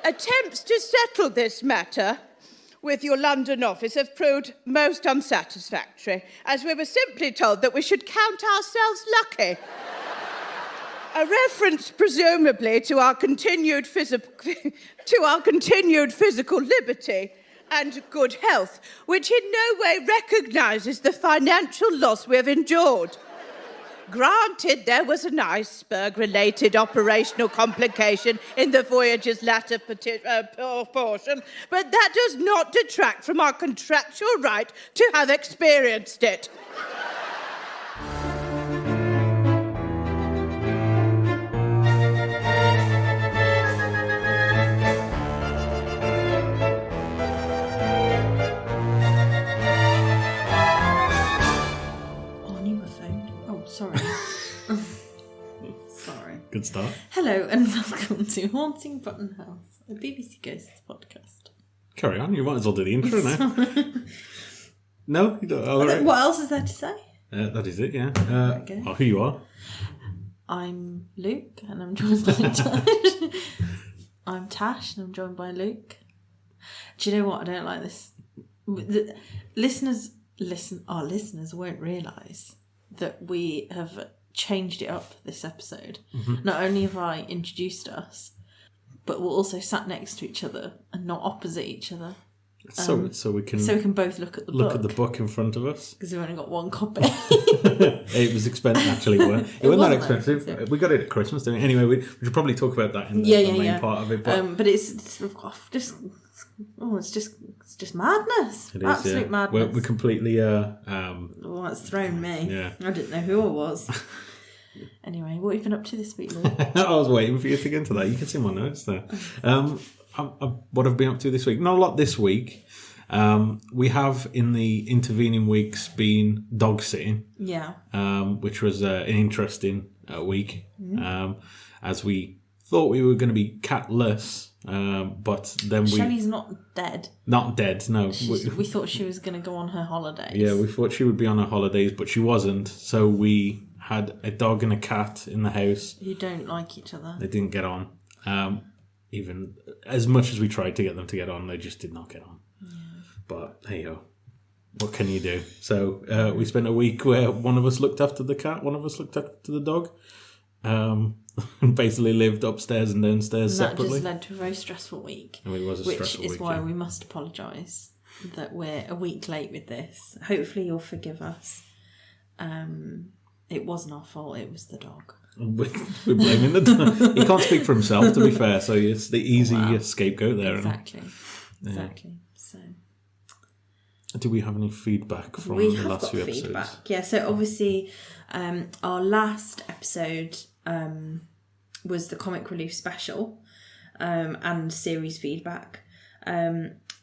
Attempts to settle this matter with your London office have proved most unsatisfactory, as we were simply told that we should count ourselves lucky. A reference, presumably, to our continued physical liberty and good health, which in no way recognises the financial loss we have endured. Granted, there was an iceberg-related operational complication in the voyage's latter portion, but that does not detract from our contractual right to have experienced it. Sorry. Sorry. Good start. Hello and welcome to Haunting Button House, a BBC Ghosts podcast. Carry on, you might as well do the intro now. No? You don't, all right. What else is there to say? That is it, yeah. Okay. Who you are? I'm Luke and I'm joined by Tash. I'm Tash and I'm joined by Luke. Do you know what? I don't like this. Our listeners won't realise that we have changed it up this episode. Mm-hmm. Not only have I introduced us, but we're also sat next to each other and not opposite each other. So we can both look at the book in front of us. Because we've only got one copy. It was expensive, actually. It wasn't that expensive. We got it at Christmas, didn't we? Anyway, we should probably talk about that in the main part of it. But it's just madness. It is, absolute madness. We're completely well, that's thrown me. Yeah. I didn't know who I was. Anyway, what have you been up to this week, Luke? I was waiting for you to get into that. You can see my notes there. What I've been up to this week? Not a lot this week. We have in the intervening weeks been dog sitting. Yeah. Which was an interesting week. Mm-hmm. As we thought we were going to be catless. But then Shelley's not dead. Not dead, no. We thought she was going to go on her holidays. Yeah, we thought she would be on her holidays, but she wasn't. So we had a dog and a cat in the house. Who don't like each other. They didn't get on. Even as much as we tried to get them to get on, they just did not get on. Yeah. But hey ho, what can you do? So we spent a week where one of us looked after the cat, one of us looked after the dog. Basically lived upstairs and downstairs separately. That just led to a very stressful week. It was a stressful week. Which is why we must apologise that we're a week late with this. Hopefully you'll forgive us. It wasn't our fault, it was the dog. We're blaming the dog. He can't speak for himself, to be fair, so it's the easy scapegoat there. Exactly. So, do we have any feedback from the last few episodes? Feedback. Yeah, so obviously our last episode was the Comic Relief special and series feedback.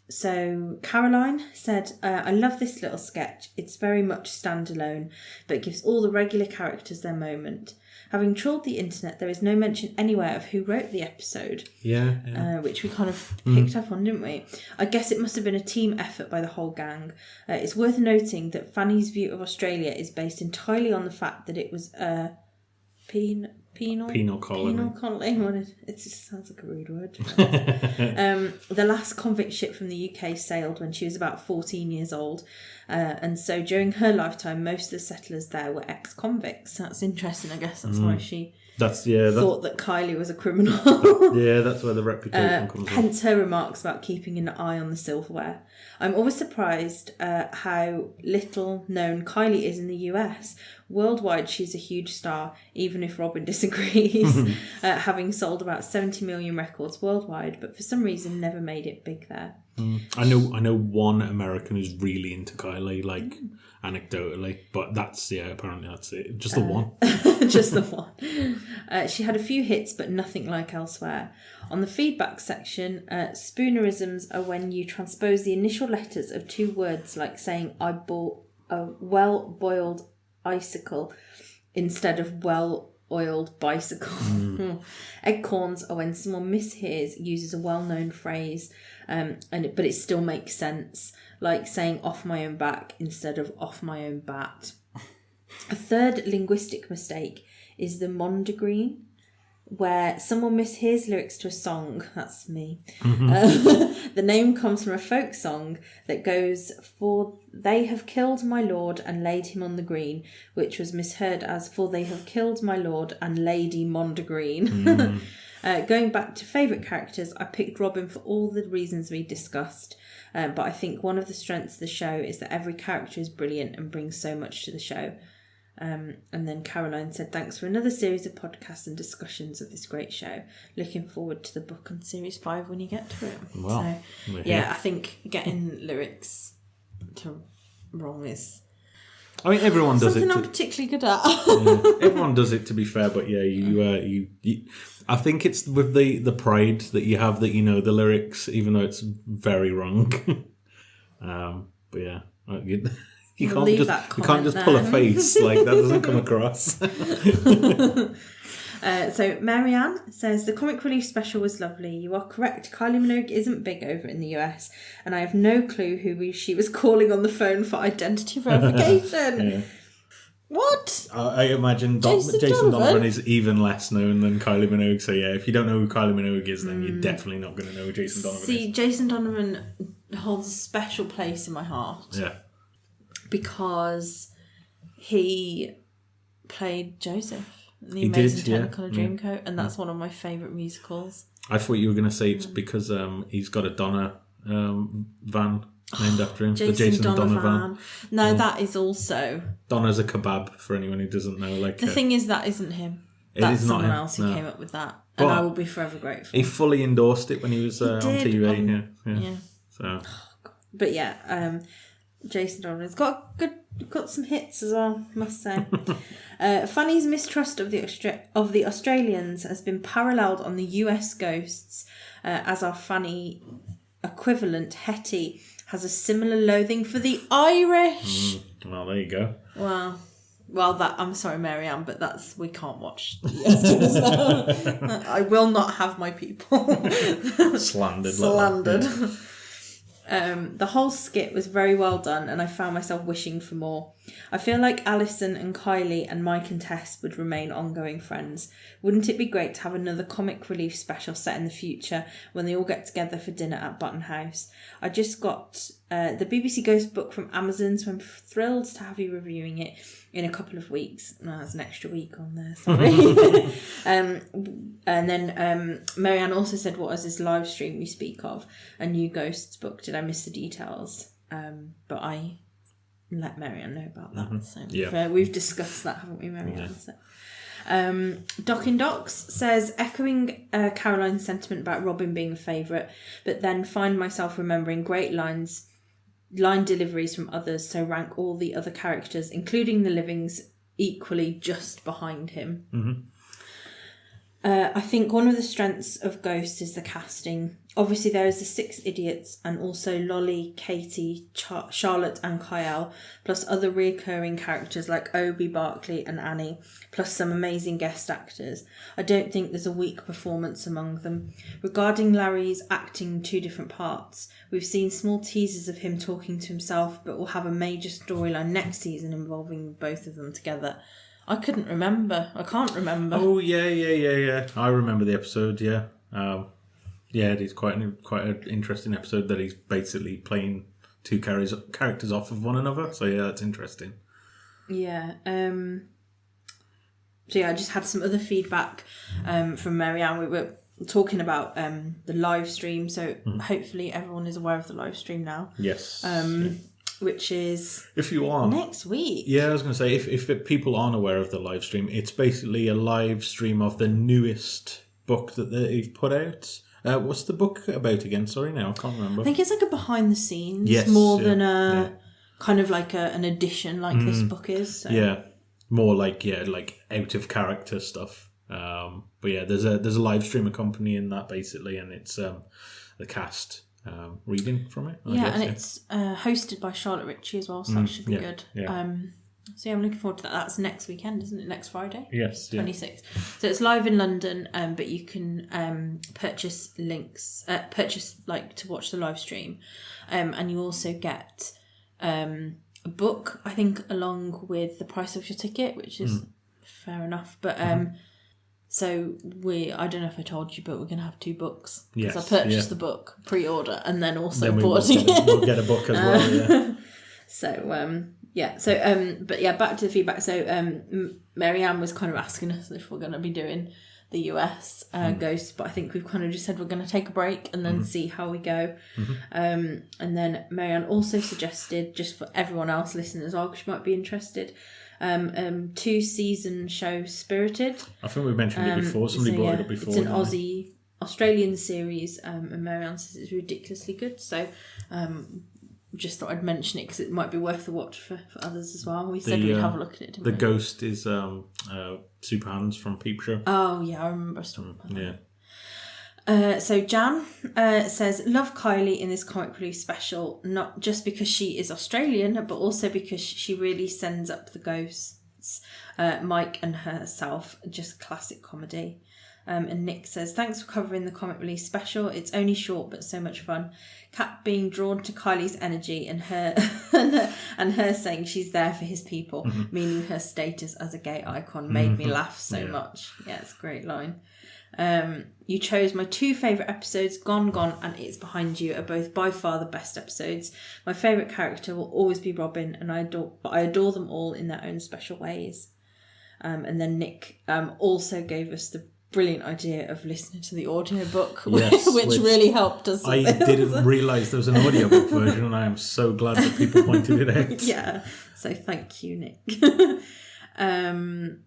So Caroline said, I love this little sketch. It's very much standalone, but gives all the regular characters their moment. Having trawled the internet, there is no mention anywhere of who wrote the episode. Yeah. Which we kind of picked up on, didn't we? I guess it must have been a team effort by the whole gang. It's worth noting that Fanny's view of Australia is based entirely on the fact that it was a penal colony. Penal colony. It just sounds like a rude word. The last convict ship from the UK sailed when she was about 14 years old. And so during her lifetime, most of the settlers there were ex-convicts. That's interesting. I guess that's why she thought that Kylie was a criminal. That's where the reputation comes from. Hence her remarks about keeping an eye on the silverware. I'm always surprised how little known Kylie is in the US. Worldwide, she's a huge star, even if Robin disagrees, having sold about 70 million records worldwide, but for some reason never made it big there. I know one American who's really into Kylie, anecdotally, but apparently that's it. Just the one. Just the one. She had a few hits, but nothing like elsewhere. On the feedback section, spoonerisms are when you transpose the initial letters of two words, like saying, I bought a well-boiled icicle instead of well-oiled bicycle. Eggcorns are when someone mishears, uses a well-known phrase, but it still makes sense, like saying off my own back instead of off my own bat. A third linguistic mistake is the mondegreen, where someone mishears lyrics to a song. That's me. The name comes from a folk song that goes, "For they have killed my lord and laid him on the green," which was misheard as "For they have killed my lord and Lady Mondegreen." Going back to favourite characters, I picked Robin for all the reasons we discussed. But I think one of the strengths of the show is that every character is brilliant and brings so much to the show. And then Caroline said, "Thanks for another series of podcasts and discussions of this great show. Looking forward to the book on series 5 when you get to it." Well, so, yeah, I think getting lyrics wrong is... I mean, everyone does something it. I'm particularly good at. Everyone does it, to be fair, but yeah, you I think it's with the pride that you have that you know the lyrics, even though it's very wrong. But yeah, you can't just pull a face like that doesn't come across. So Marianne says, "The comic relief special was lovely. You are correct. Kylie Minogue isn't big over in the US, and I have no clue who she was calling on the phone for identity verification." Yeah. What? I imagine Jason Donovan is even less known than Kylie Minogue. So yeah, if you don't know who Kylie Minogue is, then you're definitely not going to know who Jason Donovan is. See, Jason Donovan holds a special place in my heart. Yeah. Because he played Joseph in The Amazing Technicolor Dreamcoat, and that's one of my favourite musicals. I thought you were going to say it's because he's got a Donna van named after him. The Jason Donna van. No, that is also... Donna's a kebab, for anyone who doesn't know. The thing is, that isn't him. That's someone else who came up with that. And I will be forever grateful. He fully endorsed it when he was on TV. Yeah. So. But yeah, Jason Donovan's got some hits as well, I must say. Fanny's mistrust of the Australians has been paralleled on the US ghosts, as our Fanny equivalent Hetty has a similar loathing for the Irish. Well, there you go. Well, that I'm sorry, Marianne, but we can't watch the US now. I will not have my people slandered. The whole skit was very well done, and I found myself wishing for more. I feel like Alison and Kylie and Mike and Tess would remain ongoing friends. Wouldn't it be great to have another comic relief special set in the future when they all get together for dinner at Button House? I just got the BBC Ghost book from Amazon, so I'm thrilled to have you reviewing it in a couple of weeks. No, there's an extra week on there, sorry. And then Marianne also said, "What is this live stream we speak of? A new Ghosts book. Did I miss the details?" But I let Marianne know about that. So we've discussed that, haven't we, Marianne? Yeah. So. Docking Docs says, echoing Caroline's sentiment about Robin being a favourite, but then find myself remembering great line deliveries from others, so rank all the other characters, including the livings, equally just behind him. Mm-hmm. I think one of the strengths of Ghosts is the casting. Obviously, there is the 6 idiots and also Lolly, Katie, Charlotte and Kyle, plus other recurring characters like Obie, Barclay and Annie, plus some amazing guest actors. I don't think there's a weak performance among them. Regarding Larry's acting 2 different parts, we've seen small teasers of him talking to himself, but we'll have a major storyline next season involving both of them together. I can't remember. Oh, yeah. I remember the episode, yeah. It is quite an interesting episode that he's basically playing 2 characters off of one another. So, yeah, that's interesting. Yeah. So, yeah, I just had some other feedback from Marianne. We were talking about the live stream. So, hopefully everyone is aware of the live stream now. Yes. Which is if you are next week. Yeah, I was going to say if people aren't aware of the live stream, it's basically a live stream of the newest book that they've put out. What's the book about again? Sorry, now I can't remember. I think it's like a behind the scenes, than a kind of like an edition, like this book is. So. Yeah, more like out of character stuff. But yeah, there's a live stream accompanying that basically, and it's the cast. Reading from it. I guess, it's hosted by Charlotte Ritchie as well, so that should be good. Yeah. So yeah, I'm looking forward to that. That's next weekend, isn't it? Next Friday? Yes. 26th. So it's live in London, but you can purchase links, to watch the live stream. And you also get a book, I think, along with the price of your ticket, which is fair enough. But So I don't know if I told you, but we're going to have 2 books. Yes. Because I purchased the book pre-order and then also Then bought it. we'll get a book as well, yeah. So, but yeah, back to the feedback. So, Marianne was kind of asking us if we're going to be doing the US Ghosts, but I think we've kind of just said we're going to take a break and then see how we go. And then Marianne also suggested, just for everyone else listening as well, because she might be interested, 2-season show Spirited. I think we mentioned it before. Somebody brought it up before. It's an Australian series, and Marianne says it's ridiculously good. So, just thought I'd mention it because it might be worth a watch for others as well. We said we'd have a look at it, didn't we? The Ghost is Super Hands from Peep Show. Oh, yeah, I remember us talking about that. Yeah. So Jan says, love Kylie in this comic relief special, not just because she is Australian, but also because she really sends up the ghosts, Mike and herself, just classic comedy. And Nick says, thanks for covering the comic relief special. It's only short, but so much fun. Kat being drawn to Kylie's energy and her and her saying she's there for his people, meaning her status as a gay icon, made me laugh so much. Yeah, it's a great line. You chose my 2 favourite episodes, Gone Gone and It's Behind You, are both by far the best episodes. My favourite character will always be Robin, and I adore them all in their own special ways. And then Nick also gave us the brilliant idea of listening to the audiobook, Yes, which really helped us. I didn't realise there was an audiobook version, and I am so glad that people pointed it out. Yeah, so thank you, Nick. And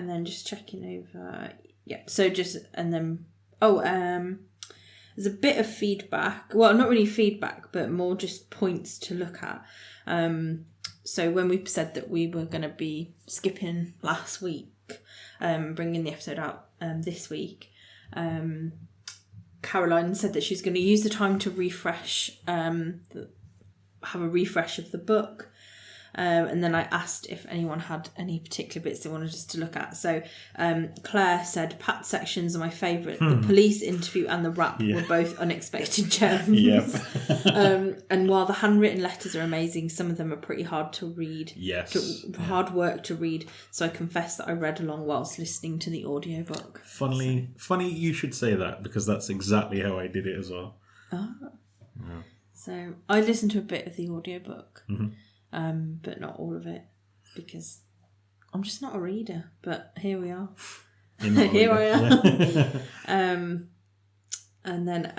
then just checking over. Yeah, so just, and then, there's a bit of feedback. Well, not really feedback, but more just points to look at. So when we said that we were going to be skipping last week, bringing the episode out this week, Caroline said that she's going to use the time to refresh, have a refresh of the book. And then I asked if anyone had any particular bits they wanted us to look at. So Claire said, Pat's sections are my favourite. The police interview and the rap were both unexpected gems. And while the handwritten letters are amazing, some of them are pretty hard to read. Hard work to read. So I confess that I read along whilst listening to the audiobook. Funny you should say that, because that's exactly how I did it as well. So I listened to a bit of the audiobook. But not all of it, because I'm just not a reader. But here we are. Here I am. And then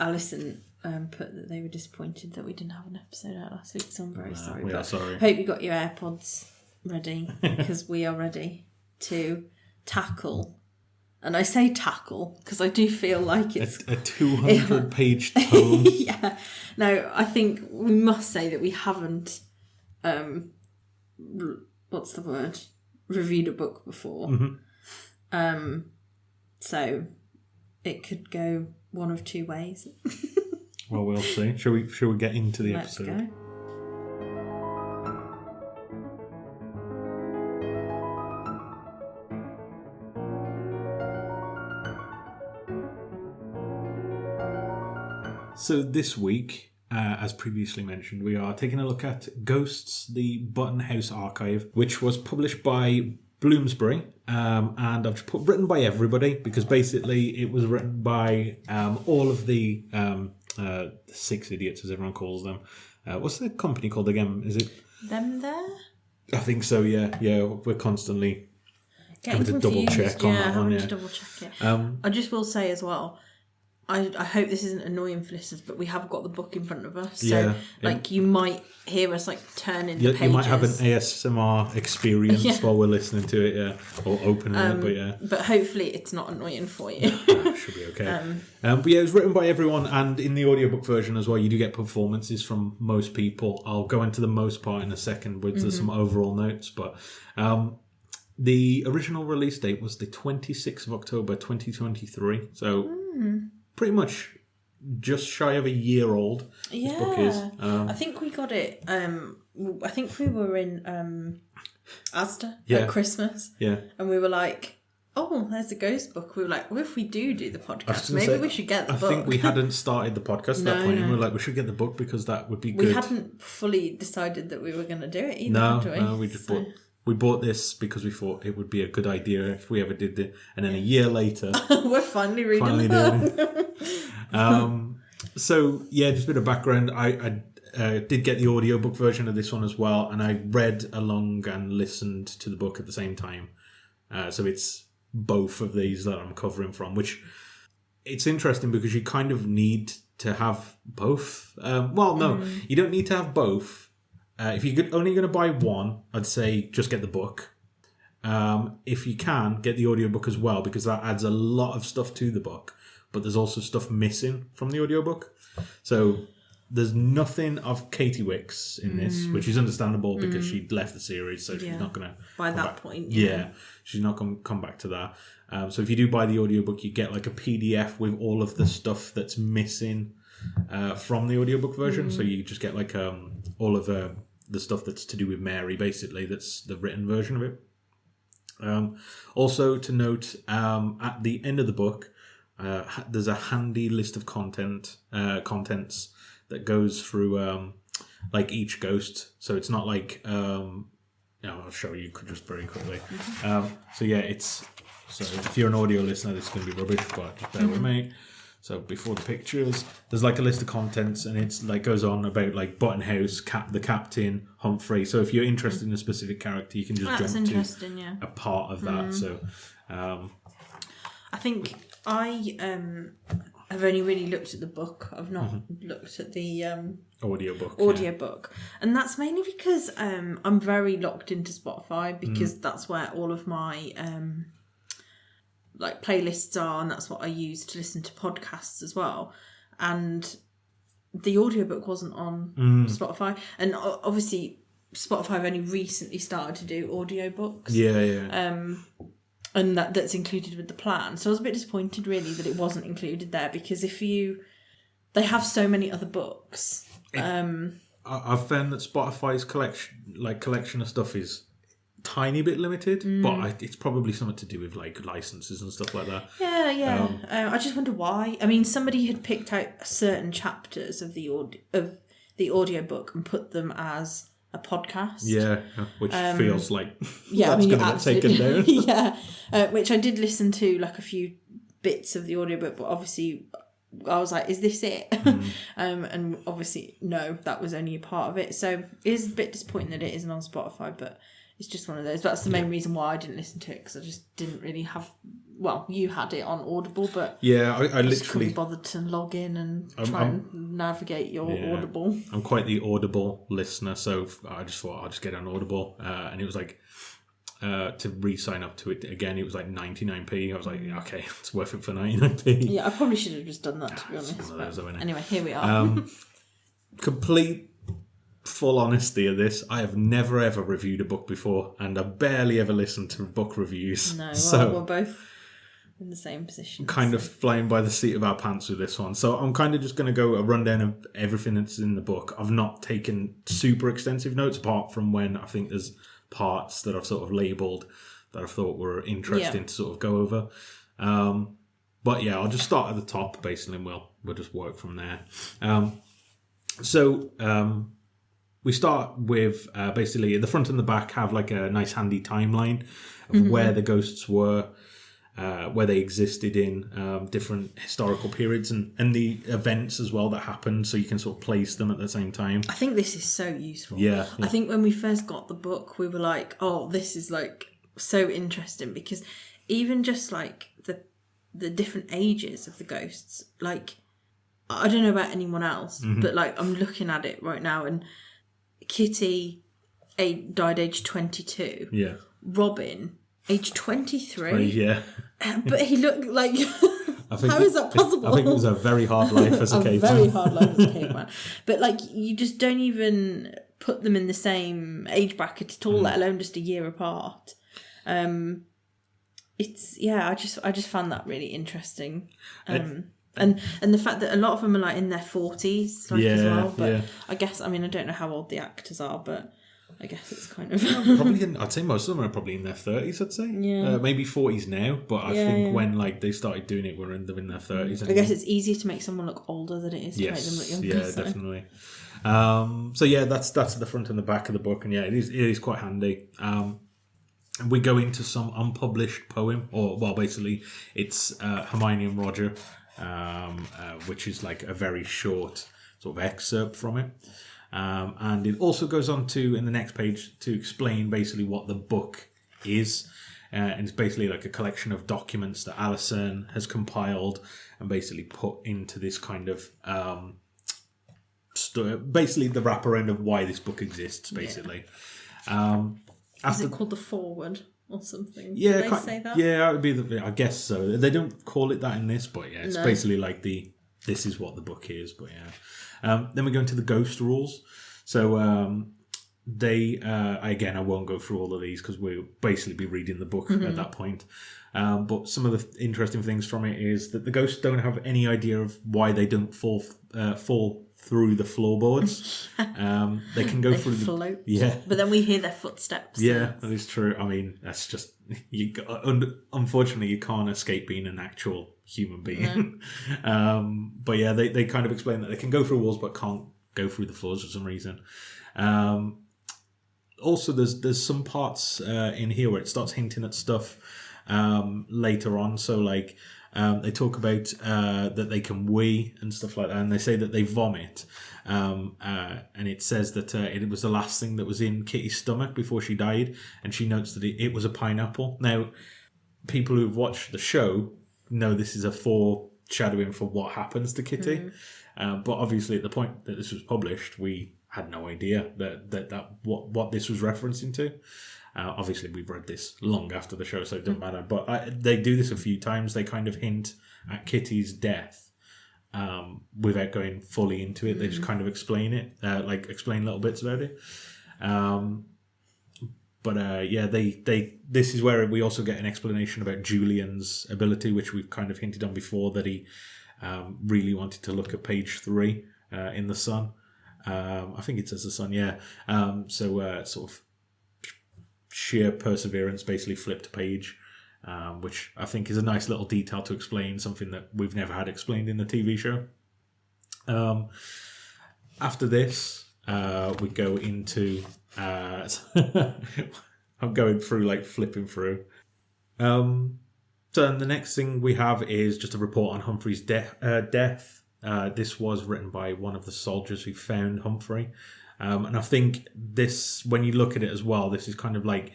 Alison put that they were disappointed that we didn't have an episode out last week, so I'm very sorry. We are sorry. Hope you got your AirPods ready, because we are ready to tackle. And I say tackle because I do feel like it's a 200-page tome. Yeah. No, I think we must say that we haven't. What's the word? Reviewed a book before. So it could go one of 2 ways. Well, we'll see. Shall we get into the episode? Let's go. So this week, as previously mentioned, we are taking a look at Ghosts, the Button House Archive, which was published by Bloomsbury, and I've just put written by everybody, because basically it was written by all of the 6 idiots, as everyone calls them. What's the company called again? Is it Them There? I think so. Yeah. We're constantly having to double check on that one. Yeah, to double check it. I just will say as well, I hope this isn't annoying for listeners, but we have got the book in front of us. So, you might hear us, turning the pages. You might have an ASMR experience while we're listening to it, or opening it, But hopefully it's not annoying for you. Should be okay. But it was written by everyone, and in the audiobook version as well, you do get performances from most people. I'll go into the most part in a second with some overall notes, but... the original release date was the 26th of October 2023, so... pretty much just shy of a year old. This book is. I think we got it. I think we were in Asda at Christmas. Yeah. And we were like, oh, there's a ghost book. We were like, well, if we do the podcast, maybe we should get the book. I think we hadn't started the podcast at that point. And we were like, we should get the book because that would be good. We hadn't fully decided that we were going to do it either, had we? No, we just we bought this because we thought it would be a good idea if we ever did it. And then a year later, we're finally reading the book. So yeah, just a bit of background. I did get the audiobook version of this one as well, and I read along and listened to the book at the same time. So it's both of these that I'm covering from, which it's interesting because you kind of need to have both. You don't need to have both. If you're only going to buy one, I'd say just get the book. If you can, get the audiobook as well, because that adds a lot of stuff to the book, but there's also stuff missing from the audiobook. So there's nothing of Katie Wicks in this, which is understandable because she'd left the series, so she's not going to... By that point, she's not going to come back to that. So if you do buy the audiobook, you get like a PDF with all of the stuff that's missing from the audiobook version. So you just get like all of the stuff that's to do with Mary, basically, that's the written version of it. Also to note, at the end of the book, there's a handy list of contents that goes through like each ghost. So it's not like I'll show you just very quickly. So if you're an audio listener, this is going to be rubbish, but just bear with me. So before the pictures, there's like a list of contents, and it's like goes on about like Buttonhouse, the captain, Humphrey. So if you're interested in a specific character, you can just jump to a part of that. So I think I have only really looked at the book. I've not looked at the audiobook. And that's mainly because I'm very locked into Spotify, because that's where all of my like playlists are, and that's what I use to listen to podcasts as well. And the audiobook wasn't on Spotify, and obviously Spotify have only recently started to do audiobooks. And that's included with the plan. So I was a bit disappointed really that it wasn't included there, because they have so many other books. I've found that Spotify's collection of stuff is tiny bit limited, but it's probably something to do with like licenses and stuff like that. I just wonder why. I mean, somebody had picked out certain chapters of the audiobook and put them as a podcast, which feels like that's going to get taken down. Which I did listen to like a few bits of the audiobook, but obviously I was like, is this it? And obviously no, that was only a part of it. So it is a bit disappointing that it isn't on Spotify, but it's just one of those. That's the main reason why I didn't listen to it, because I just didn't really have... Well, you had it on Audible, but... Yeah, I literally... couldn't bother to log in and try and navigate your Audible. I'm quite the Audible listener, so I just thought I'll just get on Audible. And it was like... to re-sign up to it again, it was like 99p. I was like, okay, it's worth it for 99p. Yeah, I probably should have just done that, to be honest. Anyway, here we are. Complete... full honesty of this, I have never ever reviewed a book before, and I barely ever listened to book reviews. No, so we're both in the same position. Kind of flying by the seat of our pants with this one. So I'm kind of just going to go a rundown of everything that's in the book. I've not taken super extensive notes, apart from when I think there's parts that I've sort of labelled that I thought were interesting to sort of go over. But yeah, I'll just start at the top, basically, and we'll just work from there. We start with basically the front and the back have like a nice handy timeline of where the ghosts were, where they existed in different historical periods, and the events as well that happened, so you can sort of place them at the same time. I think this is so useful. Yeah. I think when we first got the book, we were like, oh, this is like so interesting, because even just like the different ages of the ghosts, like, I don't know about anyone else, but like I'm looking at it right now, and Kitty died age 22. Yeah. Robin, age 23. Yeah. But he looked like... How is that possible? I think it was a very hard life as a caveman. Very hard life as a caveman. But like, you just don't even put them in the same age bracket at all, let alone just a year apart. It's... Yeah, I just found that really interesting. And the fact that a lot of them are like in their 40s as well. But I guess, I mean, I don't know how old the actors are, but I guess it's kind of... I'd say most of them are probably in their 30s, I'd say. Yeah. Maybe 40s now, but I think when like they started doing it, they're in their 30s. Anyway. I guess it's easier to make someone look older than it is to make them look younger. Yeah, definitely. So yeah, that's the front and the back of the book, and yeah, it is quite handy. we go into some unpublished poem, or well, basically it's Hermione and Roger, which is like a very short sort of excerpt from it. And it also goes on to, in the next page, to explain basically what the book is. And it's basically like a collection of documents that Alison has compiled and basically put into this kind of basically the wrapper end of why this book exists, basically. Is it called the foreword or something? Yeah, Did they say that? Yeah, it would be I guess so. They don't call it that in this, but yeah, it's basically like this is what the book is, but yeah. Then we go into the ghost rules. So they again, I won't go through all of these because we'll basically be reading the book at that point. But some of the interesting things from it is that the ghosts don't have any idea of why they don't fall through the floorboards. They can go through float. Yeah. But then we hear their footsteps. Yeah, that is true. I mean, that's just unfortunately you can't escape being an actual human being. No. But yeah, they kind of explain that they can go through walls but can't go through the floors for some reason. Also, there's some parts in here where it starts hinting at stuff later on. So like they talk about that they can wee and stuff like that, and they say that they vomit. And it says that it was the last thing that was in Kitty's stomach before she died, and she notes that it was a pineapple. Now, people who've watched the show know this is a foreshadowing for what happens to Kitty. But obviously, at the point that this was published, we had no idea that what this was referencing to. Obviously, we've read this long after the show, so it doesn't matter. But they do this a few times. They kind of hint at Kitty's death without going fully into it. They just kind of explain it, explain little bits about it. Yeah, this is where we also get an explanation about Julian's ability, which we've kind of hinted on before, that he really wanted to look at page 3 in the sun. I think it says the sun, yeah. Sort of sheer perseverance, basically flipped a page, which I think is a nice little detail to explain something that we've never had explained in the TV show. After this, we go into... I'm going through, flipping through. So the next thing we have is just a report on Humphrey's death. This was written by one of the soldiers who found Humphrey. And I think this, when you look at it as well, this is kind of like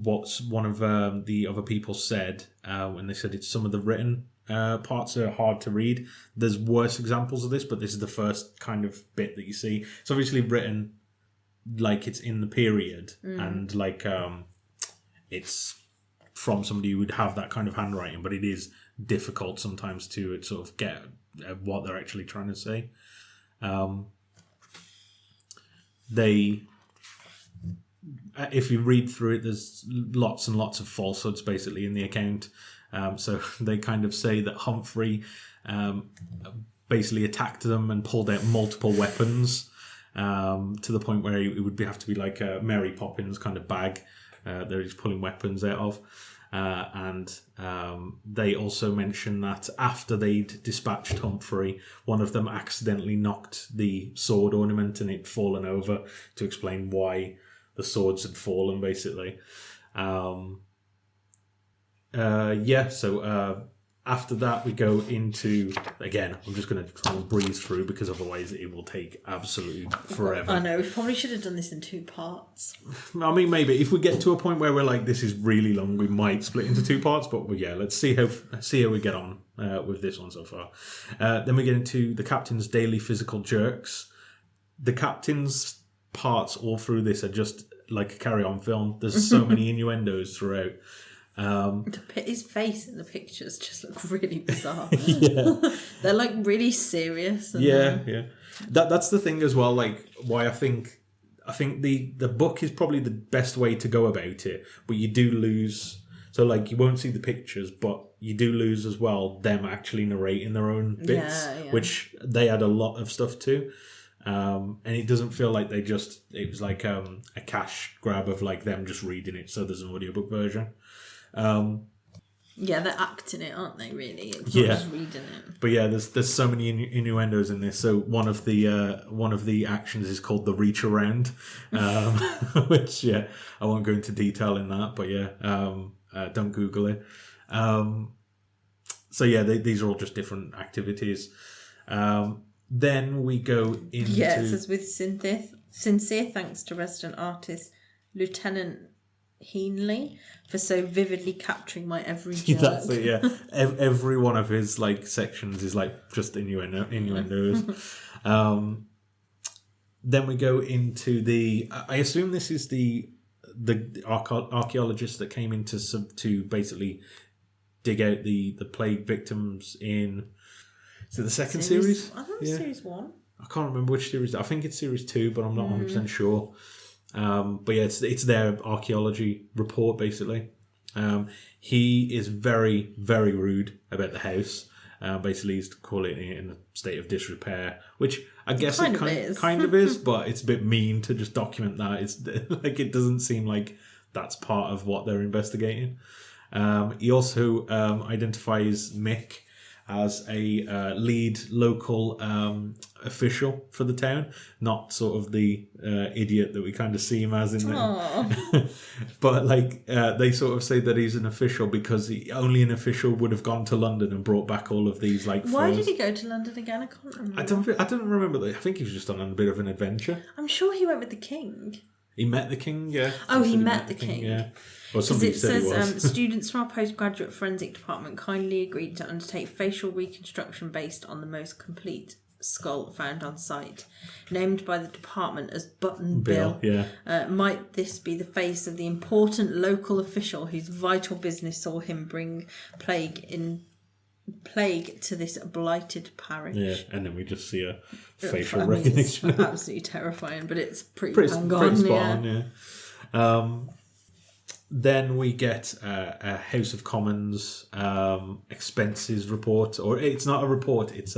what one of the other people said when they said it's some of the written parts are hard to read. There's worse examples of this, but this is the first kind of bit that you see. It's obviously written like it's in the period and it's from somebody who would have that kind of handwriting, but it is difficult sometimes to sort of get what they're actually trying to say. If you read through it, there's lots and lots of falsehoods basically in the account. So they kind of say that Humphrey basically attacked them and pulled out multiple weapons to the point where it would have to be like a Mary Poppins kind of bag that he's pulling weapons out of. And they also mention that after they'd dispatched Humphrey, one of them accidentally knocked the sword ornament and it'd fallen over, to explain why the swords had fallen, basically. After that we go into, again, I'm just going to try and breeze through because otherwise it will take absolutely forever. I know, we probably should have done this in 2 parts. I mean, maybe if we get to a point where we're like, this is really long, we might split into 2 parts, but yeah, let's see how we get on with this one so far. Then we get into the captain's daily physical jerks. The captain's parts all through this are just like a carry-on film. There's so many innuendos throughout. His face in the pictures just look really bizarre. Yeah. They're like really serious. Yeah. That's the thing as well. Like, why I think the book is probably the best way to go about it, but you do lose. So like, you won't see the pictures, but you do lose as well them actually narrating their own bits, which they add a lot of stuff to. And it doesn't feel like it was like a cash grab of like them just reading it, so there's an audiobook version. Yeah, they're acting it, aren't they? Really, it's Yeah. not just reading it. But yeah, there's so many innuendos in this. So one of the actions is called the reach around, which I won't go into detail in that. But don't Google it. So yeah, these are all just different activities. Then we go into... Yeah, it says with sincere thanks to resident artist Lieutenant Heenley for so vividly capturing my every jerk. That's it, yeah. Every one of his sections is just innuendos. Then we go into the... I assume this is the archaeologists that came in to basically dig out the plague victims in... Is it the second series? I think it's series 1. I can't remember which series. I think it's series 2, but I'm not 100% sure. But yeah, it's their archaeology report, basically. He is very, very rude about the house. Basically, he's calling it in a state of disrepair, which I guess it kind of is, but it's a bit mean to just document that. It's it doesn't seem like that's part of what they're investigating. He also identifies Mick as a lead local official for the town, not sort of the idiot that we kind of see him as in there. But they sort of say that he's an official because only an official would have gone to London and brought back all of these Why did he go to London again? I can't remember. I don't remember that. I think he was just on a bit of an adventure. I'm sure he went with the king. He met the king, yeah. Oh, he met the king. Yeah. Well, somebody said he was. Students from our postgraduate forensic department kindly agreed to undertake facial reconstruction based on the most complete skull found on site. Named by the department as Button Bill. Might this be the face of the important local official whose vital business saw him bring plague to this blighted parish? Yeah, and then we just see a facial recognition. It's absolutely terrifying, but it's pretty spot on. Then we get a House of Commons expenses report, or it's not a report, it's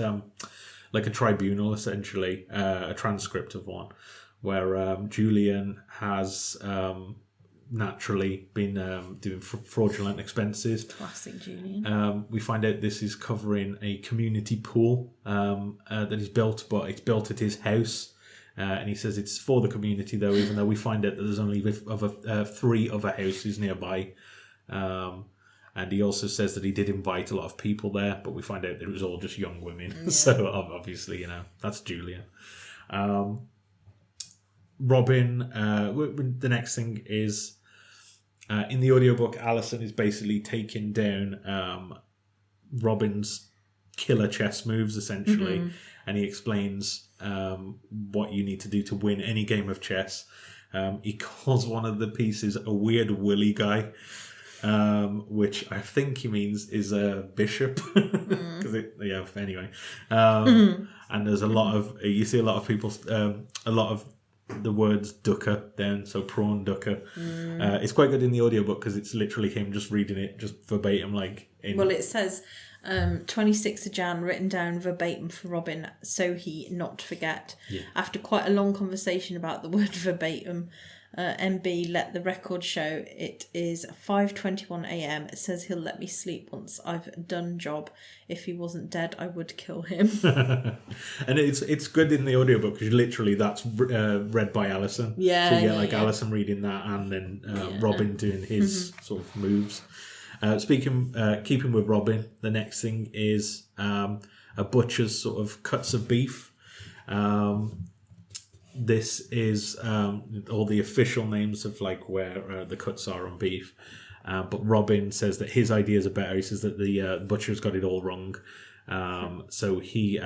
like a tribunal, essentially, a transcript of one, where Julian has naturally been doing fraudulent expenses. Classic Julian. We find out this is covering a community pool that he's built, but it's built at his house. And he says it's for the community, though, even though we find out that there's only 3 other houses nearby. And he also says that he did invite a lot of people there, but we find out that it was all just young women. Yeah. So obviously, that's Julian. Robin, the next thing is, in the audiobook, Alison is basically taking down Robin's killer chess moves, essentially. Mm-hmm. And he explains what you need to do to win any game of chess. He calls one of the pieces a weird willy guy, which I think he means is a bishop. Anyway. And there's a lot of, you see a lot of people, a lot of the words ducker down, so prawn ducker. It's quite good in the audiobook because it's literally him just reading it just verbatim. Well, it says 26th of Jan, written down verbatim for Robin so he not forget. Yeah. After quite a long conversation about the word verbatim, MB let the record show it is 5:21 a.m. It says he'll let me sleep once I've done job. If he wasn't dead, I would kill him. And it's good in the audiobook because literally that's read by Alison. Yeah. So you get Alison reading that and then Robin doing his sort of moves. Keeping with Robin, the next thing is a butcher's sort of cuts of beef. This is all the official names of where the cuts are on beef. But Robin says that his ideas are better. He says that the butcher's got it all wrong. So he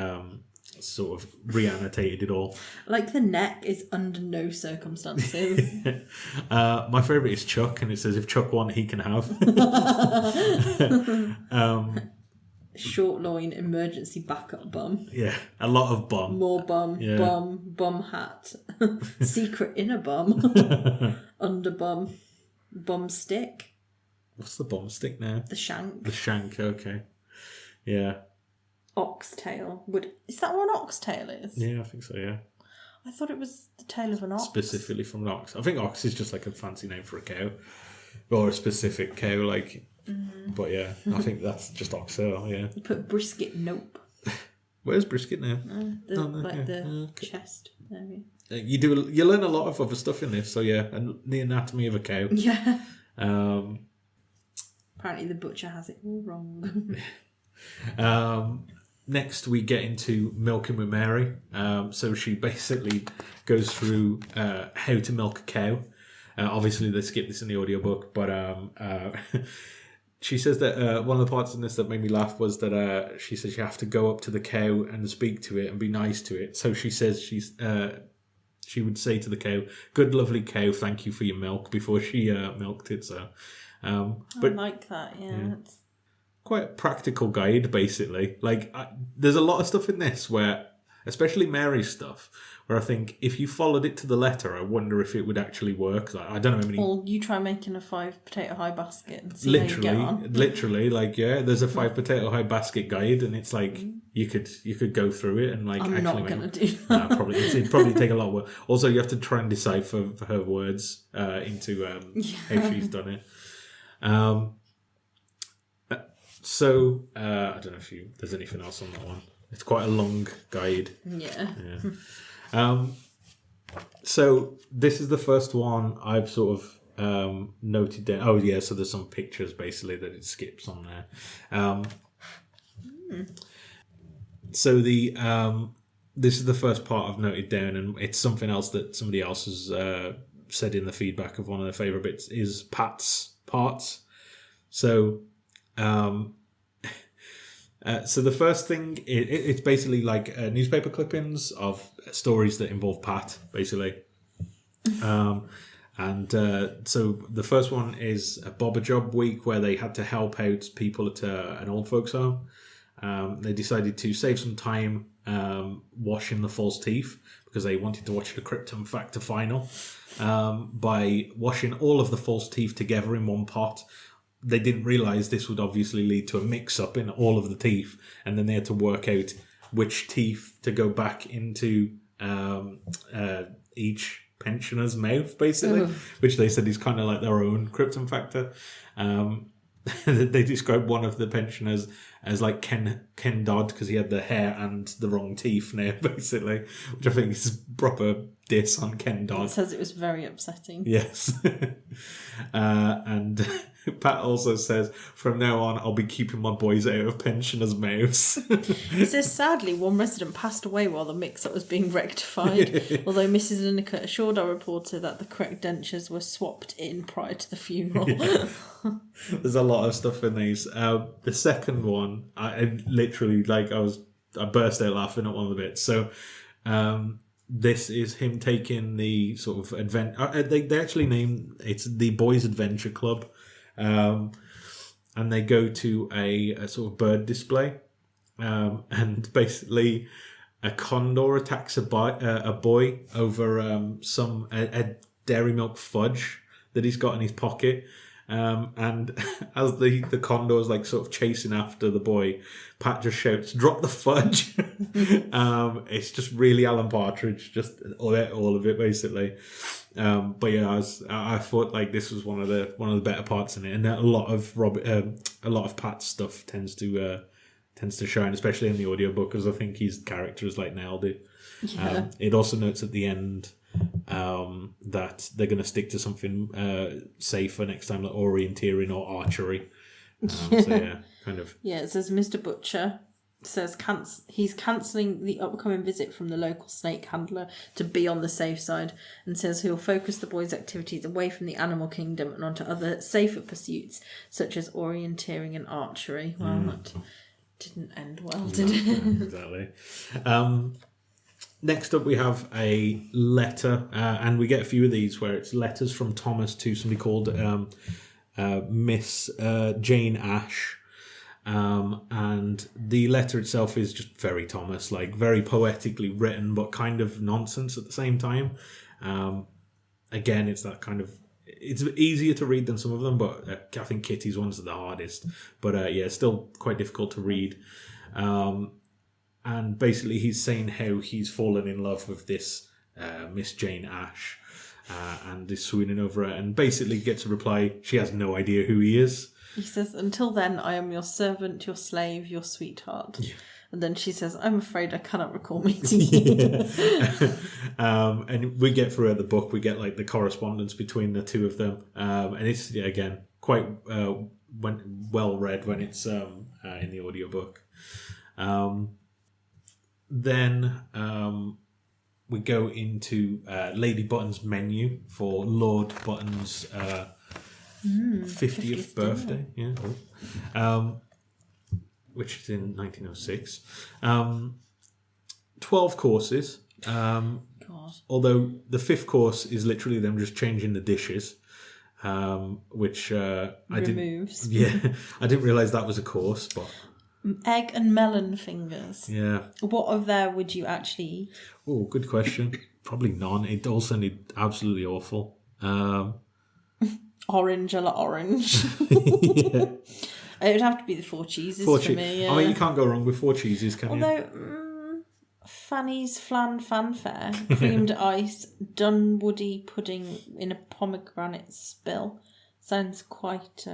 sort of re-annotated it all. The neck is under no circumstances. My favourite is Chuck, and it says if Chuck won, he can have. Short loin, emergency backup bum. Yeah, a lot of bum. More bum, yeah. bum hat. Secret inner bum. Under bum. Bum stick. What's the bum stick now? The shank. The shank, okay. Yeah. Oxtail. Is that what an oxtail is? Yeah, I think so, yeah. I thought it was the tail of an ox. Specifically from an ox. I think ox is just a fancy name for a cow. or a specific cow, like. But yeah, I think that's just Oxtail. Yeah. You put brisket. Nope. Where's brisket now? The chest area. You learn a lot of other stuff in this. So yeah, and the anatomy of a cow. Yeah. Um, Apparently the butcher has it all wrong. Next, we get into milking with Mary. So she basically goes through how to milk a cow. Obviously, they skip this in the audiobook, but she says that one of the parts in this that made me laugh was that she says you have to go up to the cow and speak to it and be nice to it. So she says she would say to the cow, "Good, lovely cow, thank you for your milk," before she milked it. So, but I like that. Yeah. quite a practical guide, basically. Like, there's a lot of stuff in this where, especially Mary's stuff, where I think if you followed it to the letter, I wonder if it would actually work. Like, I don't know how many. Or you try making a 5 potato high basket and see how you get on. Literally, like there's a 5 potato high basket guide, and it's like you could go through it and like. I'm not gonna do that. Nah, probably it'd probably take a lot of work. Also, you have to try and decipher her words into how she's done it. So I don't know if there's anything else on that one. It's quite a long guide. Yeah. So this is the first one I've sort of noted down. Oh yeah, so there's some pictures basically that it skips on there. So this is the first part I've noted down, and it's something else that somebody else has said in the feedback of one of their favourite bits is Pat's parts. So. So the first thing, it's basically like newspaper clippings of stories that involve Pat, basically. So the first one is a Bob a Job week where they had to help out people at an old folks home. They decided to save some time washing the false teeth because they wanted to watch the Krypton Factor final by washing all of the false teeth together in one pot. They didn't realise this would obviously lead to a mix-up in all of the teeth, and then they had to work out which teeth to go back into each pensioner's mouth, basically, which they said is kind of like their own Krypton Factor. They described one of the pensioners as like Ken Dodd because he had the hair and the wrong teeth now, basically, which I think is proper diss on Ken Dodd. It says it was very upsetting. Yes. And Pat also says, from now on, I'll be keeping my boys out of pensioners' mouths. It says, sadly, one resident passed away while the mix-up was being rectified, although Mrs. Lineker assured our reporter that the correct dentures were swapped in prior to the funeral. Yeah. There's a lot of stuff in these. The second one, I literally, I burst out laughing at one of the bits. So, this is him taking the sort of adventure. They actually name it's the Boys Adventure Club, and they go to a sort of bird display, and basically a condor attacks a boy over some dairy milk fudge that he's got in his pocket. And as the condor is like sort of chasing after the boy, Pat just shouts, "Drop the fudge!" It's just really Alan Partridge, just all of it basically. But yeah, I thought like this was one of the better parts in it, and a lot of Pat's stuff tends to shine, especially in the audiobook, because I think his character is like nailed it. Yeah. It also notes at the end that they're going to stick to something safer next time, like orienteering or archery. So yeah, kind of. Yeah, it says Mr. Butcher says he's cancelling the upcoming visit from the local snake handler to be on the safe side, and says he'll focus the boys' activities away from the animal kingdom and onto other safer pursuits such as orienteering and archery. Well, that didn't end well, did it? Exactly. Next up, we have a letter, and we get a few of these where it's letters from Thomas to somebody called Miss Jane Ash. And the letter itself is just very Thomas, like very poetically written, but kind of nonsense at the same time. Again, it's that kind of, it's easier to read than some of them, but I think Kitty's ones are the hardest. But yeah, still quite difficult to read. And basically he's saying how he's fallen in love with this Miss Jane Ash. and is swooning over her, and basically gets a reply. She has no idea who he is. He says, "Until then, I am your servant, your slave, your sweetheart." Yeah. And then she says, "I'm afraid I cannot recall meeting you." And we get throughout the book, we get like the correspondence between the two of them, and it's again quite well read when it's in the audiobook. Then we go into Lady Button's menu for Lord Button's 50th birthday. Yeah. Which is in 1906. 12 courses. Although the 5th course is literally them just changing the dishes, which I removes. I didn't realise that was a course, but egg and melon fingers. Yeah. What of there would you actually eat? Oh, good question. Probably none. It all sounded absolutely awful. Orange a la orange. Yeah. It would have to be the 4 cheeses for me. Yeah. I mean, you can't go wrong with 4 cheeses, can you? Although, Fanny's Flan Fanfare, creamed ice, Dunwoody pudding in a pomegranate spill. Sounds quite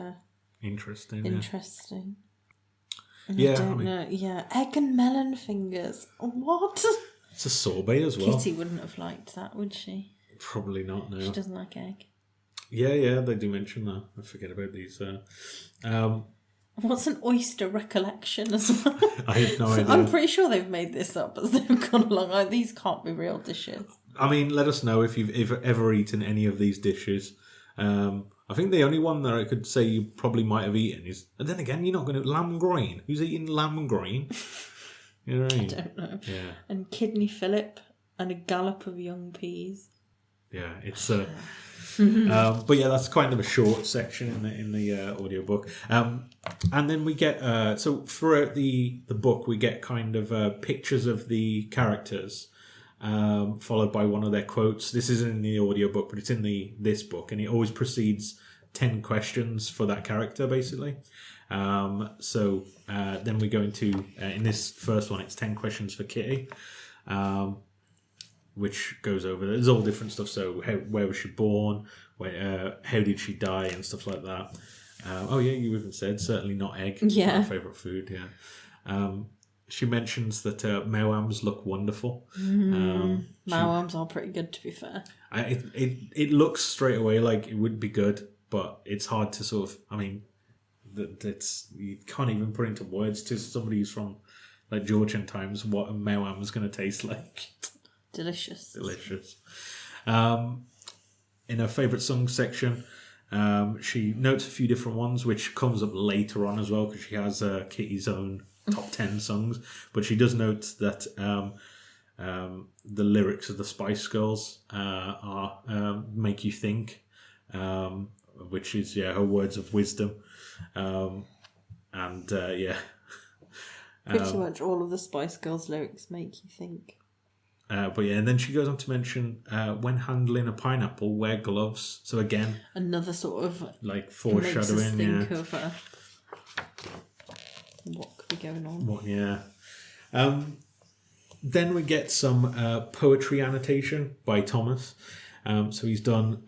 interesting. Interesting. Yeah. I don't know. Yeah, egg and melon fingers. What? It's a sorbet as well. Kitty wouldn't have liked that, would she? Probably not, no. She doesn't like egg. Yeah, they do mention that. I forget about these. What's an oyster recollection as well? I have no idea. I'm pretty sure they've made this up as they've gone along. Like, these can't be real dishes. I mean, let us know if you've ever eaten any of these dishes. I think the only one that I could say you probably might have eaten is... And then again, you're not going to... Lamb groin. Who's eating lamb groin? You know what I mean? I don't know. Yeah. And kidney fillip and a gallop of young peas. Yeah, it's... but yeah, that's kind of a short section in the audiobook. And then we get... so throughout the book, we get kind of pictures of the characters, followed by one of their quotes. This isn't in the audiobook, but it's in this book, and it always precedes 10 questions for that character, basically. So then we go into... in this first one, it's 10 questions for Kitty. Which goes over, there's all different stuff. So where was she born? How did she die? And stuff like that. You even said certainly not egg. Yeah. My favourite food. Yeah. She mentions that mawams look wonderful. Mawams are pretty good, to be fair. It looks straight away like it would be good, but it's hard to sort of. I mean, you can't even put into words to somebody who's from like Georgian times what a mawam is going to taste like. Delicious. In her favourite songs section, she notes a few different ones, which comes up later on as well, because she has Kitty's own top 10 songs. But she does note that the lyrics of the Spice Girls are Make You Think, which is her words of wisdom. Pretty much all of the Spice Girls lyrics make you think. And then she goes on to mention when handling a pineapple, wear gloves. So again, another sort of like foreshadowing. Makes us think of what could be going on. Then we get some poetry annotation by Thomas. So he's done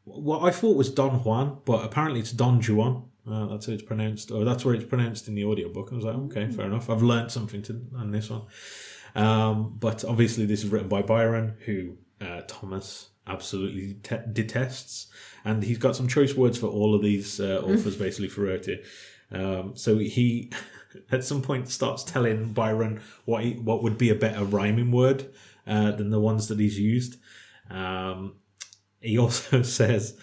what I thought was Don Juan, but apparently it's Don Juan. That's how it's pronounced, or that's where it's pronounced in the audiobook. I was like, okay, fair enough. I've learned something on this one. But obviously this is written by Byron, who Thomas absolutely detests, and he's got some choice words for all of these authors basically throughout it. So he at some point starts telling Byron what would be a better rhyming word than the ones that he's used. He also says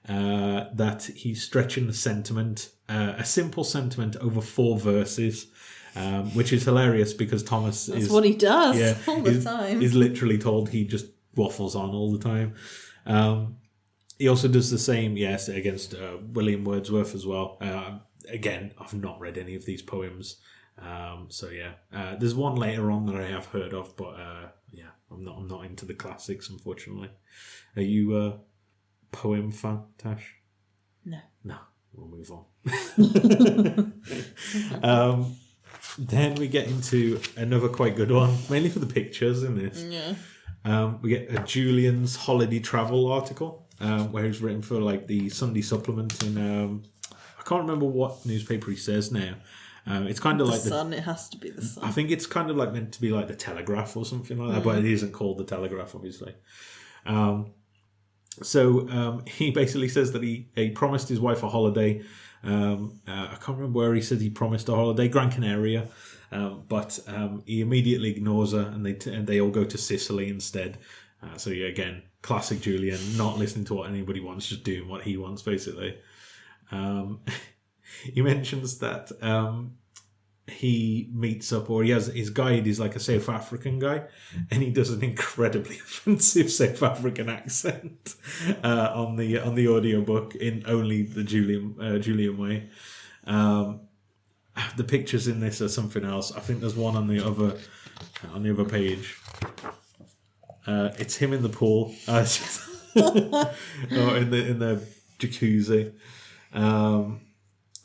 that he's stretching the sentiment, a simple sentiment over 4 verses. Which is hilarious because Thomas That's what he does all the time. He's literally told he just waffles on all the time. He also does the same, against William Wordsworth as well. Again, I've not read any of these poems. There's one later on that I have heard of, but I'm not into the classics, unfortunately. Are you a poem fan, Tash? No. We'll move on. Then we get into another quite good one, mainly for the pictures in this. We get a Julian's holiday travel article where he's written for like the Sunday supplement in I can't remember what newspaper he says now. It's kind of like the Sun. It has to be the Sun. I think it's kind of like meant to be like the Telegraph or something like that, but it isn't called the Telegraph, obviously. So he basically says that he promised his wife a holiday. I can't remember where he said he promised a holiday, Gran Canaria, but he immediately ignores her, and they all go to Sicily instead. So yeah, again, classic Julian, not listening to what anybody wants, just doing what he wants, basically. He mentions that he meets up, or he has his guide is like a South African guy, and he does an incredibly offensive South African accent on the audiobook in only the Julian way. The pictures in this are something else. I think there's one on the other page. It's him in the pool, or in the jacuzzi.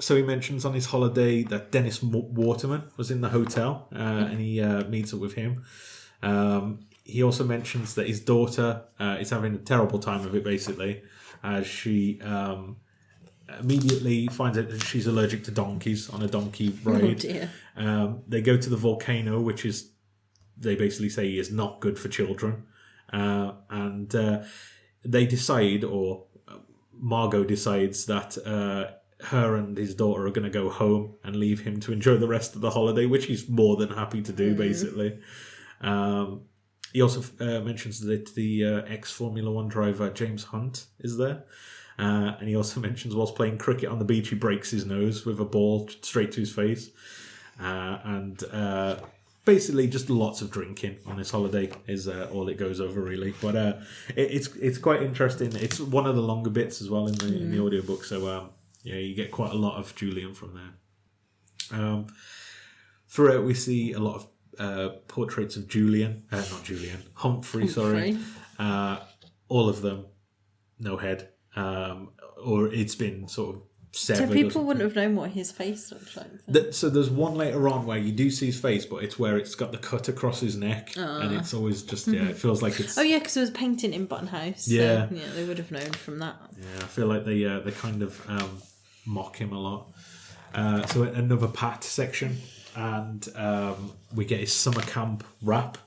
So he mentions on his holiday that Dennis Waterman was in the hotel, and he meets up with him. He also mentions that his daughter is having a terrible time of it, basically, as she immediately finds out that she's allergic to donkeys on a donkey ride. Oh dear. They go to the volcano, which is, they basically say, is not good for children. And they decide, or Margot decides that her and his daughter are going to go home and leave him to enjoy the rest of the holiday, which he's more than happy to do, basically. He also mentions that the ex-Formula One driver James Hunt is there. And he also mentions whilst playing cricket on the beach, he breaks his nose with a ball straight to his face. And basically just lots of drinking on this holiday is all it goes over, really. But it's quite interesting. It's one of the longer bits as well in the audiobook. So yeah, you get quite a lot of Julian from there. Throughout, we see a lot of portraits of Humphrey, sorry. All of them, no head. Or it's been sort of severed. So people wouldn't have known what his face looked like. So there's one later on where you do see his face, but it's where it's got the cut across his neck. And it's always just, it feels like it's... Oh yeah, because it was painting in Button House. Yeah. So, yeah, they would have known from that. Yeah, I feel like they kind of mock him a lot. So another Pat section, and we get his summer camp rap.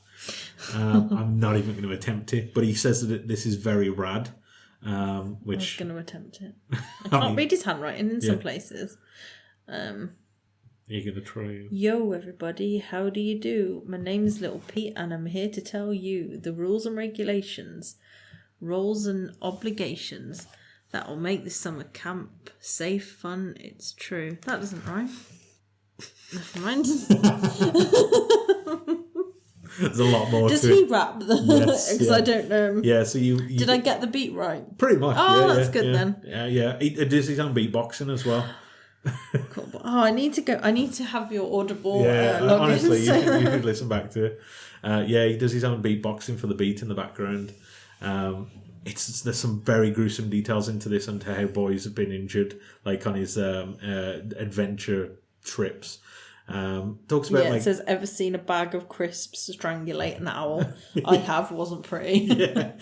I'm not even going to attempt it, but he says that this is very rad. Which I was going to attempt it. I can't read his handwriting in some places. You're going to try. Yo, everybody, how do you do? My name's Little Pete, and I'm here to tell you the rules and regulations, roles and obligations that will make this summer camp safe, fun. It's true. That doesn't rhyme. Never mind. There's a lot more. Does he rap? Yes, because I don't know. Yeah, so you did I get the beat right? Pretty much. Oh, that's good then. Yeah. He does his own beatboxing as well. Cool. Oh, I need to go. I need to have your Audible. Honestly, you login. should listen back to it. He does his own beatboxing for the beat in the background. There's some very gruesome details into this, and how boys have been injured, like on his adventure trips. Talks about it says, ever seen a bag of crisps strangulate an owl? I have, wasn't pretty. But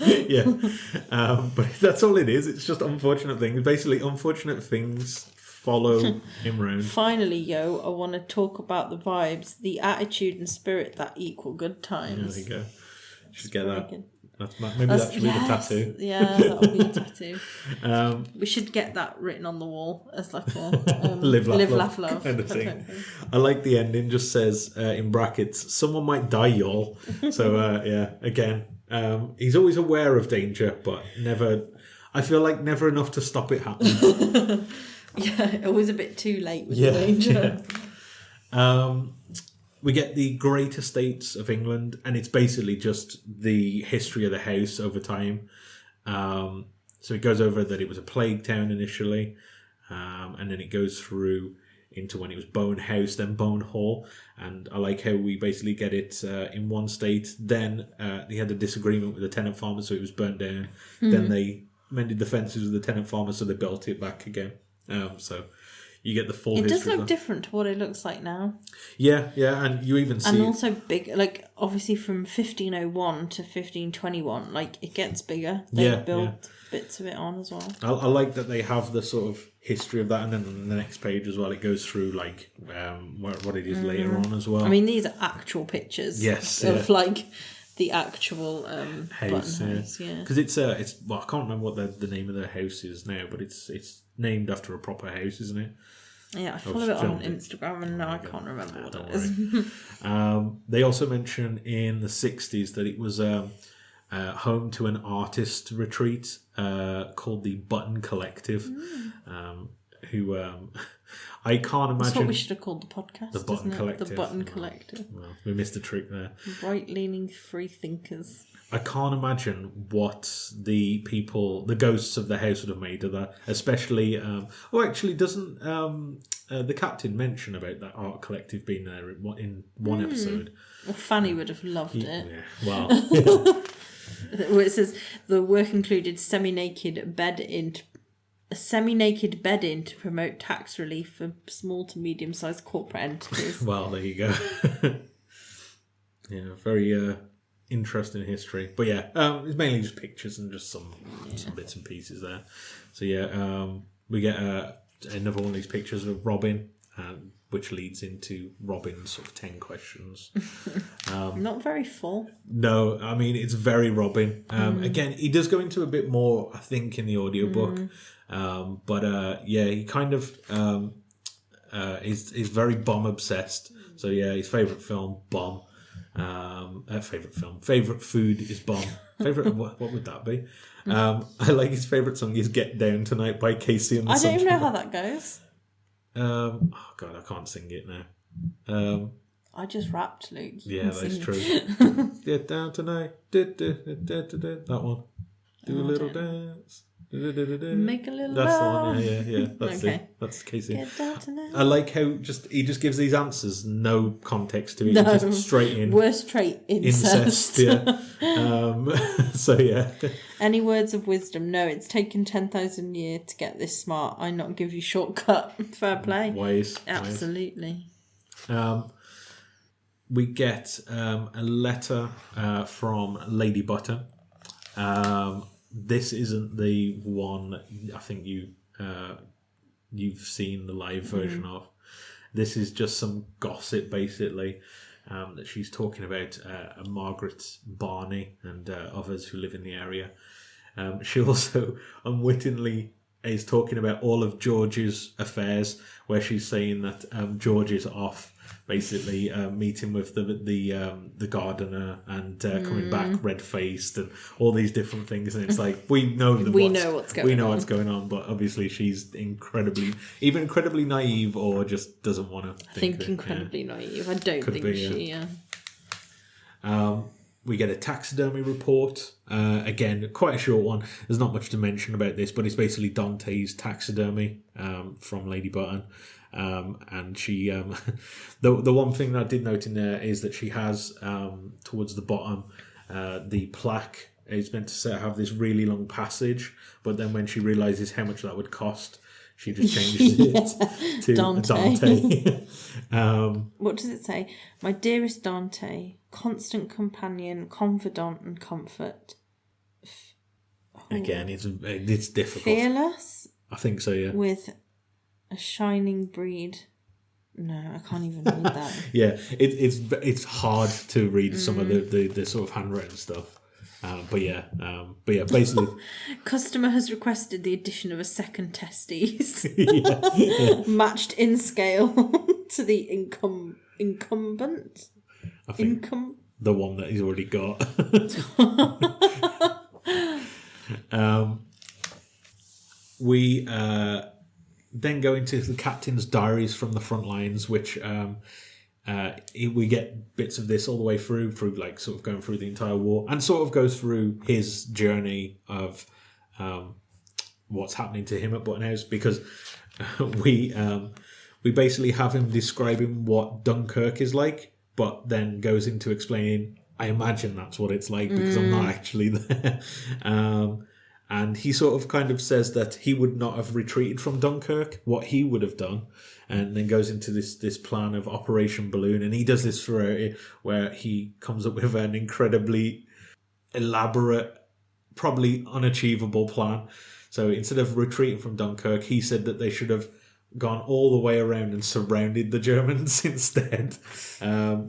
that's all it is. It's just unfortunate things. Basically, unfortunate things follow him round. Finally, yo, I want to talk about the vibes, the attitude and spirit that equal good times. There you go. Should get that. Maybe that should be the tattoo. Yeah, that'll be a tattoo. We should get that written on the wall as like a live, laugh, love kind of thing. I like the ending. Just says in brackets, "Someone might die, y'all." So again, he's always aware of danger, but never. I feel like never enough to stop it happening. Yeah, always a bit too late with the danger. Yeah. We get the great estates of England, and it's basically just the history of the house over time. So it goes over that it was a plague town initially, and then it goes through into when it was Bone House, then Bone Hall. And I like how we basically get it in one state. Then they had a disagreement with the tenant farmers, so it was burnt down. Then they mended the fences with the tenant farmers, so they built it back again. So you get the full It history. does look different to what it looks like now. Yeah, and you even see... And also big, like, obviously from 1501 to 1521, like, it gets bigger. They build bits of it on as well. I like that they have the sort of history of that, and then on the next page as well, it goes through, like, what it is later on as well. I mean, these are actual pictures of, like, the actual house, button house, because it's well, I can't remember what the name of the house is now, but it's named after a proper house, isn't it? Yeah, I follow it on Instagram and now I can't remember what it is. They also mention in the 60s that it was home to an artist retreat called the Button Collective, who I can't imagine... That's what we should have called the podcast, The Button Collective. The Button Collective. Well, we missed a trick there. Right-leaning free thinkers. I can't imagine what the ghosts of the house would have made of that. Especially, actually, doesn't the captain mention about that art collective being there in one episode? Well, Fanny would have loved it. Yeah, well, Where it says the work included semi-naked bed in to promote tax relief for small to medium-sized corporate entities. well, there you go. Yeah, very interesting history. But yeah, it's mainly just pictures and just some bits and pieces there. So yeah, we get another one of these pictures of Robin, which leads into Robin's sort of 10 questions. Not very full. No, I mean, it's very Robin. Again, he does go into a bit more, I think, in the audiobook. But he kind of is very bomb obsessed. So yeah, his favourite film, Bomb. Favourite food is Bomb. Favourite, what would that be? I like his favourite song is Get Down Tonight by Casey and the I don't even know Sunshine how that goes. Oh God, I can't sing it now. I just rapped, Luke. Yeah, that's true. Get down tonight. That one. Do a little dance. Make a little That's the love. one. Yeah. That's Okay. it. That's Casey. Get down tonight. I like how he just gives these answers, no context to it, just straight in. Worst trait, incest. Yeah. So yeah. Any words of wisdom? No, it's taken 10,000 years to get this smart. I not give you shortcut. Fair play. Wise. Absolutely. We get a letter from Lady Button. This isn't the one I think you've seen the live version of. This is just some gossip, basically, that she's talking about Margaret Barney and others who live in the area. She also unwittingly is talking about all of George's affairs, where she's saying that George is off, basically meeting with the gardener and coming back red faced and all these different things. And it's like we know what's going on, but obviously she's incredibly naive, or just doesn't want to. I think incredibly naive. I don't think she. We get a taxidermy report. Again, quite a short one. There's not much to mention about this, but it's basically Dante's taxidermy from Lady Button. And she, the one thing that I did note in there is that she has, towards the bottom, the plaque is meant to have this really long passage, but then when she realises how much that would cost, she just changes it to Dante. What does it say? My dearest Dante, constant companion, confidant and comfort. Again, it's difficult. Fearless? I think so, yeah. With a shining breed. No, I can't even read that. Yeah, it's hard to read some of the sort of handwritten stuff. But yeah, basically, customer has requested the addition of a second testes, yeah. matched in scale to the incumbent. I think the one that he's already got. We then go into the captain's diaries from the front lines, which we get bits of this all the way through like sort of going through the entire war, and sort of goes through his journey of what's happening to him at Button House, because we basically have him describing what Dunkirk is like, but then goes into explaining, I imagine that's what it's like because I'm not actually there. And he sort of kind of says that he would not have retreated from Dunkirk, what he would have done, and then goes into this plan of Operation Balloon. And he does this where he comes up with an incredibly elaborate, probably unachievable plan. So instead of retreating from Dunkirk, he said that they should have gone all the way around and surrounded the Germans instead,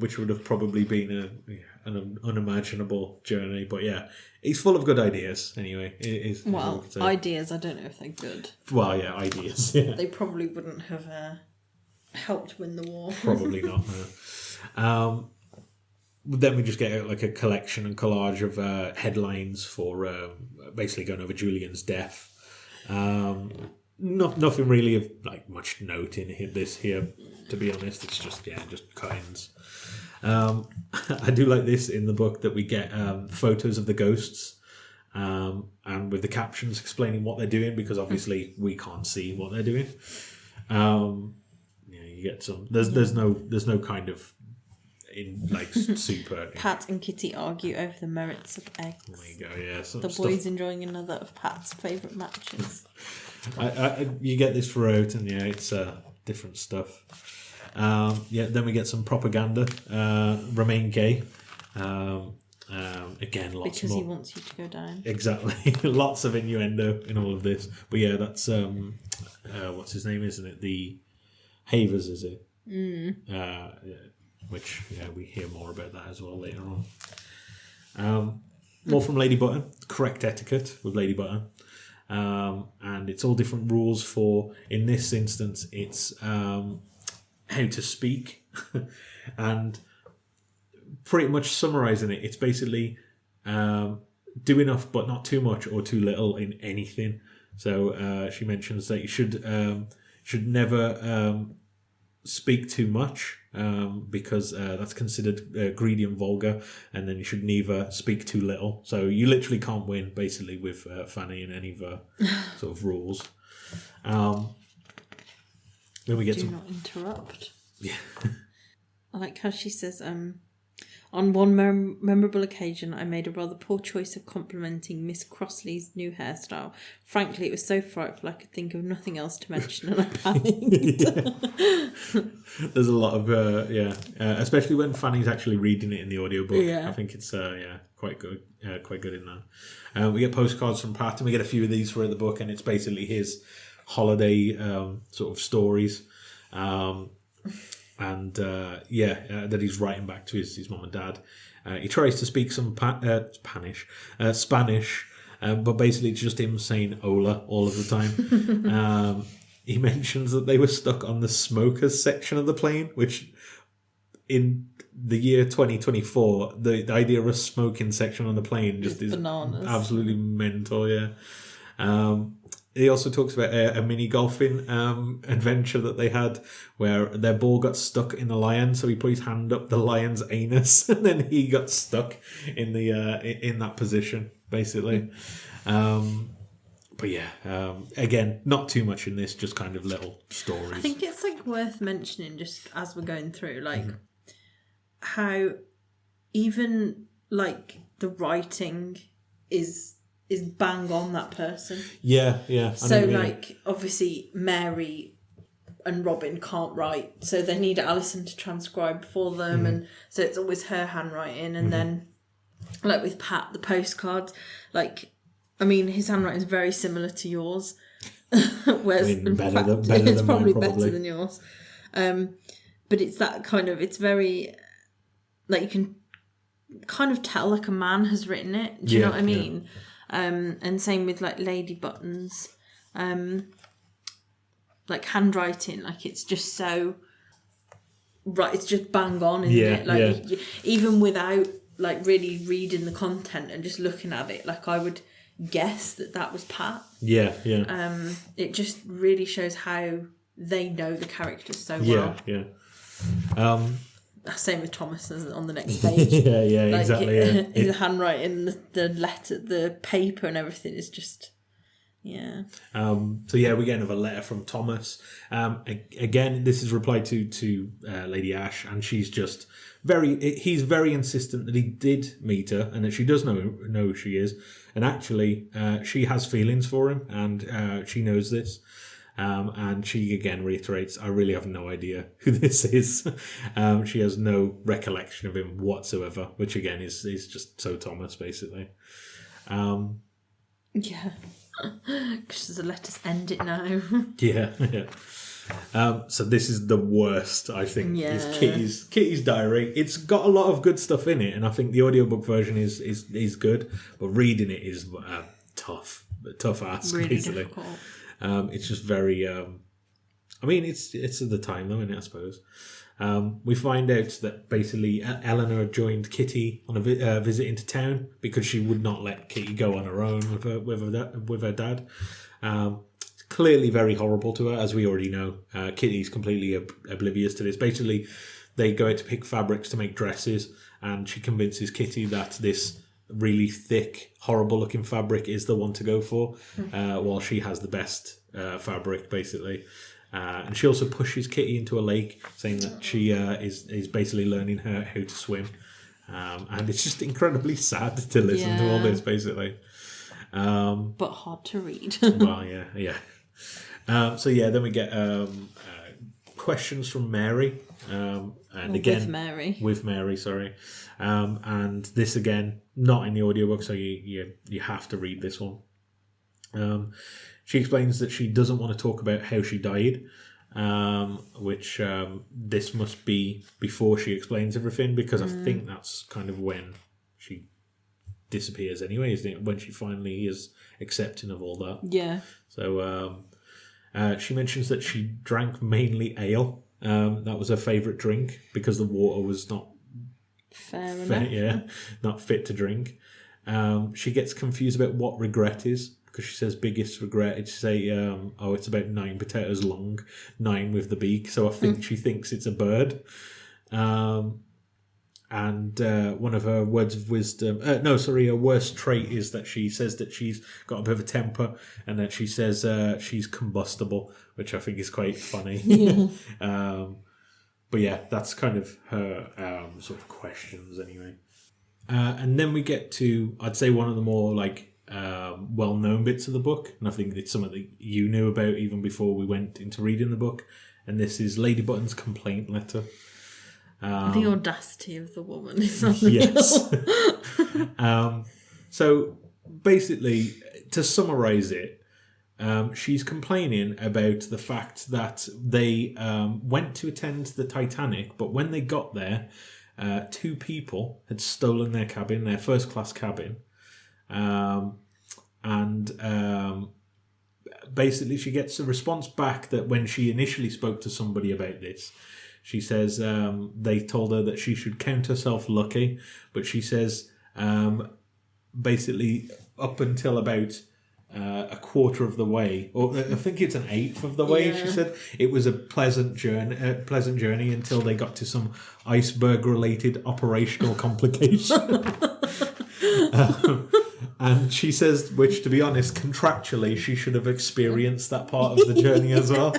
which would have probably been an unimaginable journey. But yeah, he's full of good ideas anyway. Well, ideas, I don't know if they're good. Well, yeah, ideas. Yeah. They probably wouldn't have helped win the war. Probably not, no. Then we just get like a collection and collage of headlines for basically going over Julian's death. Nothing really of like much note in this here, to be honest. It's just cut-ins. I do like this in the book that we get photos of the ghosts and with the captions explaining what they're doing, because obviously we can't see what they're doing. You get some. There's no kind of in like super. Pat and Kitty argue over the merits of eggs. There you go. Yeah, the boys enjoying another of Pat's favourite matches. You get this throughout, and it's different stuff. Then we get some propaganda. Remain gay. Again, lots because more. He wants you to go down. Exactly, lots of innuendo in all of this. But yeah, that's what's his name, isn't it? The Havers, is it? Which we hear more about that as well later on. More from Lady Button. Correct etiquette with Lady Button. And it's all different rules for, in this instance, it's how to speak. And pretty much summarising it, it's basically do enough but not too much or too little in anything. So she mentions that you should never speak too much because that's considered greedy and vulgar, and then you should neither speak too little. So you literally can't win basically with Fanny in any of her sort of rules. Then we get Do not interrupt. Yeah. I like how she says, on one memorable occasion, I made a rather poor choice of complimenting Miss Crossley's new hairstyle. Frankly, it was so frightful I could think of nothing else to mention, and I panicked. There's a lot of, especially when Fanny's actually reading it in the audiobook. Yeah. I think it's, quite good in that. We get postcards from Pat, and we get a few of these throughout the book, and it's basically his holiday sort of stories. That he's writing back to his mum and dad. He tries to speak some Spanish, but basically it's just him saying "hola" all of the time. He mentions that they were stuck on the smokers section of the plane, which in the year 2024, the idea of a smoking section on the plane just is bananas. Absolutely mental. Yeah. He also talks about a mini golfing adventure that they had where their ball got stuck in the lion, so he put his hand up the lion's anus, and then he got stuck in the in that position, basically. But yeah, again, not too much in this, just kind of little stories. I think it's like worth mentioning, just as we're going through, like how even like the writing is bang on that person. Yeah. So like obviously Mary and Robin can't write, so they need Alison to transcribe for them, and so it's always her handwriting. And then like with Pat, the postcards, like I mean his handwriting is very similar to yours, whereas it's probably better than yours. But it's that kind of, it's very like you can kind of tell like a man has written it. Do you know what I mean? Yeah. And same with like Lady Button's like handwriting, like it's just so right, it's just bang on, isn't it? Like even without like really reading the content and just looking at it, like I would guess that was Pat. It just really shows how they know the characters so well. Same with Thomas on the next page. Like, exactly. His handwriting, the letter, the paper, and everything is just, So we get another letter from Thomas. Again, this is replied to Lady Ash, and she's just he's very insistent that he did meet her and that she does know who she is, and actually she has feelings for him, and she knows this. And she again reiterates, I really have no idea who this is. She has no recollection of him whatsoever, which again is just so Thomas, basically. Yeah. Because let us end it now. Yeah. So this is the worst, I think, is Kitty's diary. It's got a lot of good stuff in it, and I think the audiobook version is good, but reading it is a tough ask, really basically. Difficult. It's just very... I mean, it's at the time, though, isn't it, I suppose? We find out that basically Eleanor joined Kitty on a visit into town because she would not let Kitty go on her own with her dad. It's clearly very horrible to her, as we already know. Kitty's completely oblivious to this. Basically, they go out to pick fabrics to make dresses, and she convinces Kitty that this really thick, horrible-looking fabric is the one to go for, while she has the best fabric, basically. And she also pushes Kitty into a lake, saying that she is basically learning her how to swim. And it's just incredibly sad to listen to all this, basically. But hard to read. Well, yeah. Then we get questions from Mary. With Mary, sorry. And this, again, not in the audiobook, so you have to read this one. She explains that she doesn't want to talk about how she died, which this must be before she explains everything, because I think that's kind of when she disappears anyway, isn't it? When she finally is accepting of all that. Yeah. So she mentions that she drank mainly ale. That was her favourite drink because the water was not fair enough. Yeah, not fit to drink. She gets confused about what regret is, because she says biggest regret is to say, it's about 9 potatoes long, 9 with the beak. So I think she thinks it's a bird. And one of her words of wisdom, her worst trait is that she says that she's got a bit of a temper, and that she says she's combustible, which I think is quite funny. Yeah. But yeah, that's kind of her sort of questions anyway. And then we get to, I'd say, one of the more well-known bits of the book, and I think it's something that you knew about even before we went into reading the book, and this is Lady Button's complaint letter. The audacity of the woman is unreal. Yes. So basically, to summarise it, she's complaining about the fact that they went to attend the Titanic, but when they got there, 2 people had stolen their cabin, their first-class cabin. Basically she gets a response back that when she initially spoke to somebody about this, she says they told her that she should count herself lucky, but she says basically up until about a quarter of the way, or I think it's an eighth of the way, she said, it was a pleasant journey until they got to some iceberg-related operational complication. And she says, which, to be honest, contractually, she should have experienced that part of the journey as well.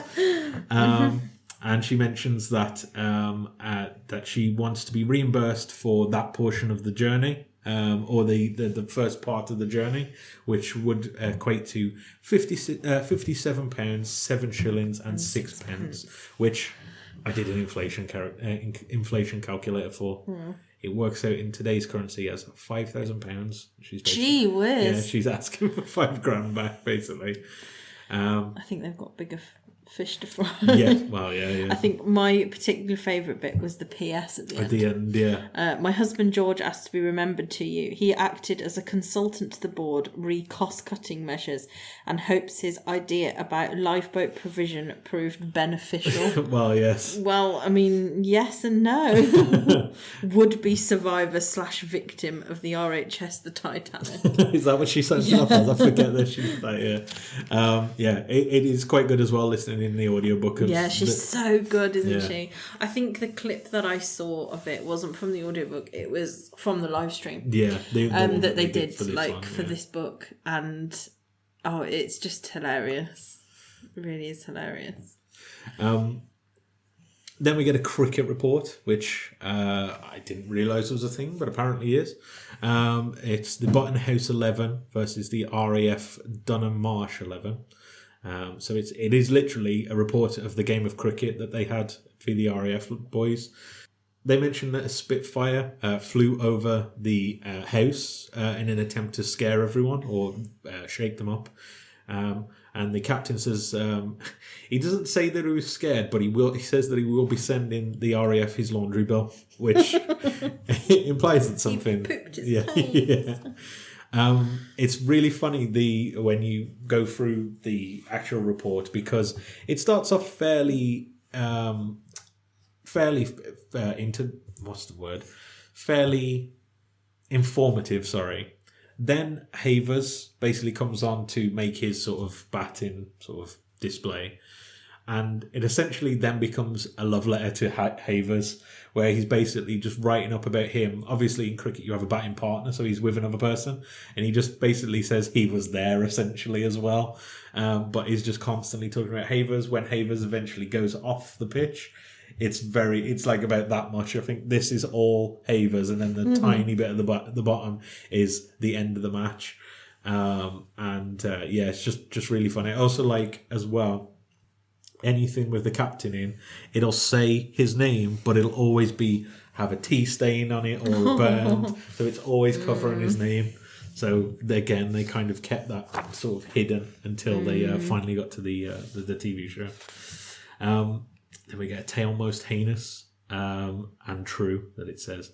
And she mentions that that she wants to be reimbursed for that portion of the journey, or the first part of the journey, which would equate to £57, 7 shillings and 6 pence, which I did an inflation calculator for. It works out in today's currency as £5,000. Gee whiz! Yeah, she's asking for £5,000 back, basically. I think they've got bigger fish to fry. Yeah, well, yeah. I think my particular favourite bit was the PS at the end. At the end, yeah. My husband George asked to be remembered to you. He acted as a consultant to the board cost-cutting measures and hopes his idea about lifeboat provision proved beneficial. Well, yes. Well, I mean, yes and no. Would-be survivor / victim of the RHS the Titanic. Is that what she signs off as? I forget that she's like, yeah. It is quite good as well, listening in the audiobook. Yeah, she's so good, isn't she? I think the clip that I saw of it wasn't from the audiobook, it was from the live stream. Yeah. That they did for this book, and it's just hilarious. It really is hilarious. Then we get a cricket report, which I didn't realise was a thing, but apparently is. It's the Button House 11 versus the RAF Dunham Marsh 11. So it is literally a report of the game of cricket that they had for the RAF boys. They mentioned that a Spitfire flew over the house in an attempt to scare everyone or shake them up. And the captain says he doesn't say that he was scared, but he says that he will be sending the RAF his laundry bill, which implies that something. He pooped his yeah. It's really funny when you go through the actual report, because it starts off fairly informative, sorry. Then Havers basically comes on to make his sort of batting sort of display. And it essentially then becomes a love letter to Havers, where he's basically just writing up about him. Obviously, in cricket, you have a batting partner, so he's with another person. And he just basically says he was there, essentially, as well. But he's just constantly talking about Havers. When Havers eventually goes off the pitch, it's like about that much. I think this is all Havers, and then the tiny bit at the bottom is the end of the match. It's just really funny. I also like, as well, anything with the captain in, it'll say his name, but it'll always have a tea stain on it or burned, so it's always covering his name. So again, they kind of kept that sort of hidden until they finally got to the TV show. Then we get a tale most heinous and true, that it says,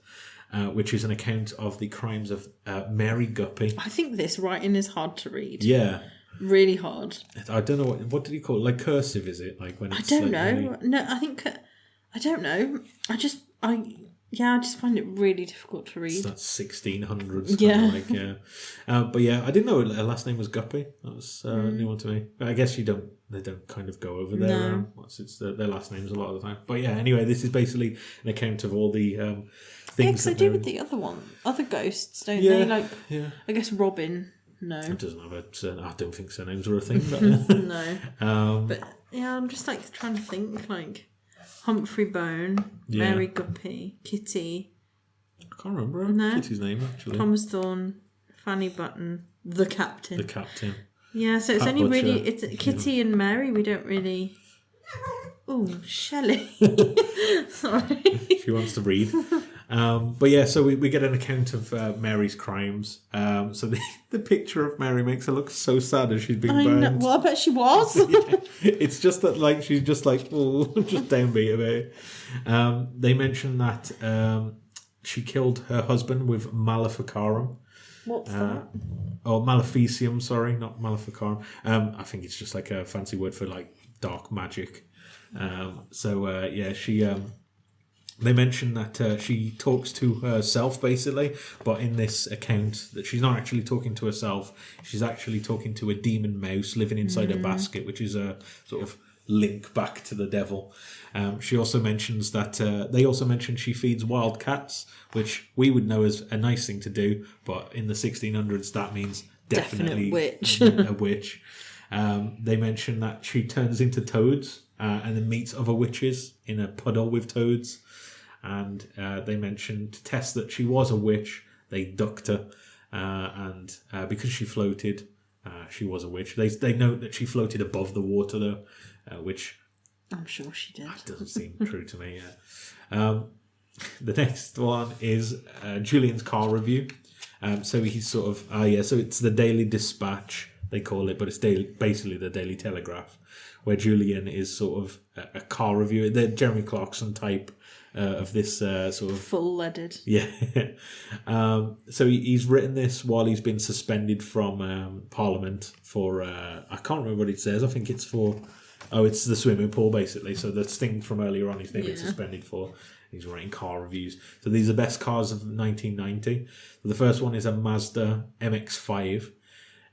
which is an account of the crimes of Mary Guppy. I think this writing is hard to read. Yeah. Really hard. I don't know what did he call it? Like cursive, is it? Like when it's I don't know. Really... No, I don't know. I just find it really difficult to read. It's that 1600s. Yeah. But yeah, I didn't know her last name was Guppy. That was a new one to me. But I guess they don't kind of go over their their last names a lot of the time. But yeah, anyway, this is basically an account of all the things. Yeah, they do with the other ghosts, don't they? Like, I guess Robin. No, it doesn't have I don't think surnames are a thing. But, no. But yeah, I'm just like trying to think, like Humphrey Bone, Mary Guppy, Kitty. I can't remember Kitty's name actually. Thomas Thorne, Fanny Button, the Captain. The Captain. Yeah, so it's Pat only Butcher. really it's Kitty and Mary. We don't really. Oh, Shelley. Sorry. She wants to read. But yeah, so we get an account of Mary's crimes. So the picture of Mary makes her look so sad as she's being burned. Well, I bet she was. It's just that, like, she's just like, oh, just downbeat about it. They mention that she killed her husband with maleficarum. What's that? Oh, maleficium, sorry, not maleficarum. I think it's just like a fancy word for like dark magic. She... They mention that she talks to herself, basically, but in this account, that she's not actually talking to herself. She's actually talking to a demon mouse living inside a basket, which is a sort of link back to the devil. She also mentions that they also mention she feeds wild cats, which we would know as a nice thing to do, but in the 1600s that means definitely witch. a witch. They mention that she turns into toads and then meets other witches in a puddle with toads. And they mentioned to test that she was a witch, they ducked her, and because she floated, she was a witch. They note that she floated above the water, though, which I'm sure she did. That doesn't seem true to me. The next one is Julian's car review. So he's sort of so it's the Daily Dispatch, they call it, but it's basically the Daily Telegraph, where Julian is sort of a car reviewer, the Jeremy Clarkson type. Of this sort of full-leaded. Yeah. So he's written this while he's been suspended from Parliament for I can't remember what it says. I think it's for it's the swimming pool, basically. So the thing from earlier on he's been suspended for. He's writing car reviews. So these are the best cars of 1990. So the first one is a Mazda MX-5.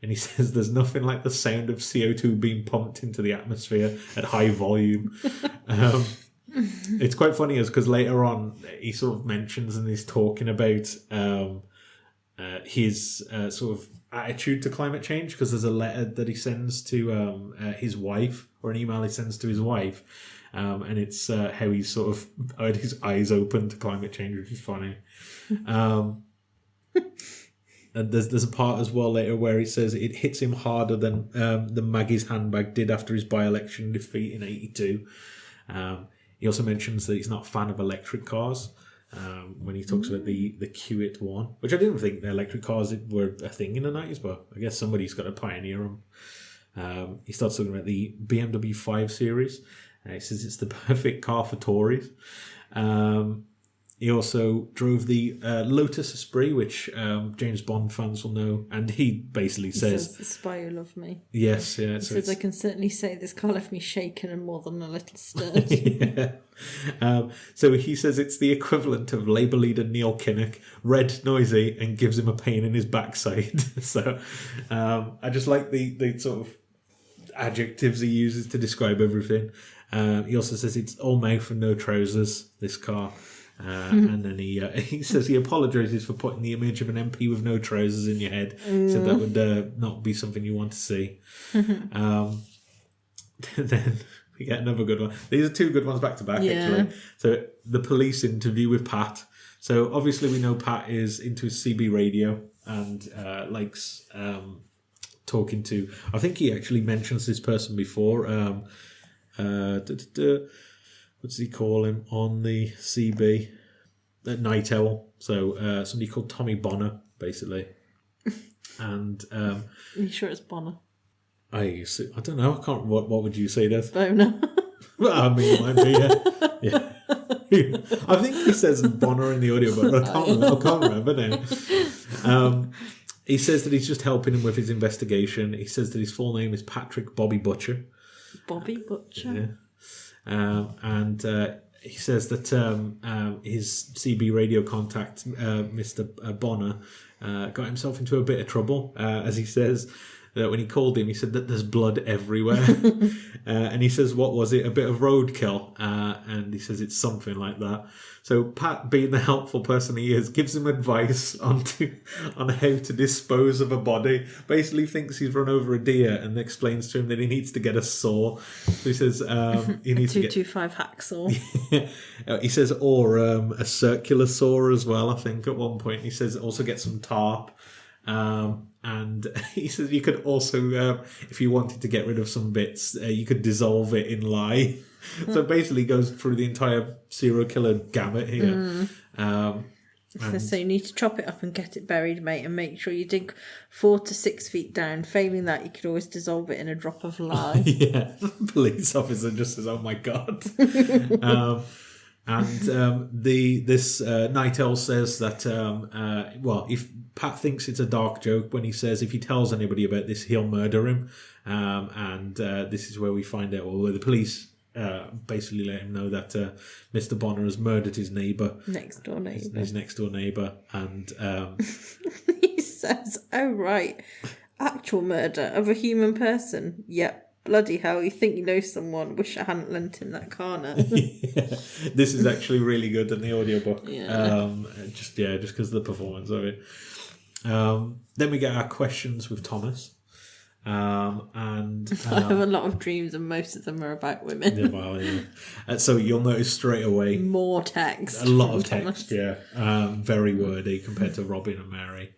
And he says there's nothing like the sound of CO2 being pumped into the atmosphere at high volume. It's quite funny because later on he sort of mentions and he's talking about his sort of attitude to climate change, because there's a letter that he sends to his wife, or an email he sends to his wife, and it's how he's sort of had his eyes open to climate change, which is funny. And there's a part as well later where he says it hits him harder than Maggie's handbag did after his by-election defeat in '82. He also mentions that he's not a fan of electric cars when he talks about the Kiewit one, which I didn't think the electric cars were a thing in the 90s, but I guess somebody's got to pioneer them. He starts talking about the BMW 5 Series. He says it's the perfect car for Tories. He also drove the Lotus Esprit, which James Bond fans will know, and he basically says, "The spy who loved me." Yes, yeah. He says, "I can certainly say this car left me shaken and more than a little stirred." Yeah. So he says it's the equivalent of Labour leader Neil Kinnock, red, noisy, and gives him a pain in his backside. So I just like the sort of adjectives he uses to describe everything. He also says it's all mouth and no trousers, this car. And then he says he apologises for putting the image of an MP with no trousers in your head. He said that would not be something you want to see. Then we get another good one. These are two good ones back to back, actually. So the police interview with Pat. So obviously we know Pat is into his CB radio and likes talking to... I think he actually mentions this person before. What does he call him on the CB? Night Owl. So somebody called Tommy Bonner, basically. And Are you sure it's Bonner? I don't know. I can't. What would you say, Des? Boner. Well, I mean, it might be, yeah. I think he says Bonner in the audio, but I can't remember now. He says that he's just helping him with his investigation. He says that his full name is Patrick Bobby Butcher. Bobby Butcher? Yeah. And he says that his CB radio contact, Mr. Bonner, got himself into a bit of trouble, as he says. That when he called him, he said that there's blood everywhere. And he says, what was it? A bit of roadkill. And he says it's something like that. So Pat, being the helpful person he is, gives him advice on how to dispose of a body. Basically thinks he's run over a deer and explains to him that he needs to get a saw. So he says he needs to get... 225 hacksaw. He says, or a circular saw as well, I think, at one point. He says also get some tarp. And he says you could also, if you wanted to get rid of some bits, you could dissolve it in lye. So basically goes through the entire serial killer gamut here. So you need to chop it up and get it buried, mate, and make sure you dig 4 to 6 feet down. Failing that, you could always dissolve it in a drop of lye. Yeah, police officer just says, oh my God. This Night Owl says that, if Pat thinks it's a dark joke when he says if he tells anybody about this, he'll murder him. This is where we find out, or where the police basically let him know that Mr. Bonner has murdered his neighbour. Next door neighbour. His next door neighbour. And he says, oh, right, actual murder of a human person. Yep. Bloody hell, you think you know someone. Wish I hadn't lent him that car now. Yeah. This is actually really good in the audiobook. Yeah. Just because of the performance of it. Then we get our questions with Thomas. I have a lot of dreams and most of them are about women. Yeah, well, yeah. So you'll notice straight away. More text. A lot of text, Thomas. Yeah. Very wordy compared to Robin and Mary.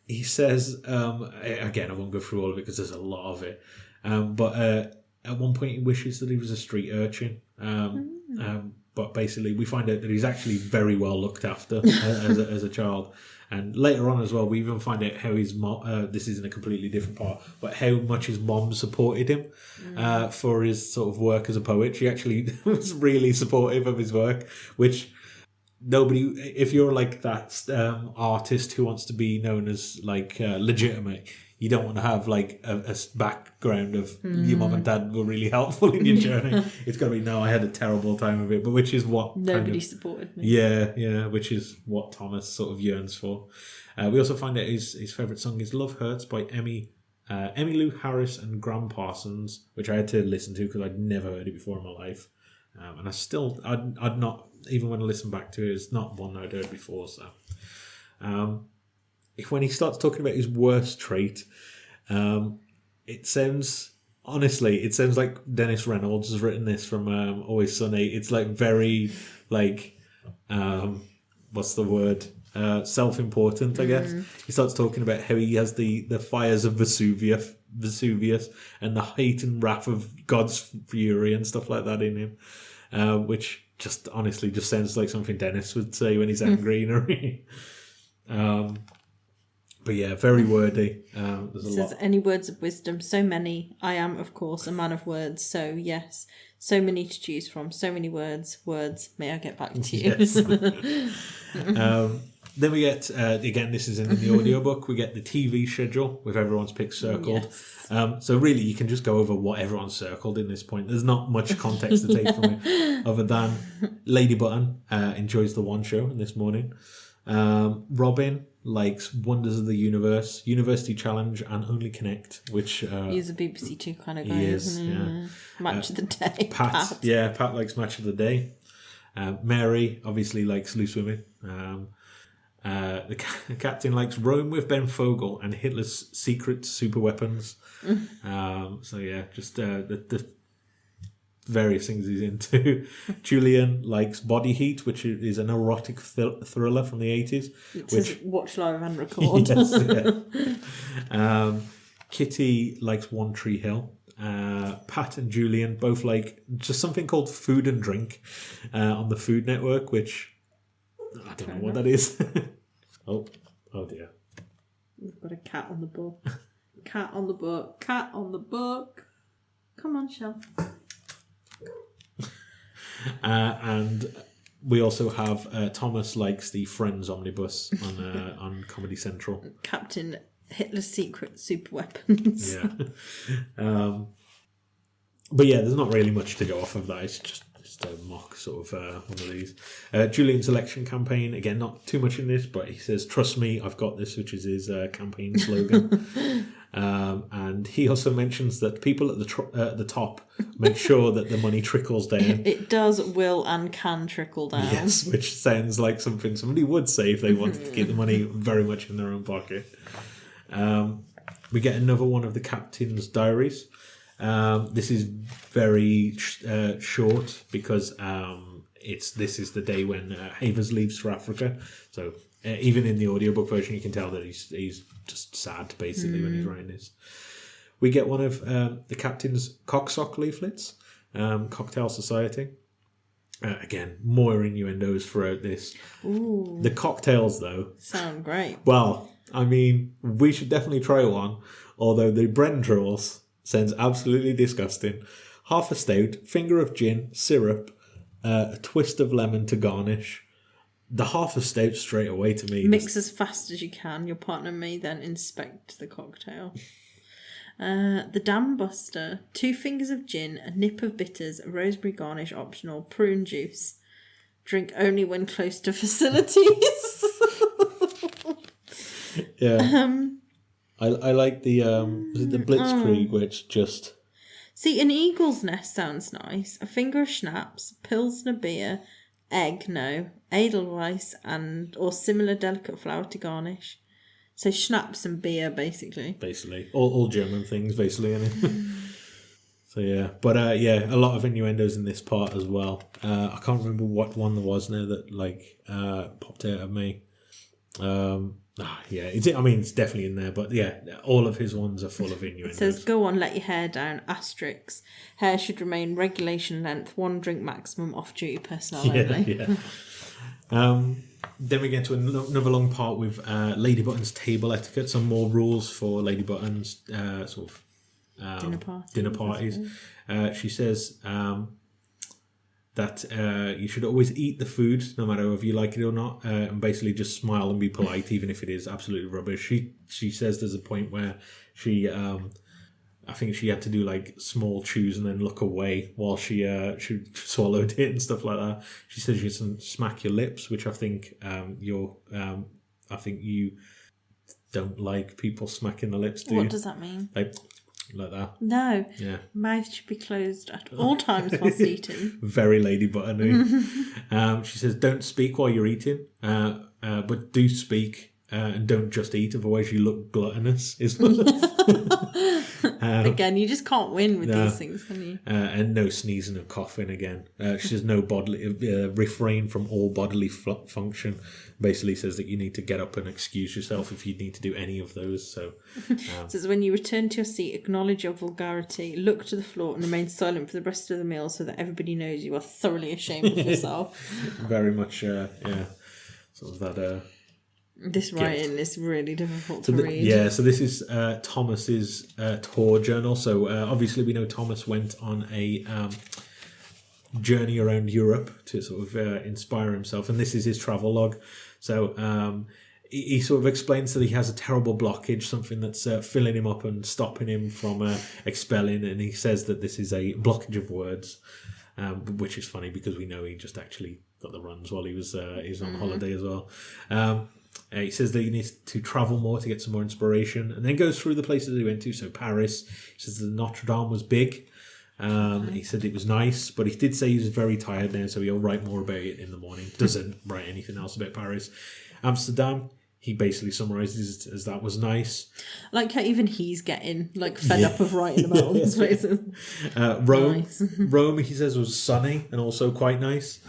He says, again, I won't go through all of it because there's a lot of it. But at one point he wishes that he was a street urchin. But basically we find out that he's actually very well looked after as a child. And later on as well, we even find out how his mom, this is in a completely different part, but how much his mom supported him for his sort of work as a poet. She actually was really supportive of his work, which... Nobody, if you're like that artist who wants to be known as like legitimate, you don't want to have like a background of your mum and dad were really helpful in your journey. It's got to be, no, I had a terrible time of it, but which is what nobody supported me. Yeah, which is what Thomas sort of yearns for. We also find out his favourite song is "Love Hurts" by Emmylou Harris and Graham Parsons, which I had to listen to because I'd never heard it before in my life. And I'd not, even when I listened back to it, it's not one I'd heard before. So, when he starts talking about his worst trait, it sounds like Dennis Reynolds has written this from Always Sunny. It's like very like what's the word? Self-important, I guess. He starts talking about how he has the fires of Vesuvius and the hate and wrath of God's fury and stuff like that in him, which just honestly just sounds like something Dennis would say when he's angry. But yeah, very wordy. There's a lot. Says, any words of wisdom? So many. I am, of course, a man of words. So yes, so many to choose from. So many words. May I get back to you? Yes. Then we get, again, this is in the audiobook, we get the TV schedule with everyone's picks circled. Yes. So really, you can just go over what everyone's circled in this point. There's not much context to take from it, other than Lady Button enjoys the One Show this morning. Robin likes Wonders of the Universe, University Challenge, and Only Connect, which... he's a BBC Two kind of guy, is, isn't he? yeah. Match of the Day. Pat. Yeah, Pat likes Match of the Day. Mary obviously likes Loose Women. The captain likes Rome with Ben Fogel and Hitler's secret super weapons. So yeah, just the various things he's into. Julian likes Body Heat, which is an erotic thriller from the 80s. It says watch live and record. Yes, yeah. Kitty likes One Tree Hill. Pat and Julian both like just something called Food and Drink on the Food Network, which I don't know what that is. oh dear. We've got a cat on the book. Cat on the book. Cat on the book. Come on, Shell. And we also have Thomas likes the Friends omnibus on Comedy Central. Captain Hitler's secret super weapons. Yeah. But yeah, there's not really much to go off of that. It's just a mock sort of one of these. Julian's election campaign, again, not too much in this, but he says, "Trust me, I've got this," which is his campaign slogan. And he also mentions that people at the top make sure that the money trickles down. It does, will, and can trickle down. Yes, which sounds like something somebody would say if they wanted to keep the money very much in their own pocket. We get another one of the captain's diaries. This is very short because this is the day when Havers leaves for Africa. So even in the audiobook version, you can tell that he's just sad basically when he's writing this. We get one of the captain's cocksock leaflets, Cocktail Society. Again, more innuendos throughout this. Ooh. The cocktails, though, sound great. Well, I mean, we should definitely try one. Although the Brendrels sounds absolutely disgusting. Half a stout, finger of gin, syrup, a twist of lemon to garnish. The half a stout straight away to me. Mix as fast as you can. Your partner may then inspect the cocktail. The Dam Buster, 2 fingers of gin, a nip of bitters, a rosemary garnish optional, prune juice. Drink only when close to facilities. Yeah. I like the Blitzkrieg, which just... See, an eagle's nest sounds nice. A finger of schnapps, pilsner beer, egg, no, edelweiss, or similar delicate flour to garnish. So schnapps and beer, basically. Basically. All German things, basically, innit? So, yeah. But, a lot of innuendos in this part as well. I can't remember what one there was now that, popped out at me. It's definitely in there, but yeah, all of his ones are full of innuendos. It says, go on, let your hair down, asterisks. Hair should remain regulation length, 1 drink maximum, off-duty personnel only. Yeah. Then we get to another long part with Lady Button's table etiquette, some more rules for Lady Button's dinner parties. She says that you should always eat the food, no matter if you like it or not, and basically just smile and be polite, even if it is absolutely rubbish. She says there's a point where she, I think she had to do like small chews and then look away while she swallowed it and stuff like that. She says you can smack your lips, which I think I think you don't like people smacking the lips. What does that mean? Like, like that. No. Yeah. Mouth should be closed at all times whilst eating. Very Lady Button. She says, don't speak while you're eating, but do speak and don't just eat, otherwise you look gluttonous. Again, you just can't win with these things, can you? And no sneezing and coughing again. She says no bodily, refrain from all bodily function. Basically says that you need to get up and excuse yourself if you need to do any of those. So, says when you return to your seat, acknowledge your vulgarity, look to the floor and remain silent for the rest of the meal so that everybody knows you are thoroughly ashamed of yourself. Very much, sort of that... This writing is really difficult to read. Yeah, so this is Thomas's tour journal. So obviously we know Thomas went on a journey around Europe to sort of inspire himself, and this is his travel log. So he sort of explains that he has a terrible blockage, something that's filling him up and stopping him from expelling, and he says that this is a blockage of words, which is funny because we know he just actually got the runs while he was on holiday as well. He says that he needs to travel more to get some more inspiration, and then goes through the places he went to. So Paris, he says that Notre Dame was big. He said it was nice, but he did say he was very tired now, so he'll write more about it in the morning. Doesn't write anything else about Paris. Amsterdam, he basically summarises as that was nice. Like how even he's getting fed up of writing about all these places. Rome, Nice. Rome, he says was sunny and also quite nice.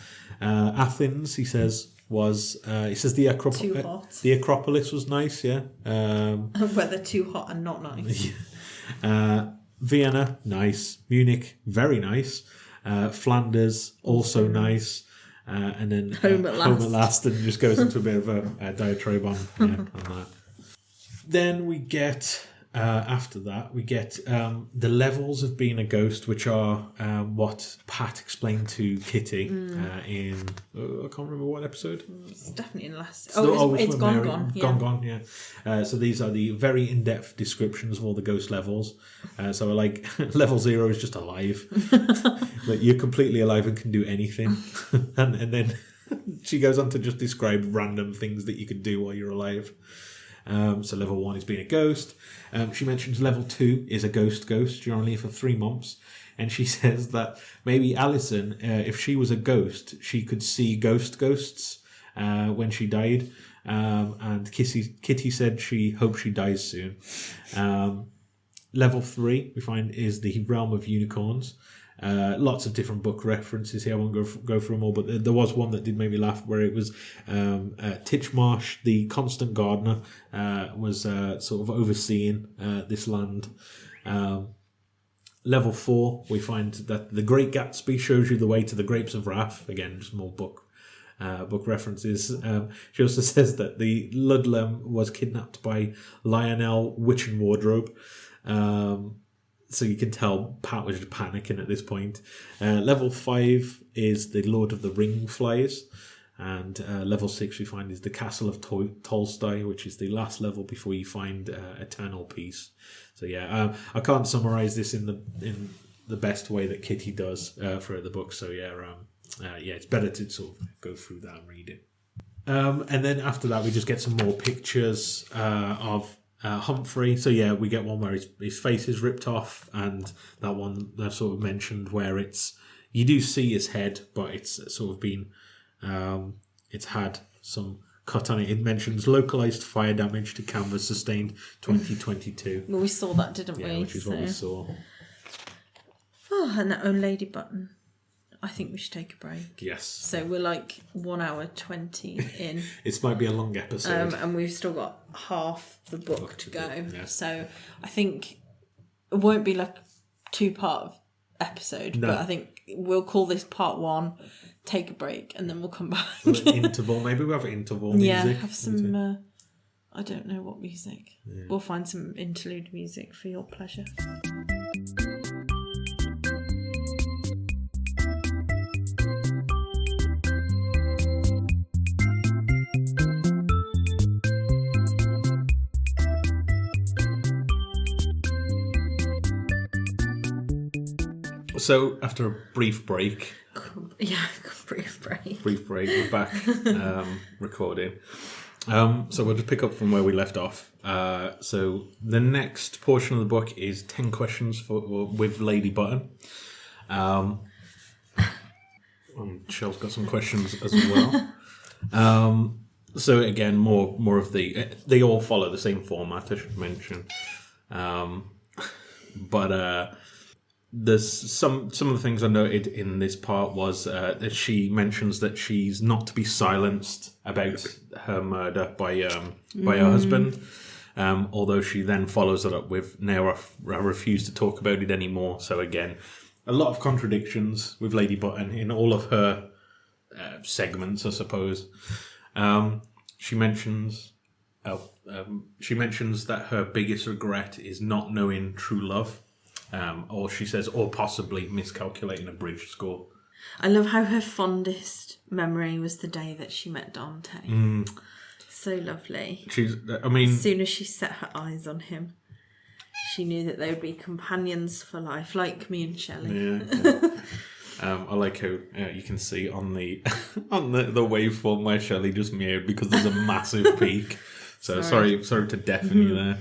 Athens, he says was the Acropolis was nice. Yeah. Whether too hot and not nice. Vienna, nice. Munich, very nice. Flanders, also nice. And then Home at last, and just goes into a bit of a diatribe on that. Then we get, after that, the levels of being a ghost, which are what Pat explained to Kitty in, I can't remember what episode. It's definitely in the last... It's Gone. Yeah. Gone, yeah. So these are the very in-depth descriptions of all the ghost levels. So like, level 0 is just alive. Like, you're completely alive and can do anything. and then she goes on to just describe random things that you can do while you're alive. So level 1 is being a ghost. She mentions level 2 is a ghost. You're only here for 3 months. And she says that maybe Alison, if she was a ghost, she could see ghosts when she died. And Kitty said she hopes she dies soon. Level 3, we find, is the realm of unicorns. Lots of different book references here. I won't go through them all, but there was one that did make me laugh, where it was Titchmarsh, the constant gardener, was sort of overseeing this land. Level 4, we find that the Great Gatsby shows you the way to the Grapes of Wrath. Again, just more book references. She also says that the Ludlam was kidnapped by Lionel Witch and Wardrobe. So you can tell Pat was just panicking at this point. Level 5 is the Lord of the Ring Flies. And level 6 we find is the Castle of Tolstoy, which is the last level before you find Eternal Peace. So yeah, I can't summarise this in the best way that Kitty does throughout the book. So it's better to sort of go through that and read it. And then after that we just get some more pictures of Humphrey. So yeah, we get one where his face is ripped off, and that one that sort of mentioned where you do see his head, but it's sort of been it's had some cut on it. It mentions localized fire damage to canvas sustained 2022. Well, we saw that, didn't we? Yeah, which is what we saw. Oh, and that own lady button. I think we should take a break. Yes. So we're 1 hour 20 in. It might be a long episode. And we've still got half the book to go. Yes. So I think it won't be 2-part episode, No. but I think we'll call this part 1, take a break, and then we'll come back. Interval. Maybe we'll have interval music. Yeah, have some, I don't know what music. Yeah. We'll find some interlude music for your pleasure. So after a brief break, Yeah, brief break. we're back recording. So we'll just pick up from where we left off. So the next portion of the book is 10 questions with Lady Button. Shell's got some questions as well. So again, more of they all follow the same format, I should mention. But there's some of the things I noted in this part was that she mentions that she's not to be silenced about her murder by her husband. Although she then follows it up with, now I refuse to talk about it anymore. So again, a lot of contradictions with Lady Button in all of her segments, I suppose. She mentions that her biggest regret is not knowing true love. Or she says, or possibly miscalculating a bridge score. I love how her fondest memory was the day that she met Dante. So lovely. As soon as she set her eyes on him, she knew that they would be companions for life, like me and Shelley. Yeah. I like how you can see on the waveform where Shelley just meowed because there's a massive peak. So sorry to deafen you there.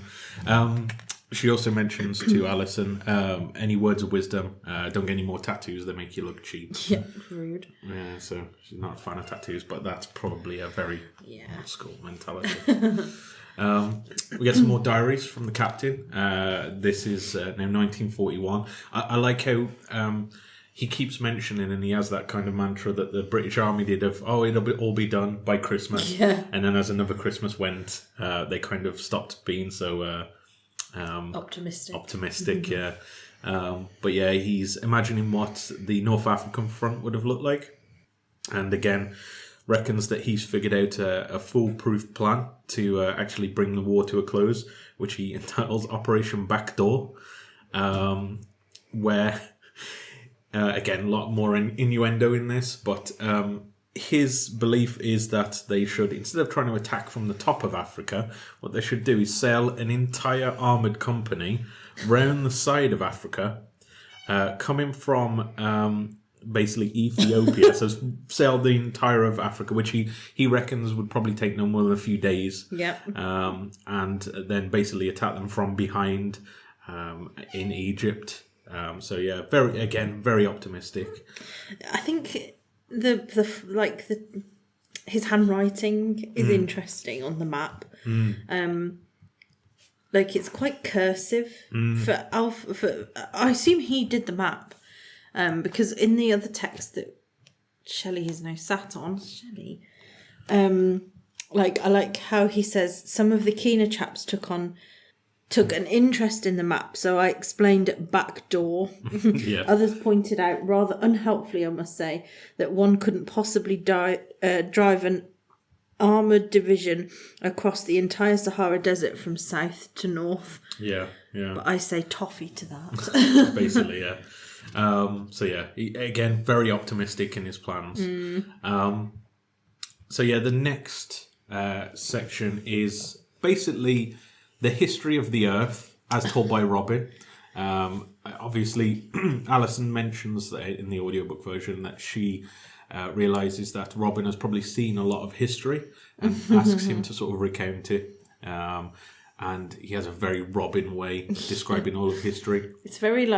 She also mentions to Alison, any words of wisdom, don't get any more tattoos, they make you look cheap. Yeah, rude. Yeah, so she's not a fan of tattoos, but that's probably a very old school mentality. We get some more diaries from the captain. This is now 1941. I like how he keeps mentioning, and he has that kind of mantra that the British Army did of, it'll all be done by Christmas. Yeah. And then as another Christmas went, they kind of stopped being so... optimistic, yeah. But yeah, he's imagining what the North African front would have looked like, and again reckons that he's figured out a foolproof plan to actually bring the war to a close, which he entitles Operation Backdoor, where again a lot more innuendo in this, but his belief is that they should, instead of trying to attack from the top of Africa, what they should do is sail an entire armoured company round the side of Africa, coming from basically Ethiopia. So sail the entire of Africa, which he reckons would probably take no more than a few days. Yeah. And then basically attack them from behind in Egypt. So yeah, very optimistic. I think his handwriting is interesting on the map. It's quite cursive for Alpha. I assume he did the map, because in the other text that Shelley has now sat on, I like how he says some of the keener chaps took an interest in the map, so I explained backdoor. Yeah. Others pointed out, rather unhelpfully I must say, that one couldn't possibly drive an armoured division across the entire Sahara Desert from south to north. Yeah. But I say toffee to that. Basically, yeah. So yeah, again, very optimistic in his plans. So yeah, the next section is basically the history of the Earth as told by Robin. Obviously, Alison mentions in the audiobook version that she realises that Robin has probably seen a lot of history and asks him to sort of recount it. And he has a very Robin way of describing all of history. It's very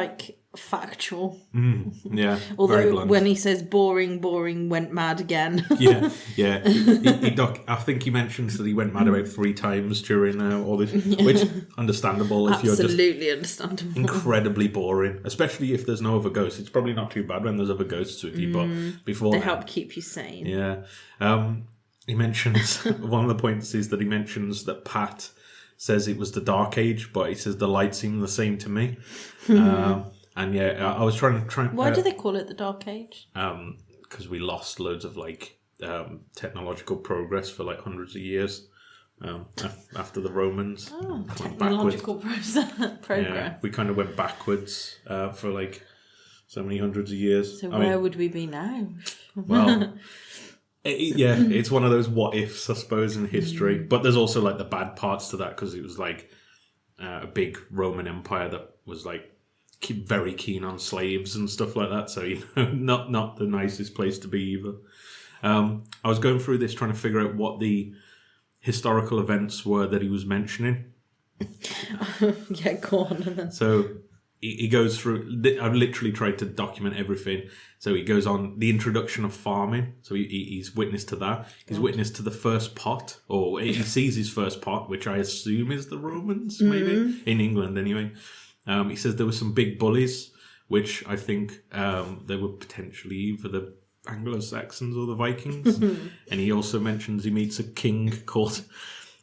factual. Yeah. Although when he says boring, went mad again. yeah. I think he mentions that he went mad about 3 times during all this, which understandable if you're just understandable. Incredibly boring, especially if there's no other ghosts. It's probably not too bad when there's other ghosts with you, but before they help keep you sane. Yeah. He mentions one of the points is that he mentions that Pat says it was the Dark Age, but he says the light seemed the same to me. And yeah, I was trying. Why do they call it the Dark Age? Because we lost loads of technological progress for hundreds of years after the Romans. Oh, technological progress. Yeah, we kind of went backwards for so many hundreds of years. So where would we be now? Well, it's one of those what ifs, I suppose, in history. But there's also the bad parts to that, because it was a big Roman Empire that was very keen on slaves and stuff like that. So not the nicest place to be either. I was going through this trying to figure out what the historical events were that he was mentioning. Yeah, go on. And then... So he goes through. I've literally tried to document everything. So he goes on the introduction of farming. So he's witness to that. He's witness to the first pot, or he sees his first pot, which I assume is the Romans, maybe in England anyway. He says there were some big bullies, which I think they were potentially either the Anglo-Saxons or the Vikings. And he also mentions he meets a king called.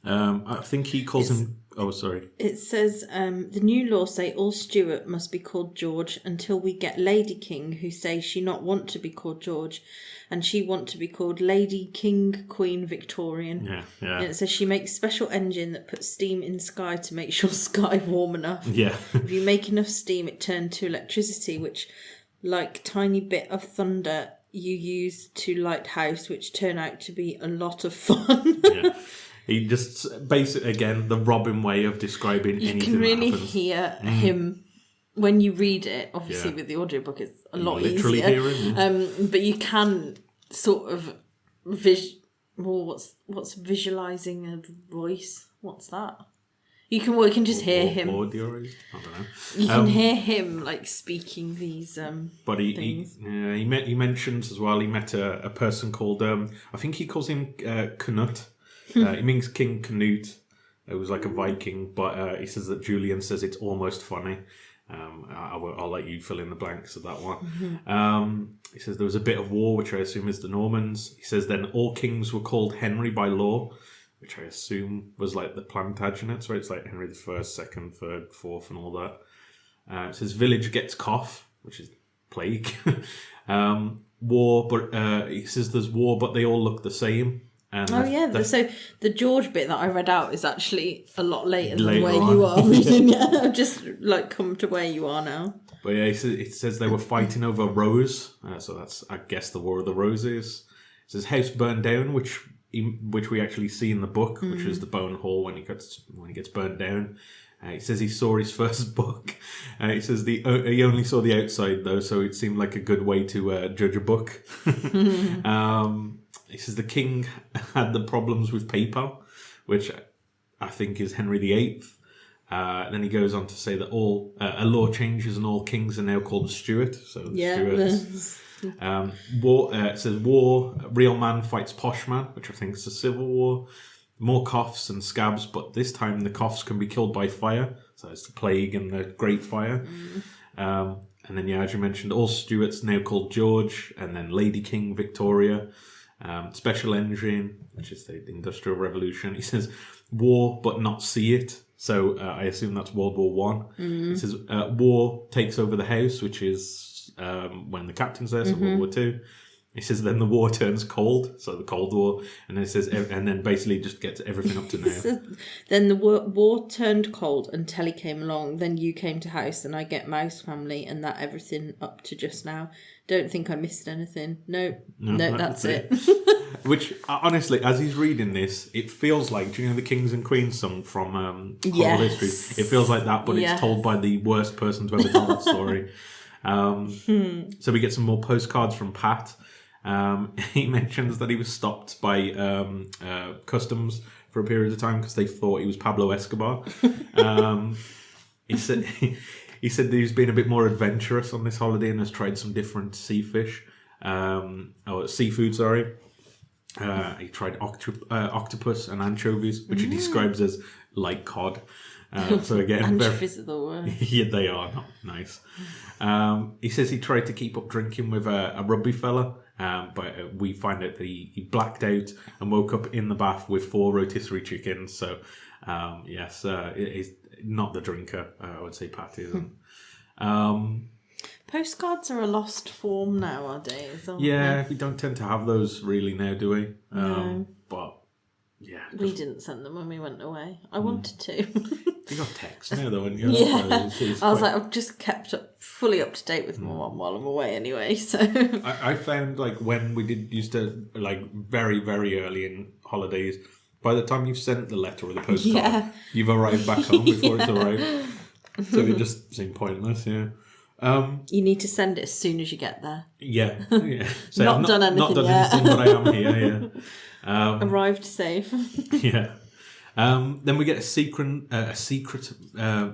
I think he calls him. Oh, sorry. It says, the new law say all Stuart must be called George until we get Lady King, who say she not want to be called George, and she want to be called Lady King Queen Victorian. Yeah. And it says she makes special engine that puts steam in sky to make sure sky warm enough. Yeah. If you make enough steam, it turn to electricity, which, like tiny bit of thunder, you use to light house, which turn out to be a lot of fun. Yeah. He just basically, again, the Robin way of describing anything that happens. You can really hear him when you read it. Obviously, with the audiobook, it's a lot literally easier. Hear him. But you can sort of what's visualizing a voice? What's that? You can just hear him. Audio, I don't know. You can hear him like speaking these but things. He mentions as well. He met a person called I think he calls him Canute. He means King Canute. It was like a Viking, but he says that Julian says it's almost funny. I'll let you fill in the blanks of that one. He says there was a bit of war, which I assume is the Normans. He says then all kings were called Henry by law, which I assume was like the Plantagenets, right? It's like Henry the First, Second, Third, Fourth, and all that. It says village gets cough, which is plague. War, but he says there's war, but they all look the same. And so the George bit that I read out is actually a lot later than where on. you are reading. I've just like come to where you are now. But yeah, it says they were fighting over Rose, so that's I guess the War of the Roses. It says house burned down, which we actually see in the book, which is the Bone Hall when he gets burned down. He says he saw his first book. He says he only saw the outside though, so it seemed like a good way to judge a book. He says the king had the problems with paper, which I think is Henry VIII. Then he goes on to say that a law changes and all kings are now called Stuart. So Stuarts. War. It says war. Real man fights posh man, which I think is a civil war. More coughs and scabs, but this time the coughs can be killed by fire. So it's the plague and the Great Fire. And then as you mentioned, all Stuarts now called George, and then Lady King Victoria. Special engine, which is the Industrial Revolution. He says war, but not see it. So I assume that's World War One. He says war takes over the house, which is when the captain's there, so World War Two. He says then the war turns cold, so the Cold War, and then it says, and then basically just gets everything up to now. Then the war turned cold and Telly came along. Then you came to house, and I get Mouse Family, and that everything up to just now. Don't think I missed anything. No, that's it. Which honestly, as he's reading this, it feels like, do you know the Kings and Queens song from Horrible History? It feels like that, but it's told by the worst person to ever tell that story. So we get some more postcards from Pat. He mentions that he was stopped by customs for a period of time because they thought he was Pablo Escobar. He said that he's been a bit more adventurous on this holiday and has tried some different seafood. He tried octopus and anchovies, which he describes as like cod. So again, anchovies are the worst. Yeah, they are not nice. He says he tried to keep up drinking with a rugby fella, but we find out that he blacked out and woke up in the bath with 4 rotisserie chickens. So yes, he's not the drinker. I would say Pat isn't. Postcards are a lost form nowadays, aren't yeah, they? we don't tend to have those really now, do we? No. But yeah, we didn't send them when we went away. I wanted to. You got texts now though, and yeah. I was like, I've just kept fully up to date with my mum while I'm away anyway. So I found like when we used to like very very early in holidays, by the time you've sent the letter or the postcard, you've arrived back home before it's arrived. So it just seemed pointless. Yeah. You need to send it as soon as you get there. Yeah. So Not I've done anything Not done yet. anything, but I am here, yeah. Arrived safe. Yeah. Then we get a secret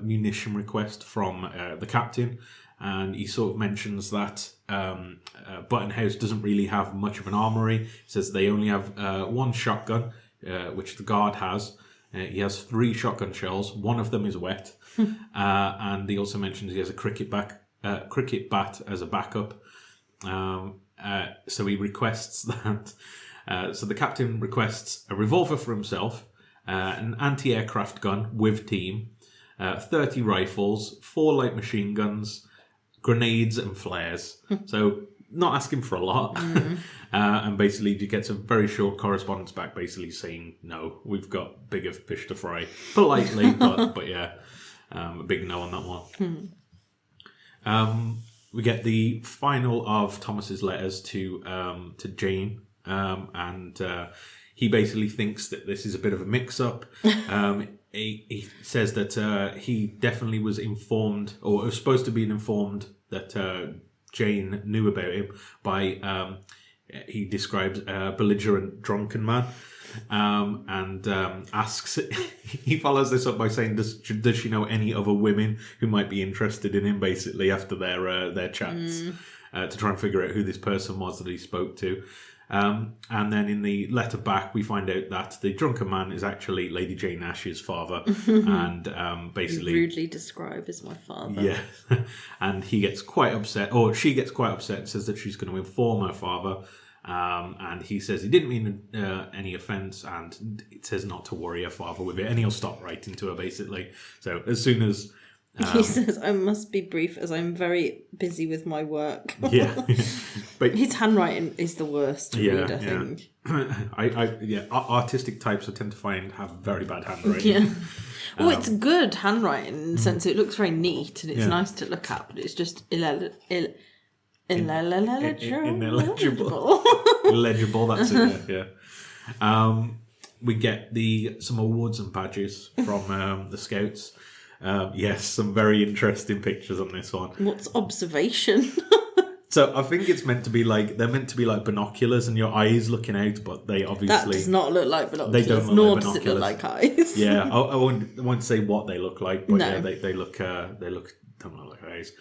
munition request from the captain, and he sort of mentions that Button House doesn't really have much of an armory. He says they only have one shotgun, which the guard has. He has 3 shotgun shells. One of them is wet, and he also mentions he has a cricket bat as a backup. So he requests that. So the captain requests a revolver for himself, an anti-aircraft gun with team, 30 rifles, 4 light machine guns, grenades and flares. So not asking for a lot. And basically he gets a very short correspondence back basically saying, no, we've got bigger fish to fry. Politely, but yeah, a big no on that one. We get the final of Thomas's letters to Jane, and he basically thinks that this is a bit of a mix-up. He says that he definitely was informed, or was supposed to be informed, that Jane knew about him by, he describes a belligerent drunken man, and asks, he follows this up by saying, does she know any other women who might be interested in him, basically, after their chats, to try and figure out who this person was that he spoke to. And then in the letter back, we find out that the drunken man is actually Lady Jane Ash's father, and basically Rudely described as my father. Yeah, and he gets quite upset, or she gets quite upset, and says that she's going to inform her father. And he says he didn't mean any offence, and it says not to worry her father with it, and he'll stop writing to her basically. So as soon as he says, I must be brief as I'm very busy with my work. Yeah. But his handwriting is the worst to read, I think. Artistic types I tend to find have very bad handwriting. Yeah. Well, it's good handwriting in the sense that it looks very neat and it's nice to look at, but it's just illegible. Illegible, that's it, yeah. We get some awards and badges from the Scouts. Yes, some very interesting pictures on this one. What's observation? So I think it's meant to be like, they're meant to be like binoculars and your eyes looking out, but they obviously... That does not look like binoculars, they don't look nor like does it binoculars. look like eyes. Yeah, I won't say what they look like, but No. yeah, they don't look like eyes.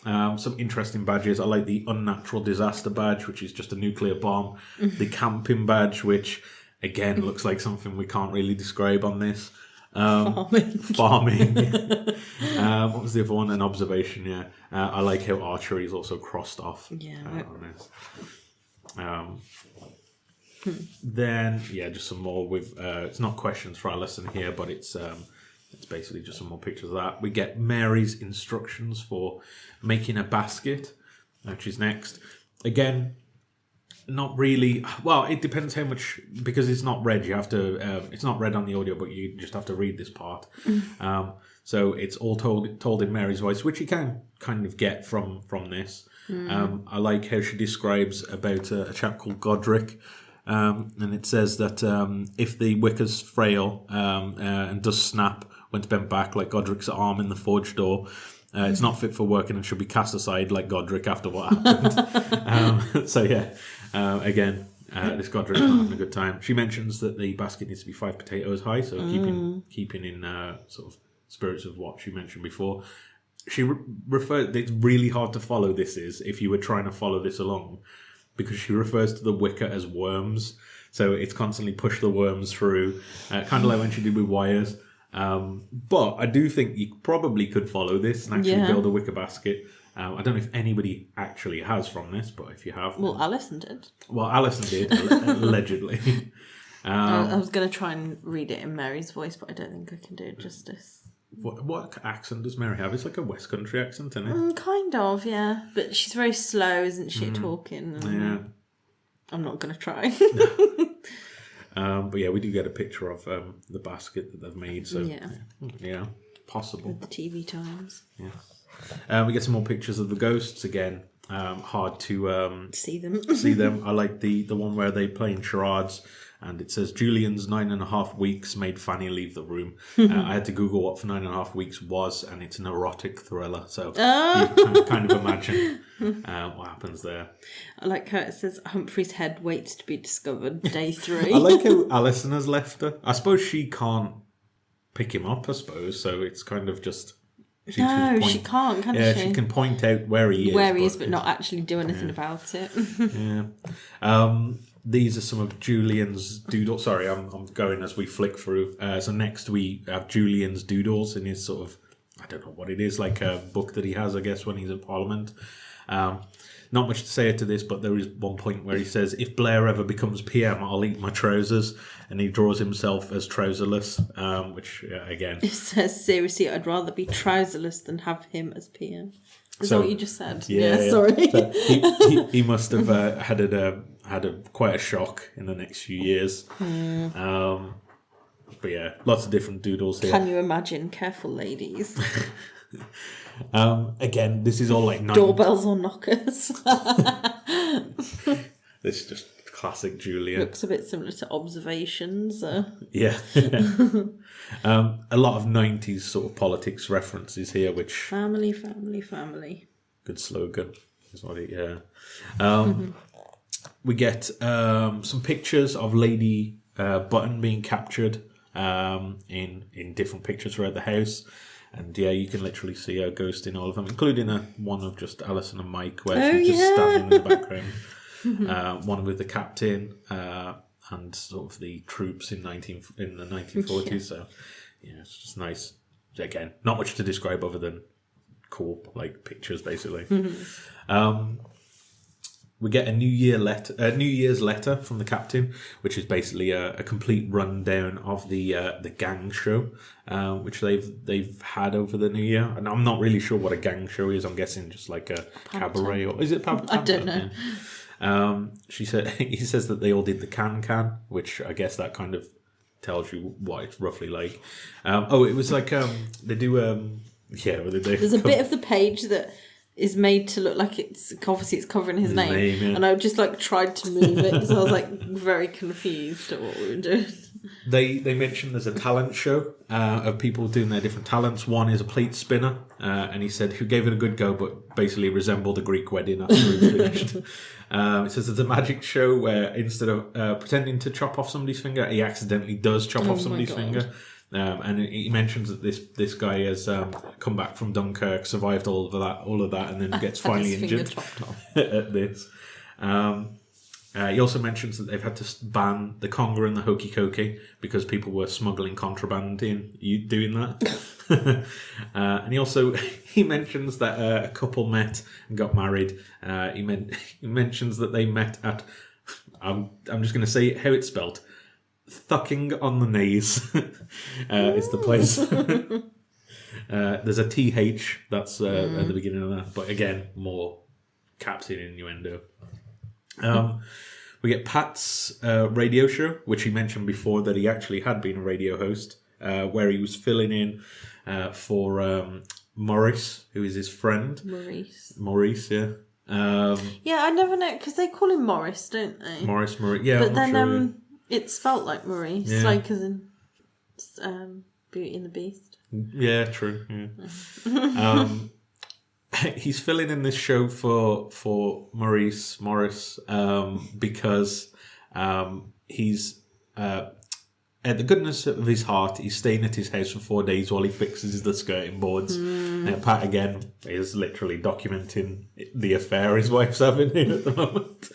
Some interesting badges. I like the unnatural disaster badge, which is just a nuclear bomb. The camping badge, which again looks like something we can't really describe on this. Farming. What was the other one? An observation. Yeah, I like how archery is also crossed off. Yeah. On this. Then just some more with. It's not questions for our lesson here, but it's basically just some more pictures of that. We get Mary's instructions for making a basket, which is next. Again, not really. Well, it depends how much, because it's not read. You have to. It's not read on the audio, but you just have to read this part. So it's all told in Mary's voice, which you can kind of get from this. I like how she describes about a chap called Godric. And it says that if the wicker's frail and does snap when it's bent back, like Godric's arm in the forge door, it's not fit for working and should be cast aside like Godric after what happened. Again, this Godric's not having a good time. She mentions that the basket needs to be 5 potatoes high, so keeping in sort of spirits of what she mentioned before. She referred, it's really hard to follow this if you were trying to follow this along, because she refers to the wicker as worms. So it's constantly push the worms through, kind of like when she did with wires. But I do think you probably could follow this and actually build a wicker basket. I don't know if anybody actually has from this, but if you have... Well, Alison did. Well, Alison did, allegedly. I was going to try and read it in Mary's voice, but I don't think I can do it justice. What accent does Mary have? It's like a West Country accent, isn't it? Kind of, yeah. But she's very slow, isn't she, at talking? Yeah. I'm not going to try. But yeah, we do get a picture of the basket that they've made. So yeah, possible. With the TV times. Yeah. We get some more pictures of the ghosts again. Hard to see them. see them. I like the one where they playing charades, And it says, Julian's 9.5 weeks made Fanny leave the room. I had to Google what for 9.5 weeks was, and it's an erotic thriller. So you can kind of imagine what happens there. I like how it says Humphrey's head waits to be discovered, day 3. I like how Alison has left her. I suppose she can't pick him up, I suppose. So it's kind of just... she can't, can she? Yeah, she can point out where he is. But not actually do anything about it. Yeah. These are some of Julian's doodles. Sorry, I'm going as we flick through. So next we have Julian's doodles in his sort of, I don't know what it is, like a book that he has, I guess, when he's in Parliament. Not much to say to this, but there is one point where he says, if Blair ever becomes PM, I'll eat my trousers. And he draws himself as trouserless, which, again... It says, seriously, I'd rather be trouserless than have him as PM. Is that what you just said? Yeah. Sorry. So he must have had quite a shock in the next few years. But yeah, lots of different doodles here. Can you imagine? Careful, ladies. Again, this is all like... Doorbells or knockers. This is just classic Julian. Looks a bit similar to Observations. Yeah. A lot of 90s sort of politics references here, which... Family, family, family. Good slogan. Is what it, We get some pictures of Lady Button being captured in different pictures throughout the house. And yeah, you can literally see her ghost in all of them, including one of just Alison and Mike, where she's just standing in the background. One with the captain and sort of the troops in the 1940s. Yeah. So yeah, it's just nice. Again, not much to describe other than cool pictures, basically. We get a New Year's letter from the captain, which is basically a complete rundown of the gang show, which they've had over the New Year. And I'm not really sure what a gang show is. I'm guessing just like a cabaret, or is it? I don't know. Yeah. He says that they all did the can, which I guess that kind of tells you what it's roughly like. It was like they do. There's a bit of the page that is made to look like it's covering his name. Yeah. And I just tried to move it because I was very confused at what we were doing. They mentioned there's a talent show of people doing their different talents. One is a plate spinner, and he said who gave it a good go, but basically resembled a Greek wedding after it was finished. It says there's a magic show where instead of pretending to chop off somebody's finger, he accidentally does chop off somebody's finger. And he mentions that this guy has come back from Dunkirk, survived all of that, and then gets finally injured at this. He also mentions that they've had to ban the conga and the hokey cokey because people were smuggling contraband in doing that. And he mentions that a couple met and got married. He mentions that they met at, I'm just going to say how it's spelled, Thucking on the Naze is the place. There's a TH that's at the beginning of that, but again, more captain innuendo. We get Pat's radio show, which he mentioned before that he actually had been a radio host, where he was filling in for Maurice, who is his friend. Maurice, yeah. Yeah, I never know, because they call him Maurice, don't they? Maurice, yeah. But then it's spelt like Maurice, as in Beauty and the Beast. Yeah, true. Yeah. He's filling in this show for Morris because he's at the goodness of his heart, he's staying at his house for 4 days while he fixes the skirting boards. Pat again is literally documenting the affair his wife's having in at the moment.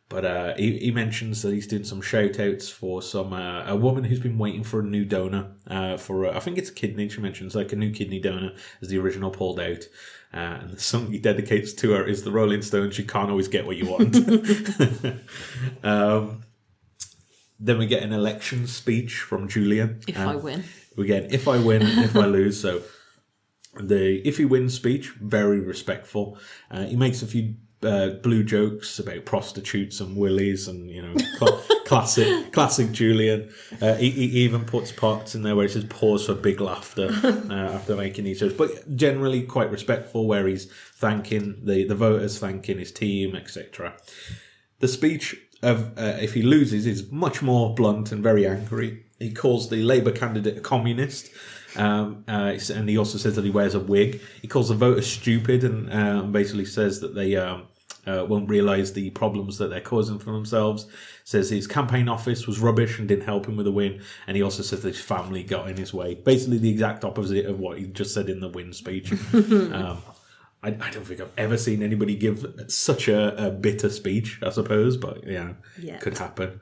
But he mentions that he's doing some shout-outs for a woman who's been waiting for a new donor for, I think it's a kidney. She mentions a new kidney donor as the original pulled out. And the song he dedicates to her is the Rolling Stones, You Can't Always Get What You Want. Then we get an election speech from Julian. If I win. We get if I win, if I lose. So the if he wins speech, very respectful. He makes a few blue jokes about prostitutes and willies and classic Julian. He even puts parts in there where he says pause for big laughter after making these jokes, but generally quite respectful, where he's thanking the voters, thanking his team, etc. The speech if he loses, is much more blunt and very angry. He calls the Labour candidate a communist, and he also says that he wears a wig. He calls the voters stupid, and basically says that they won't realise the problems that they're causing for themselves. Says his campaign office was rubbish and didn't help him with the win, and he also says that his family got in his way. Basically the exact opposite of what he just said in the win speech. I don't think I've ever seen anybody give such a bitter speech, I suppose, but yeah. It could happen.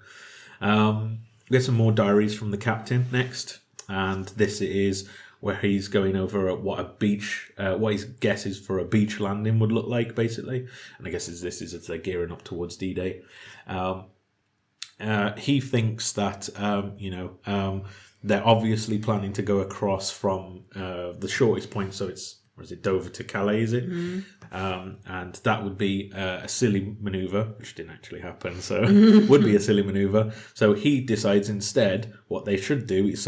We get some more diaries from the captain next, and this is where he's going over what a beach, what his guess is for a beach landing would look like, basically. And I guess this is as they're gearing up towards D-Day. He thinks that, they're obviously planning to go across from the shortest point, so it's, or is it Dover to Calais, is it? And that would be a silly manoeuvre, which didn't actually happen, so would be a silly manoeuvre. So he decides instead what they should do is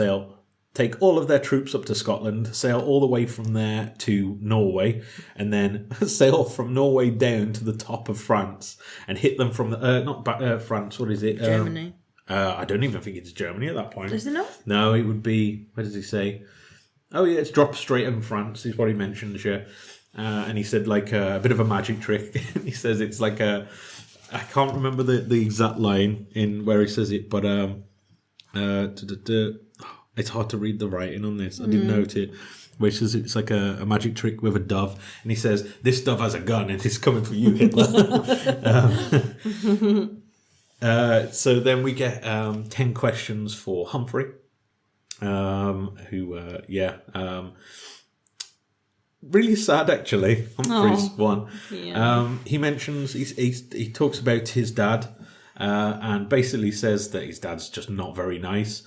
take all of their troops up to Scotland, sail all the way from there to Norway, and then sail from Norway down to the top of France and hit them from the France. What is it? Germany. I don't even think it's Germany at that point. Is it not? No, it would be. What does he say? Oh yeah, it's drop straight in France. Is what he mentioned here, and he said like a bit of a magic trick. He says it's like I can't remember the exact line in where he says it, but it's hard to read the writing on this. I didn't note it. Where he says it's like a magic trick with a dove. And he says, this dove has a gun and it's coming for you, Hitler. So then we get 10 questions for Humphrey. Really sad, actually. Humphrey's one. Yeah. He mentions, he talks about his dad and basically says that his dad's just not very nice.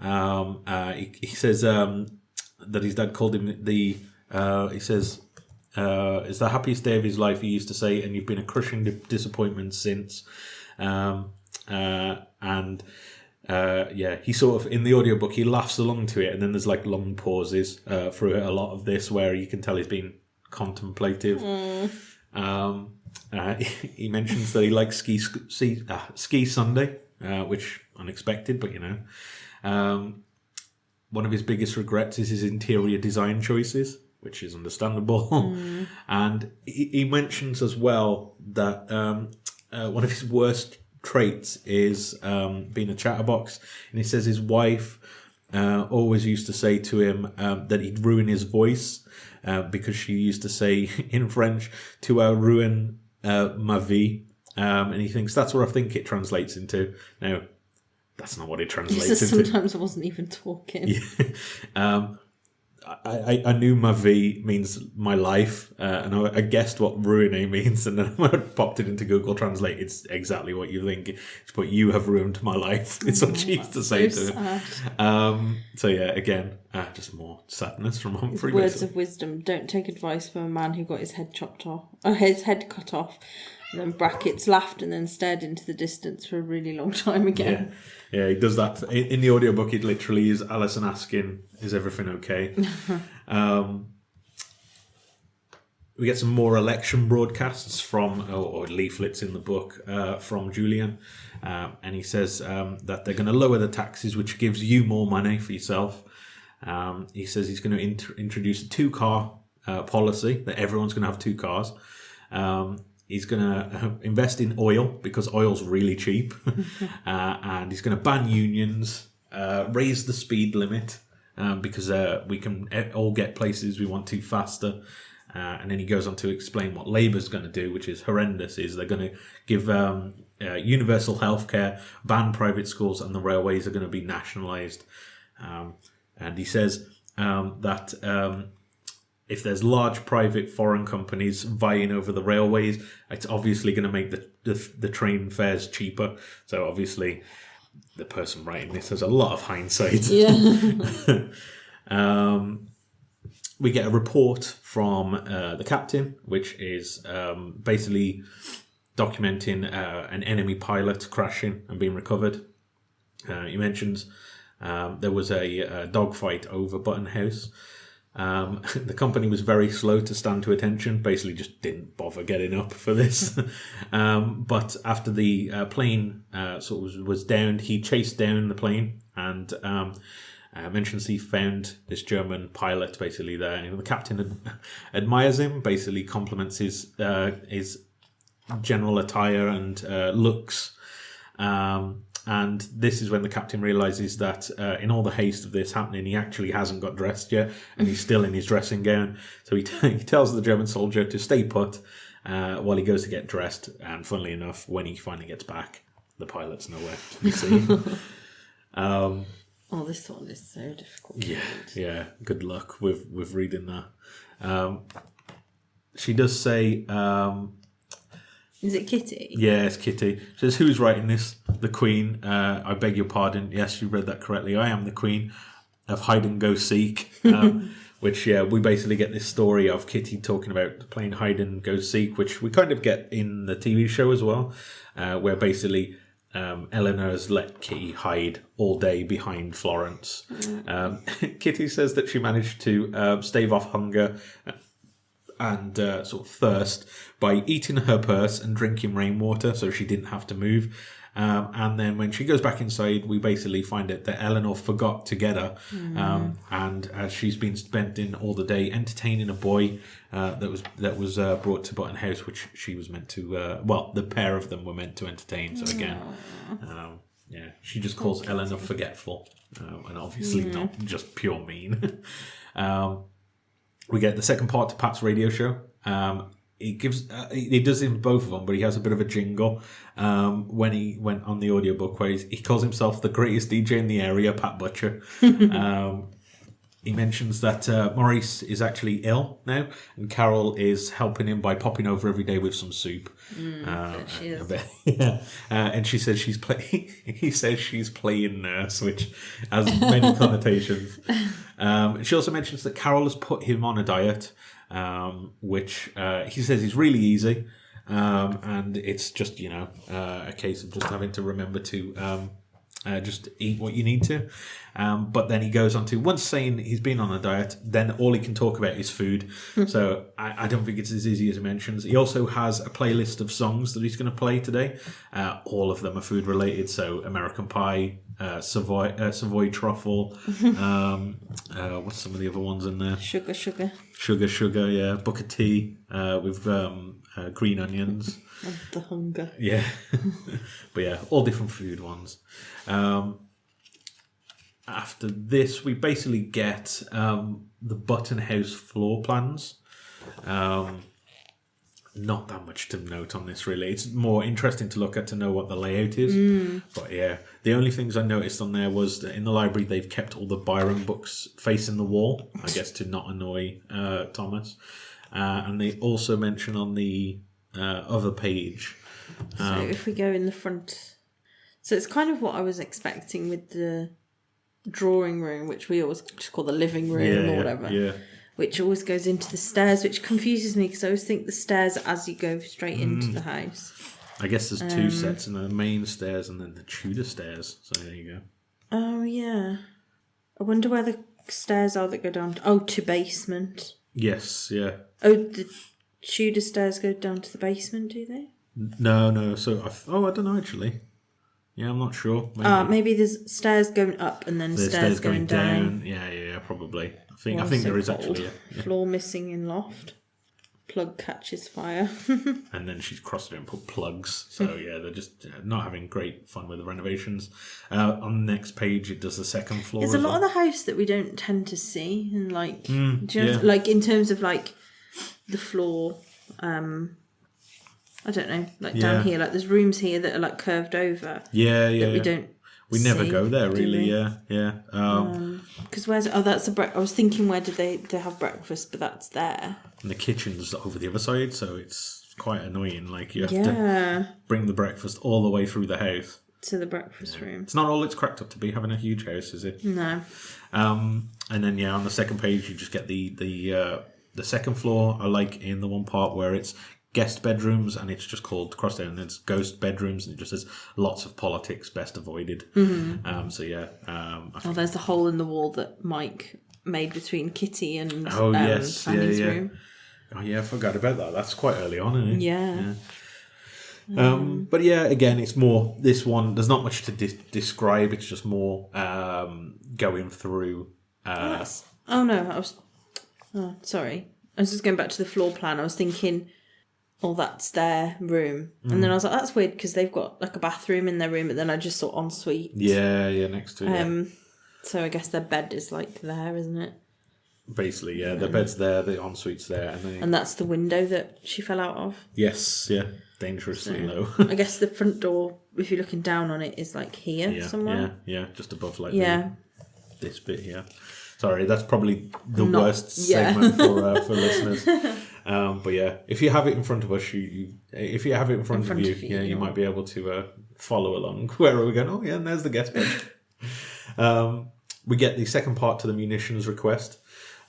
He says that his dad called him it's the happiest day of his life, he used to say, and you've been a crushing disappointment since. He sort of, in the audiobook, he laughs along to it, and then there's like long pauses through a lot of this where you can tell he's been contemplative. He mentions that he likes Ski Sunday, which unexpected, but one of his biggest regrets is his interior design choices, which is understandable. And he mentions as well that one of his worst traits is being a chatterbox. And he says his wife always used to say to him that he'd ruin his voice because she used to say in French, "Tu as ruin ma vie." And he thinks that's what I think it translates into. Now, that's not what it translates into. Sometimes I wasn't even talking. Yeah. I knew ma vie means my life, and I guessed what ruining means, and then when I popped it into Google Translate, it's exactly what you think. It's but you have ruined my life. It's what she used to say to him. So yeah, again, just more sadness from Humphrey. Words of wisdom: don't take advice from a man who got his head chopped off, or his head cut off. And then brackets laughed and then stared into the distance for a really long time again. Yeah, he does that. In the audiobook, it literally is Alison asking, is everything okay? We get some more election broadcasts from, or leaflets in the book, from Julian. And he says that they're going to lower the taxes, which gives you more money for yourself. He says he's going to introduce a 2-car policy, that everyone's going to have 2 cars. He's going to invest in oil because oil's really cheap. And he's going to ban unions, raise the speed limit because we can all get places we want to faster. And then he goes on to explain what Labour's going to do, which is horrendous, is they're going to give universal healthcare, ban private schools, and the railways are going to be nationalised. And he says that... if there's large private foreign companies vying over the railways, it's obviously going to make the train fares cheaper. So obviously, the person writing this has a lot of hindsight. Yeah. We get a report from the captain, which is basically documenting an enemy pilot crashing and being recovered. He mentions there was a dogfight over Button House. The company was very slow to stand to attention, basically just didn't bother getting up for this. But after the plane was downed, he chased down the plane and mentions he found this German pilot basically there. And the captain admires him, basically compliments his general attire and looks. And this is when the captain realises that in all the haste of this happening, he actually hasn't got dressed yet, and he's still in his dressing gown. So he tells the German soldier to stay put while he goes to get dressed. And funnily enough, when he finally gets back, the pilot's nowhere to be seen. This one is so difficult. Yeah. Good luck with reading that. She does say... is it Kitty? Yeah, it's Kitty. She says, who's writing this? The Queen. I beg your pardon. Yes, you read that correctly. I am the Queen of Hide and Go Seek. Which, we basically get this story of Kitty talking about playing Hide and Go Seek, which we kind of get in the TV show as well, where basically Eleanor's let Kitty hide all day behind Florence. Kitty says that she managed to stave off hunger and sort of thirst by eating her purse and drinking rainwater, so she didn't have to move. And then when she goes back inside, we basically find out that Eleanor forgot to get her, and she's been spending all the day entertaining a boy that was brought to Button House, which she was meant to. The pair of them were meant to entertain. So again, she just calls Eleanor forgetful, and obviously not just pure mean. We get the second part to Pat's radio show. He does in both of them, but he has a bit of a jingle when he went on the audiobook where he calls himself the greatest DJ in the area, Pat Butcher. He mentions that Maurice is actually ill now, and Carol is helping him by popping over every day with some soup. She is. And she says he says she's playing nurse, which has many connotations. She also mentions that Carol has put him on a diet, which he says is really easy, and it's just a case of just having to remember to just eat what you need to. But then he goes on to, once saying he's been on a diet, then all he can talk about is food. So I don't think it's as easy as he mentions. He also has a playlist of songs that he's going to play today. All of them are food related. So American Pie, Savoy Truffle. What's some of the other ones in there? Sugar, yeah. Book of tea with green onions. The hunger. Yeah. But yeah, all different food ones. After this, we basically get the Button House floor plans. Not that much to note on this, really. It's more interesting to look at to know what the layout is. But yeah, the only things I noticed on there was that in the library they've kept all the Byron books facing the wall, I guess to not annoy Thomas. And they also mention on the other page. So if we go in the front... So it's kind of what I was expecting with the drawing room, which we always just call the living room or whatever. Yeah. Which always goes into the stairs, which confuses me because I always think the stairs as you go straight into the house. I guess there's two sets, and the main stairs and then the Tudor stairs. So there you go. Oh, yeah. I wonder where the stairs are that go down to basement. Yes, yeah. Oh, the Tudor stairs go down to the basement, do they? No. So, I don't know, actually. Yeah, I'm not sure. Maybe there's stairs going up and then stairs going down. Yeah, probably. I think there is actually. Yeah. Floor missing in loft. Plug catches fire. And then she's crossed it and put plugs. So yeah, they're just not having great fun with the renovations. On the next page, it does the second floor. There's a lot of the house that we don't tend to see, and like in terms of like the floor. I don't know, like down here, like there's rooms here that are like curved over. Yeah. We don't. We never go there, really. Yeah. Because that's I was thinking, where did they have breakfast? But that's there. And the kitchen's over the other side, so it's quite annoying. Like you have to bring the breakfast all the way through the house to the breakfast room. It's not all it's cracked up to be, having a huge house, is it? No. And then on the second page, you just get the second floor. I like in the one part where it's guest bedrooms, and it's just called crossed out, and it's ghost bedrooms, and it just says lots of politics best avoided. So yeah. There's the hole in the wall that Mike made between Kitty and Fanny's room. Oh yeah, I forgot about that. That's quite early on, isn't it? Yeah. But yeah, again, it's more this one. There's not much to describe. It's just more going through. Sorry. I was just going back to the floor plan. I was thinking, that's their room, and then I was like, that's weird because they've got like a bathroom in their room, but then I just saw ensuite. Yeah, next to it. So I guess their bed is like there, isn't it? Basically, yeah. The bed's there, the ensuite's there, and that's the window that she fell out of. Yes, yeah, dangerously low. I guess the front door, if you're looking down on it, is like here somewhere. Yeah, just above this bit here. Sorry, that's probably the worst segment for listeners. But yeah, if you have it in front of us, if you have it in front of you, you might be able to follow along. Where are we going? Oh yeah, and there's the guest bed. We get the second part to the munitions request.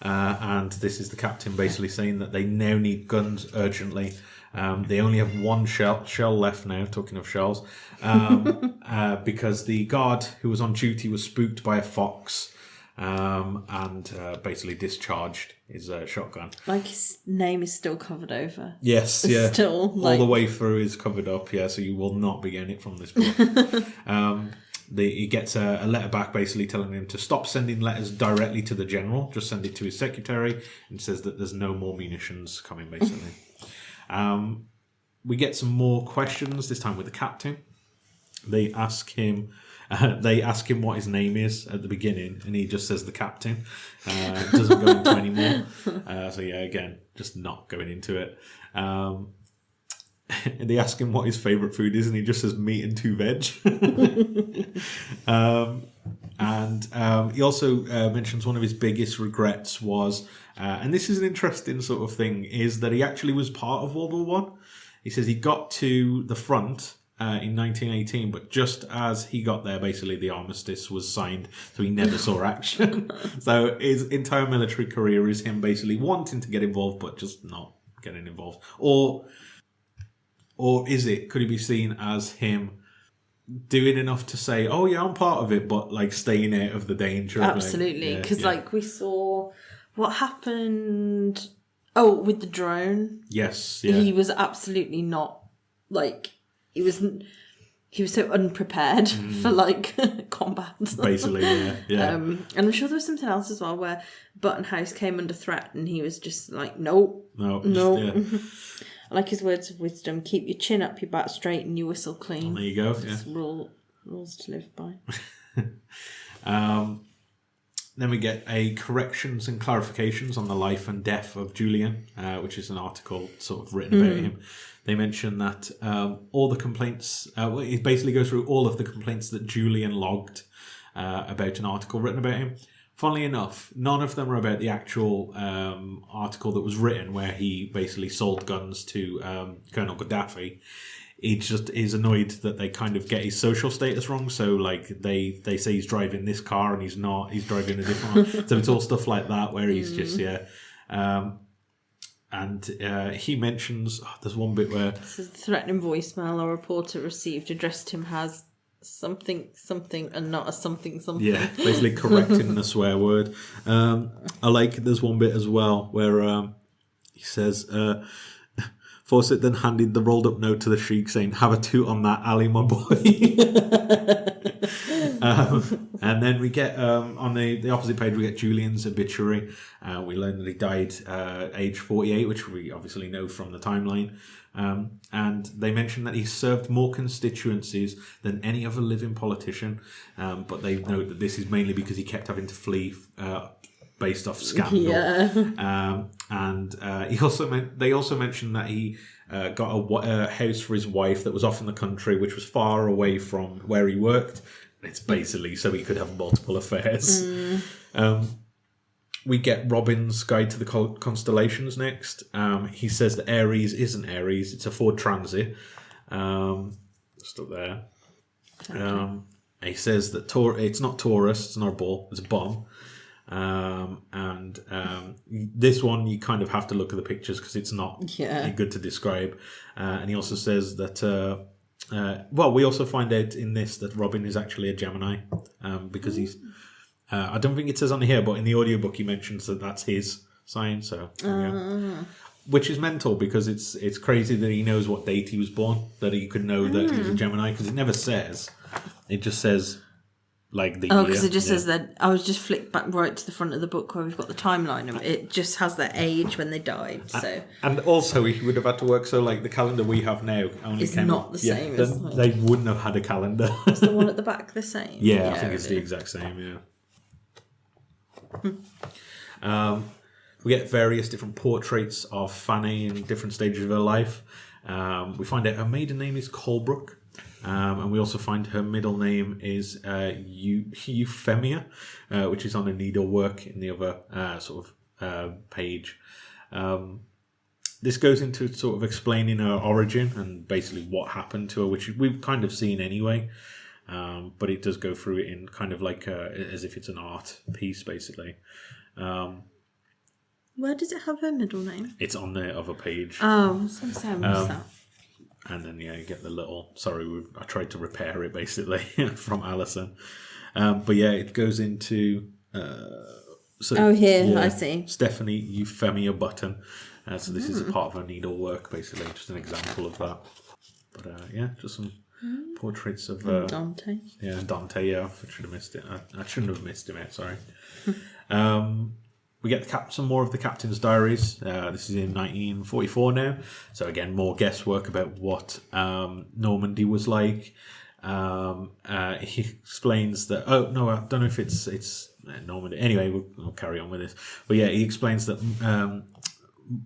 And this is the captain basically saying that they now need guns urgently. They only have one shell left now, talking of shells, because the guard who was on duty was spooked by a fox and basically discharged his shotgun. Like his name is still covered over. Yes, yeah. Still, all the way through is covered up, so you will not be getting it from this book. He gets a letter back basically telling him to stop sending letters directly to the general, just send it to his secretary, and says that there's no more munitions coming basically. We get some more questions, this time with the captain. They ask him what his name is at the beginning, and he just says the captain. Doesn't go into any more. Again, just not going into it. And they ask him what his favourite food is, and he just says meat and 2 veg. He also mentions one of his biggest regrets was, and this is an interesting sort of thing, is that he actually was part of World War One. He says he got to the front in 1918, but just as he got there, basically the armistice was signed, so he never saw action. So his entire military career is him basically wanting to get involved, but just not getting involved. Or could it be seen as him doing enough to say, oh yeah, I'm part of it, but like staying out of the danger? Absolutely. Because we saw what happened with the drone. Yes, yeah. He was absolutely not, he was so unprepared for combat. Basically, yeah. And I'm sure there was something else as well where Button House came under threat and he was just like, no. Yeah. I like his words of wisdom: keep your chin up, your back straight, and your whistle clean. There you go. Just rules to live by. Then we get a corrections and clarifications on the life and death of Julian, which is an article sort of written about him. They mention that all the complaints, it basically goes through all of the complaints that Julian logged about an article written about him. Funnily enough, none of them are about the actual article that was written where he basically sold guns to Colonel Gaddafi. He just is annoyed that they kind of get his social status wrong. So, they say he's driving this car and he's not. He's driving a different one. So it's all stuff like that where he's just, he mentions, there's one bit where... This is a threatening voicemail a reporter received addressed him as something and not a something. Yeah, basically correcting the swear word. There's one bit as well where he says Fawcett then handed the rolled up note to the Sheik saying, have a toot on that, Ali, my boy. And then we get on the opposite page we get Julian's obituary. We learn that he died age 48, which we obviously know from the timeline. And they mention that he served more constituencies than any other living politician, but they note that this is mainly because he kept having to flee based off scandal. Yeah. They also mentioned that he got a house for his wife that was off in the country, which was far away from where he worked. It's basically so he could have multiple affairs. We get Robin's Guide to the Constellations next. He says that Aries isn't Aries, it's a Ford Transit. Just up there. He says that it's not Taurus, it's not a ball, it's a bomb. This one you kind of have to look at the pictures because it's not good to describe. And he also says that we also find out in this that Robin is actually a Gemini because he's I don't think it says on here, but in the audiobook he mentions that that's his sign. So, which is mental because it's crazy that he knows what date he was born, that he could know that he was a Gemini, because it never says. It just says like the year. Because it just says that. I was just flicked back right to the front of the book where we've got the timeline of it. Just has their age when they died. So and also he would have had to work. So like the calendar we have now only it's not the same. Yeah, as they wouldn't have had a calendar. Is the one at the back the same? Yeah, I think it's the exact same. Yeah. We get various different portraits of Fanny in different stages of her life. We find out her maiden name is Colebrook. And we also find her middle name is Euphemia, which is on a needlework in the other page. This goes into sort of explaining her origin and basically what happened to her, which we've kind of seen anyway. But it does go through it in kind of like as if it's an art piece, basically. Where does it have her middle name? It's on the other page. Oh, so I missed that. And then, you get the little... Sorry, I tried to repair it, basically, from Alison. But, it goes into... Here, I see. Stephanie Euphemia Button. So this is a part of her needlework, basically. Just an example of that. But, just some portraits of... Dante. Yeah, Dante, I should have missed it. I shouldn't have missed him out, sorry. We get some more of the Captain's diaries. This is in 1944 now. So again, more guesswork about what Normandy was like. He explains that... Oh, no, I don't know if it's Normandy. Anyway, we'll carry on with this. But he explains that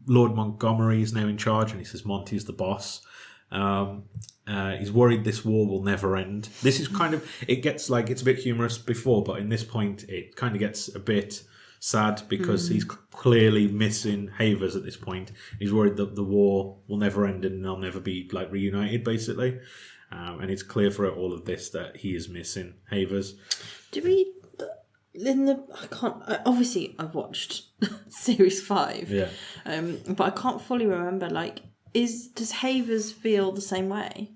Lord Montgomery is now in charge, and he says Monty's the boss. He's worried this war will never end. This is kind of... It gets like... It's a bit humorous before, but in this point, it kind of gets a bit... sad because he's clearly missing Havers at this point. He's worried that the war will never end and they'll never be like reunited, basically. And it's clear throughout all of this that he is missing Havers. Do we? I can't. Obviously, I've watched series 5. Yeah. But I can't fully remember. Like, does Havers feel the same way?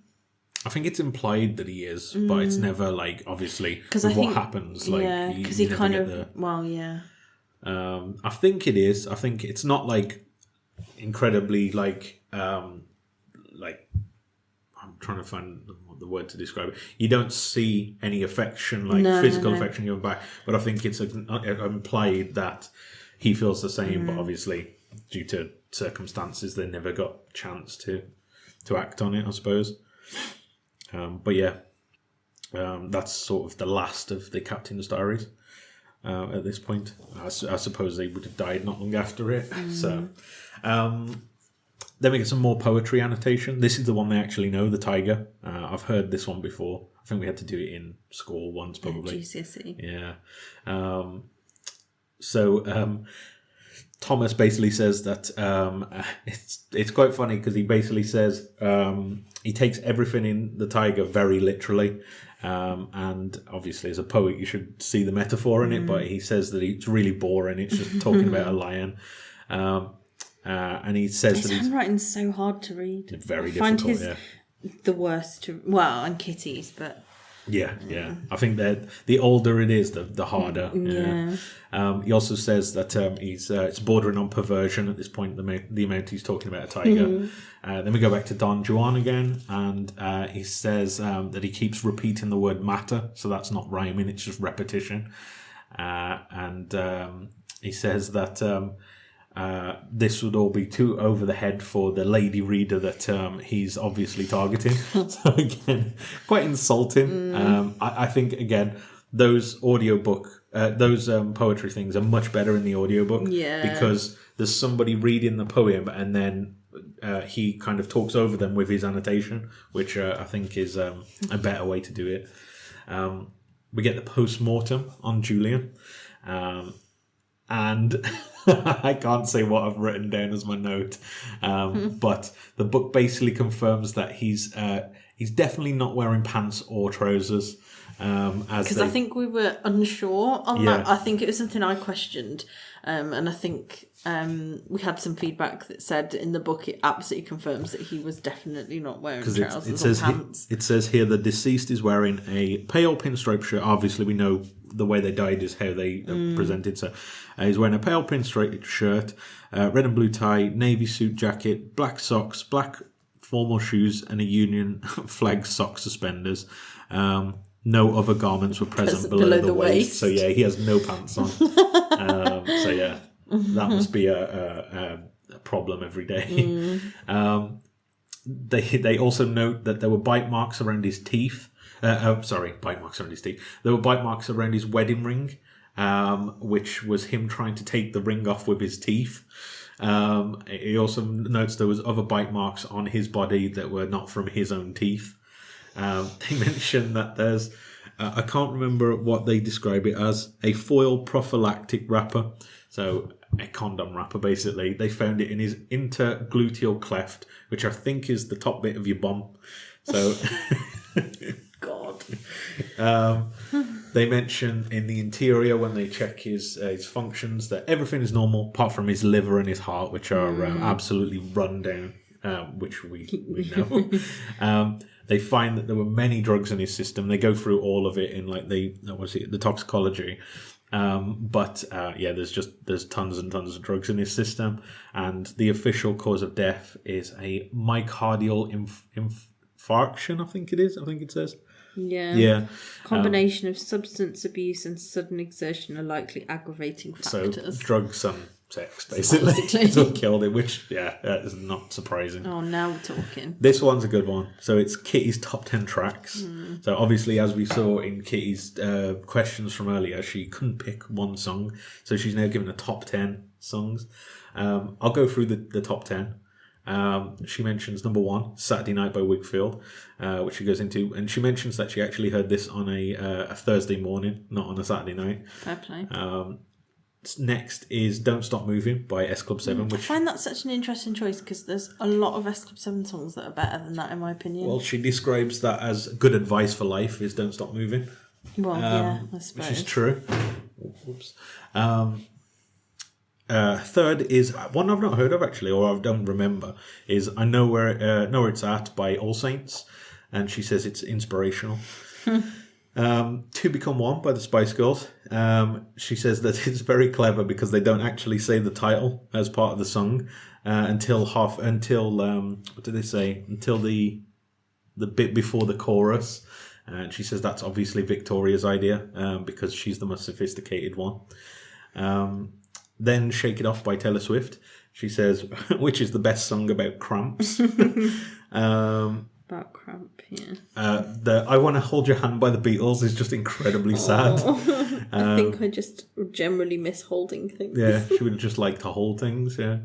I think it's implied that he is, but it's never like obviously what happens. Like, because he kind of. I think it is. I think it's not like incredibly like I'm trying to find the word to describe it. You don't see any affection, like physical affection going back, but I think it's implied that he feels the same, but obviously due to circumstances they never got a chance to act on it, I suppose. That's sort of the last of the Captain's diaries. At this point, I suppose they would have died not long after it. So, then we get some more poetry annotation. This is the one they actually know, the tiger. I've heard this one before. I think we had to do it in school once, probably. GCSE. Yeah. Thomas basically says that it's quite funny because he basically says he takes everything in the tiger very literally. And obviously as a poet you should see the metaphor in it, but he says that it's really boring. It's just talking about a lion. And he says his handwriting's so hard to read. Very difficult, the worst to... Well, and Kitty's, but... Yeah. I think that the older it is, the harder. Yeah. He also says that it's bordering on perversion at this point, the amount he's talking about a tiger. Then we go back to Don Juan again, and he says that he keeps repeating the word matter, so that's not rhyming, it's just repetition. And he says that this would all be too over the head for the lady reader that he's obviously targeting. So again, quite insulting. I think again those poetry things are much better in the audiobook, because there's somebody reading the poem and then he kind of talks over them with his annotation, which I think is a better way to do it. We get the post-mortem on Julian, and I can't say what I've written down as my note, but the book basically confirms that he's definitely not wearing pants or trousers. Because I think we were unsure on that. I think it was something I questioned, and I think we had some feedback that said in the book it absolutely confirms that he was definitely not wearing trousers or pants. It says here the deceased is wearing a pale pinstripe shirt. Obviously, we know the way they died is how they are presented. So he's wearing a pale pinstripe shirt, red and blue tie, navy suit jacket, black socks, black formal shoes, and a Union flag sock suspenders. No other garments were present below the waist. So yeah, he has no pants on. So yeah, that must be a problem every day. They also note that there were bite marks around his teeth. Bite marks around his teeth. There were bite marks around his wedding ring, which was him trying to take the ring off with his teeth. He also notes there was other bite marks on his body that were not from his own teeth. They mention that there's, I can't remember what they describe it as, a foil prophylactic wrapper. So a condom wrapper, basically. They found it in his intergluteal cleft, which I think is the top bit of your bum. So, God. They mention in the interior when they check his functions that everything is normal apart from his liver and his heart, which are absolutely run down, which we know. They find that there were many drugs in his system. They go through all of it in the toxicology. There's tons and tons of drugs in his system, and the official cause of death is a myocardial infarction. I think it says. Yeah. Combination of substance abuse and sudden exertion are likely aggravating factors. So drugs and sex, basically. It's what killed him, which, is not surprising. Oh, now we're talking. This one's a good one. So it's Kitty's top 10 tracks. So obviously, as we saw in Kitty's questions from earlier, she couldn't pick one song. So she's now given a top 10 songs. I'll go through the top 10. She mentions number 1, Saturday Night by Whigfield, which she goes into. And she mentions that she actually heard this on a Thursday morning, not on a Saturday night. Fair play. Next is Don't Stop Moving by S Club 7. Which I find that such an interesting choice because there's a lot of S Club 7 songs that are better than that, in my opinion. Well, she describes that as good advice for life is don't stop moving. Well, I suppose. Which is true. Oops. Third is one I've not heard of actually, or I don't remember, is I Know Where It's At by All Saints. And she says it's inspirational. Two Become One by the Spice Girls. She says that it's very clever because they don't actually say the title as part of the song until what did they say? Until the bit before the chorus. And she says that's obviously Victoria's idea because she's the most sophisticated one. Then Shake It Off by Taylor Swift. She says, which is the best song about cramps. About cramp, yeah. The I Want to Hold Your Hand by the Beatles is just incredibly sad. I think I just generally miss holding things. Yeah, she would just like to hold things, yeah.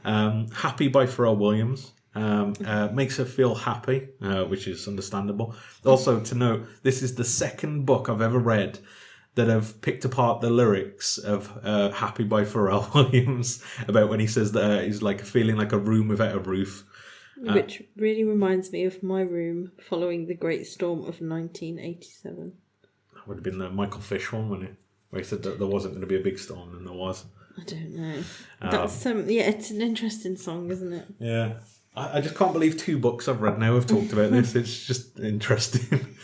Happy by Pharrell Williams. Makes her feel happy, which is understandable. Also, to note, this is the second book I've ever read that have picked apart the lyrics of Happy by Pharrell Williams about when he says that he's like feeling like a room without a roof. Which really reminds me of my room following the Great Storm of 1987. That would have been the Michael Fish one, wouldn't it? Where he said that there wasn't going to be a big storm, and there was. I don't know. That's it's an interesting song, isn't it? Yeah. I just can't believe 2 books I've read now have talked about this. It's just interesting.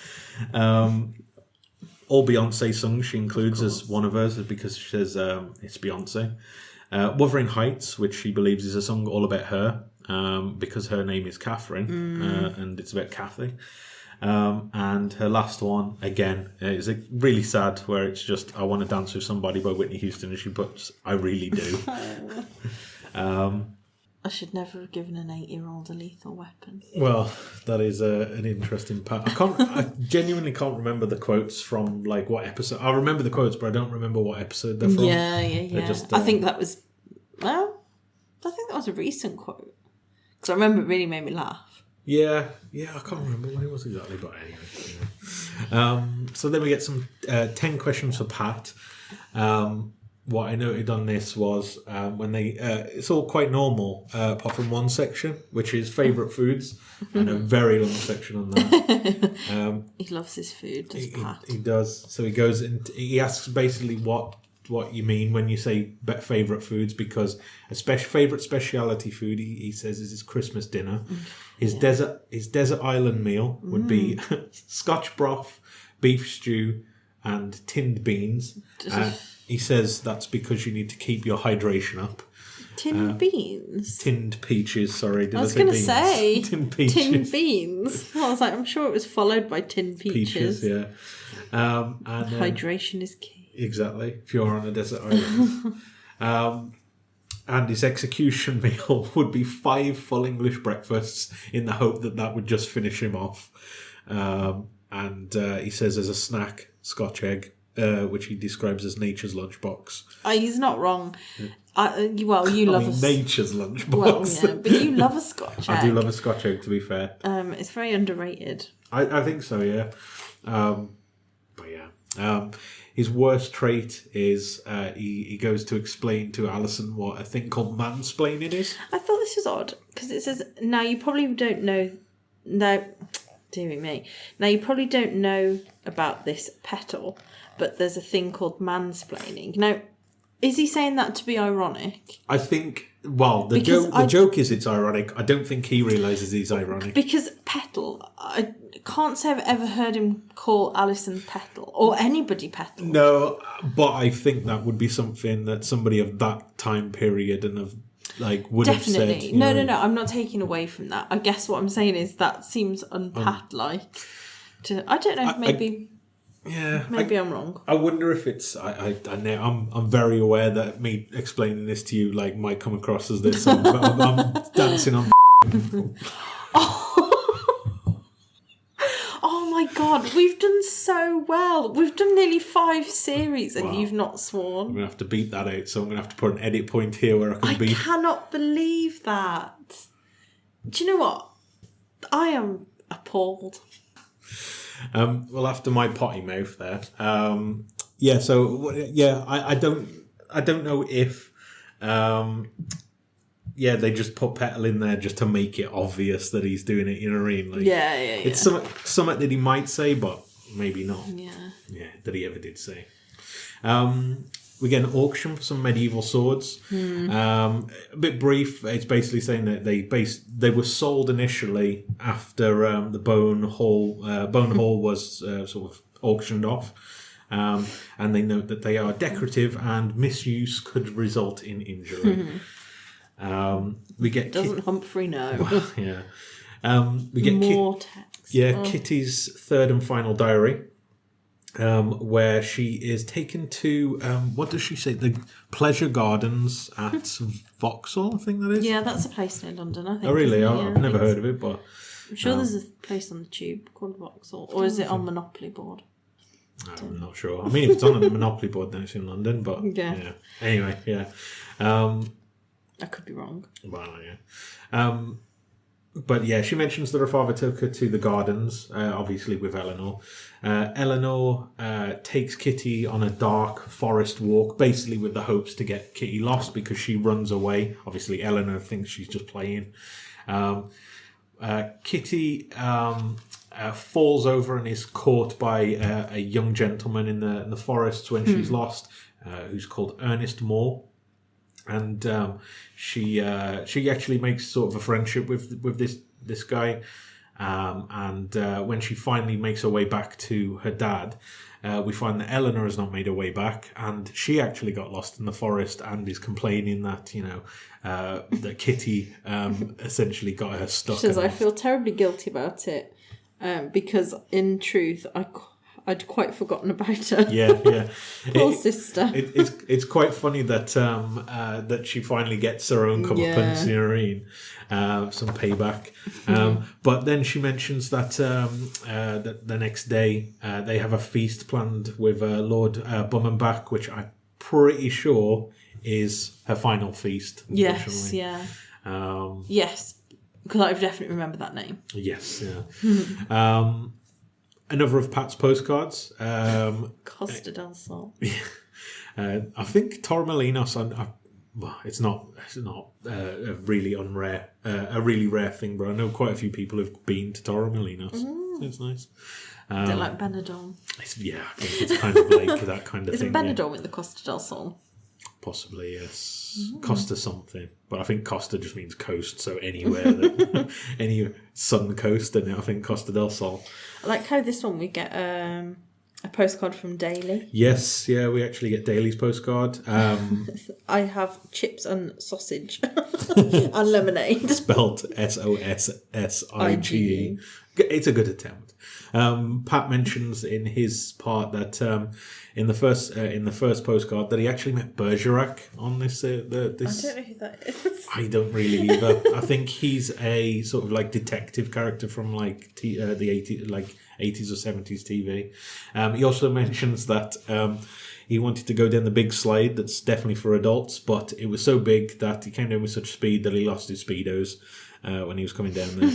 All Beyonce songs she includes as one of hers because she says it's Beyonce. Wuthering Heights, which she believes is a song all about her because her name is Catherine and it's about Kathy. And her last one, again, is really sad where it's just I Want to Dance With Somebody by Whitney Houston and she puts I really do. I should never have given an 8-year-old a lethal weapon. Well, that is an interesting part. I genuinely can't remember the quotes from like what episode. I remember the quotes, but I don't remember what episode they're from. Yeah. I think that was a recent quote because I remember it really made me laugh. Yeah, I can't remember when it was exactly, but anyway. Yeah. So then we get some 10 questions for Pat. What I noted on this was when they it's all quite normal apart from one section which is favourite foods and a very long section on that. He loves his food, does Pat? He does. So he goes into, he asks basically what you mean when you say favourite foods because a favourite speciality food he says is his Christmas dinner. His desert island meal would be Scotch broth, beef stew, and tinned beans. He says that's because you need to keep your hydration up. Tinned beans? Tinned peaches, sorry. I was going to say. Tinned peaches. Tinned beans. I was like, I'm sure it was followed by tinned peaches. Yeah. And hydration is key. Exactly, if you're on a desert island. And his execution meal would be 5 full English breakfasts in the hope that would just finish him off. And he says as a snack, Scotch egg, which he describes as nature's lunchbox. He's not wrong. You love nature's lunchbox. Well, yeah, but you love a Scotch egg. I do love a Scotch egg, to be fair. It's very underrated. I think so, yeah. But yeah. His worst trait is he goes to explain to Alison what a thing called mansplaining is. I thought this was odd because it says, now you probably don't know. No, dear me. Now you probably don't know about this petal, but there's a thing called mansplaining. Now, is he saying that to be ironic? I think. Well, the joke is it's ironic. I don't think he realises he's ironic. Because petal, I can't say I've ever heard him call Alison petal or anybody petal. No, but I think that would be something that somebody of that time period and of would have said. Definitely. No. I'm not taking away from that. I guess what I'm saying is that seems unpat-like. I don't know. Maybe. Maybe I'm wrong. I wonder if it's. I'm very aware that me explaining this to you might come across as this. I'm dancing on. Oh my God, we've done so well. We've done nearly 5 series and you've not sworn. I'm going to have to beat that out, so I'm going to have to put an edit point here where I can beat. I cannot believe that. Do you know what? I am appalled. Well, after my potty mouth there, I don't know if, they just put petal in there just to make it obvious that he's doing it. You know what I mean? It's something that he might say, but maybe not. Yeah, that he ever did say. We get an auction for some medieval swords. A bit brief. It's basically saying that they were sold initially after the Bone Hall was sort of auctioned off, and they note that they are decorative and misuse could result in injury. We get Humphrey know? Well, yeah. We get more text. Yeah, Kitty's third and final diary. Where she is taken to, what does she say? The pleasure gardens at Vauxhall, I think that is. Yeah, that's a place near London, I think. Oh, really? I've never heard of it, but... I'm sure there's a place on the tube called Vauxhall. Or is it on Monopoly board? I'm not sure. I mean, if it's on the Monopoly board, then it's in London, but... Yeah. Anyway, yeah. I could be wrong. Well, yeah. But yeah, she mentions that her father took her to the gardens, obviously with Eleanor. Eleanor takes Kitty on a dark forest walk, basically with the hopes to get Kitty lost because she runs away. Obviously, Eleanor thinks she's just playing. Kitty falls over and is caught by a young gentleman in the forests when she's lost, who's called Ernest Moore. And she actually makes sort of a friendship with this guy, and when she finally makes her way back to her dad, we find that Eleanor has not made her way back, and she actually got lost in the forest and is complaining that that Kitty essentially got her stuck. She says, "I feel terribly guilty about it because in truth I'd quite forgotten about her." Yeah. Poor sister. It's quite funny that that she finally gets her own comeuppance, you know what I mean? Some payback. But then she mentions that that the next day they have a feast planned with Lord Bummenbach, which I'm pretty sure is her final feast. Yes, yeah. Yes, because I definitely remember that name. Yes, yeah. Another of Pat's postcards. Costa del Sol. I think Torremolinos. Well, it's not a really a really rare thing, but I know quite a few people have been to Torremolinos. It's nice. They're like Benidorm. I think it's kind of like that kind of thing. Isn't Benidorm in the Costa del Sol? Possibly, yes. Costa something. But I think Costa just means coast, so anywhere that any sun coast, and I think Costa del Sol. I like how this one we get A postcard from Daly. Yes, yeah, we actually get Daly's postcard. I have chips and sausage and lemonade. Spelt SOSSIGE. It's a good attempt. Pat mentions in his part that in the first postcard that he actually met Bergerac on this. I don't know who that is. I don't really either. I think he's a sort of like detective character from like the 80s, like 80s or 70s TV. He also mentions that he wanted to go down the big slide that's definitely for adults, but it was so big that he came down with such speed that he lost his Speedos when he was coming down there.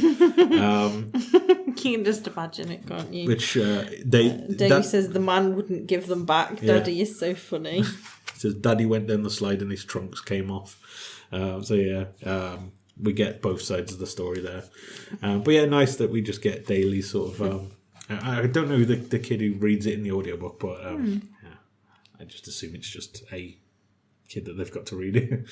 You can just imagine it, can't you? Which Davey says the man wouldn't give them back. Yeah. Daddy is so funny. He says Daddy went down the slide and his trunks came off. We get both sides of the story there. But yeah, nice that we just get daily sort of... I don't know the kid who reads it in the audiobook, but yeah, I just assume it's just a kid that they've got to read it.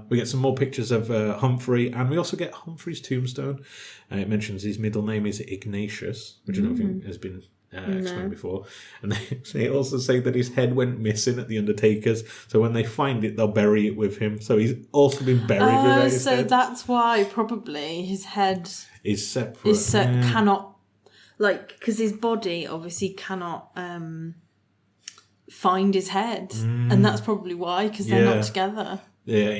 We get some more pictures of Humphrey, and we also get Humphrey's tombstone. It mentions his middle name is Ignatius, which I don't think has been explained before. And they also say that his head went missing at the Undertaker's, so when they find it, they'll bury it with him. So he's also been buried without his head. That's why probably his head is separate. Cannot, like, because his body obviously cannot find his head, and that's probably why, because they're not together. Yeah,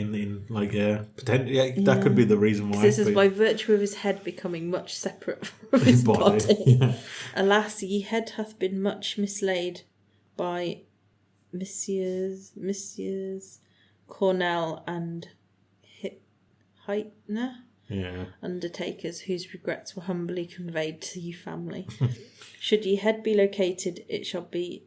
potentially. Yeah, that could be the reason why. This is by virtue of his head becoming much separate from his body. Yeah. Alas, ye head hath been much mislaid by Messieurs Cornell and Heitner, undertakers, whose regrets were humbly conveyed to ye family. Should ye head be located, it shall be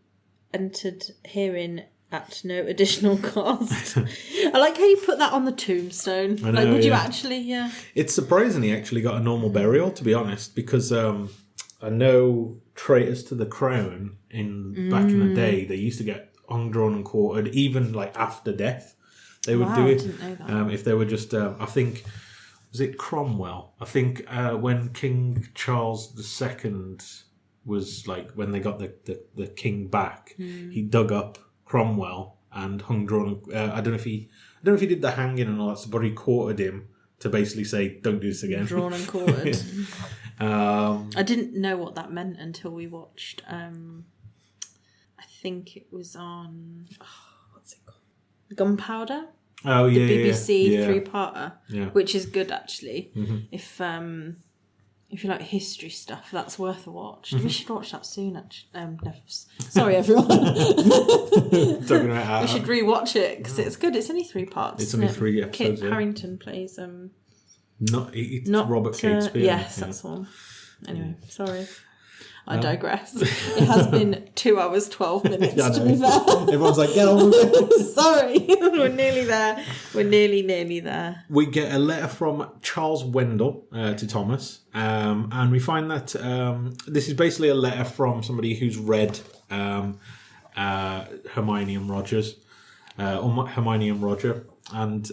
entered herein at no additional cost. I like how you put that on the tombstone. I know, would you actually? Yeah. It's surprising he actually got a normal burial, to be honest, because I know traitors to the crown back in the day, they used to get hung, drawn, and quartered, even like after death. They would do it. I didn't know that. If they were just, I think, was it Cromwell? I think when King Charles II was like, when they got the king back, he dug up Cromwell and hung, drawn. I don't know if he did the hanging and all that stuff, but he quartered him to basically say, "Don't do this again." Drawn and quartered. I didn't know what that meant until we watched. I think it was on what's it called? Gunpowder. Oh yeah, the BBC yeah. 3-parter, which is good actually. Mm-hmm. If you like history stuff, that's worth a watch. We should watch that soon. Actually, sorry everyone. Talking about we should rewatch it because it's good. It's only 3 parts. It's only 3 episodes. Kit Harington plays not Robert Shakespeare. Yes, that's the one. Anyway, sorry. I digress. It has been 2 hours, 12 minutes, to be fair. Everyone's like, get on with it. Sorry. We're nearly there. We're nearly there. We get a letter from Charles Wendell to Thomas. And we find that this is basically a letter from somebody who's read Hermione and Rogers. Or Hermione and Roger. And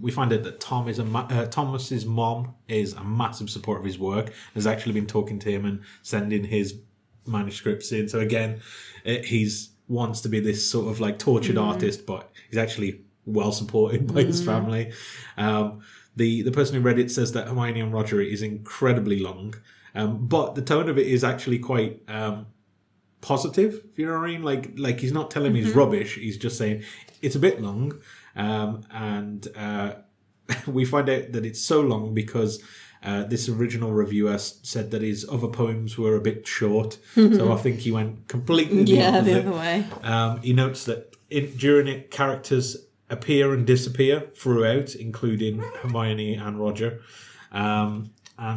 we find out that Thomas's mom is a massive supporter of his work. Has actually been talking to him and sending his manuscripts in. So again, he's wants to be this sort of like tortured artist, but he's actually well supported by his family. The person who read it says that Hermione and Roger is incredibly long, but the tone of it is actually quite positive. If you know what I mean? Like he's not telling me he's rubbish. He's just saying it's a bit long. And we find out that it's so long because this original reviewer said that his other poems were a bit short. So I think he went completely the other way. He notes that during it, characters appear and disappear throughout, including Hermione and Roger. And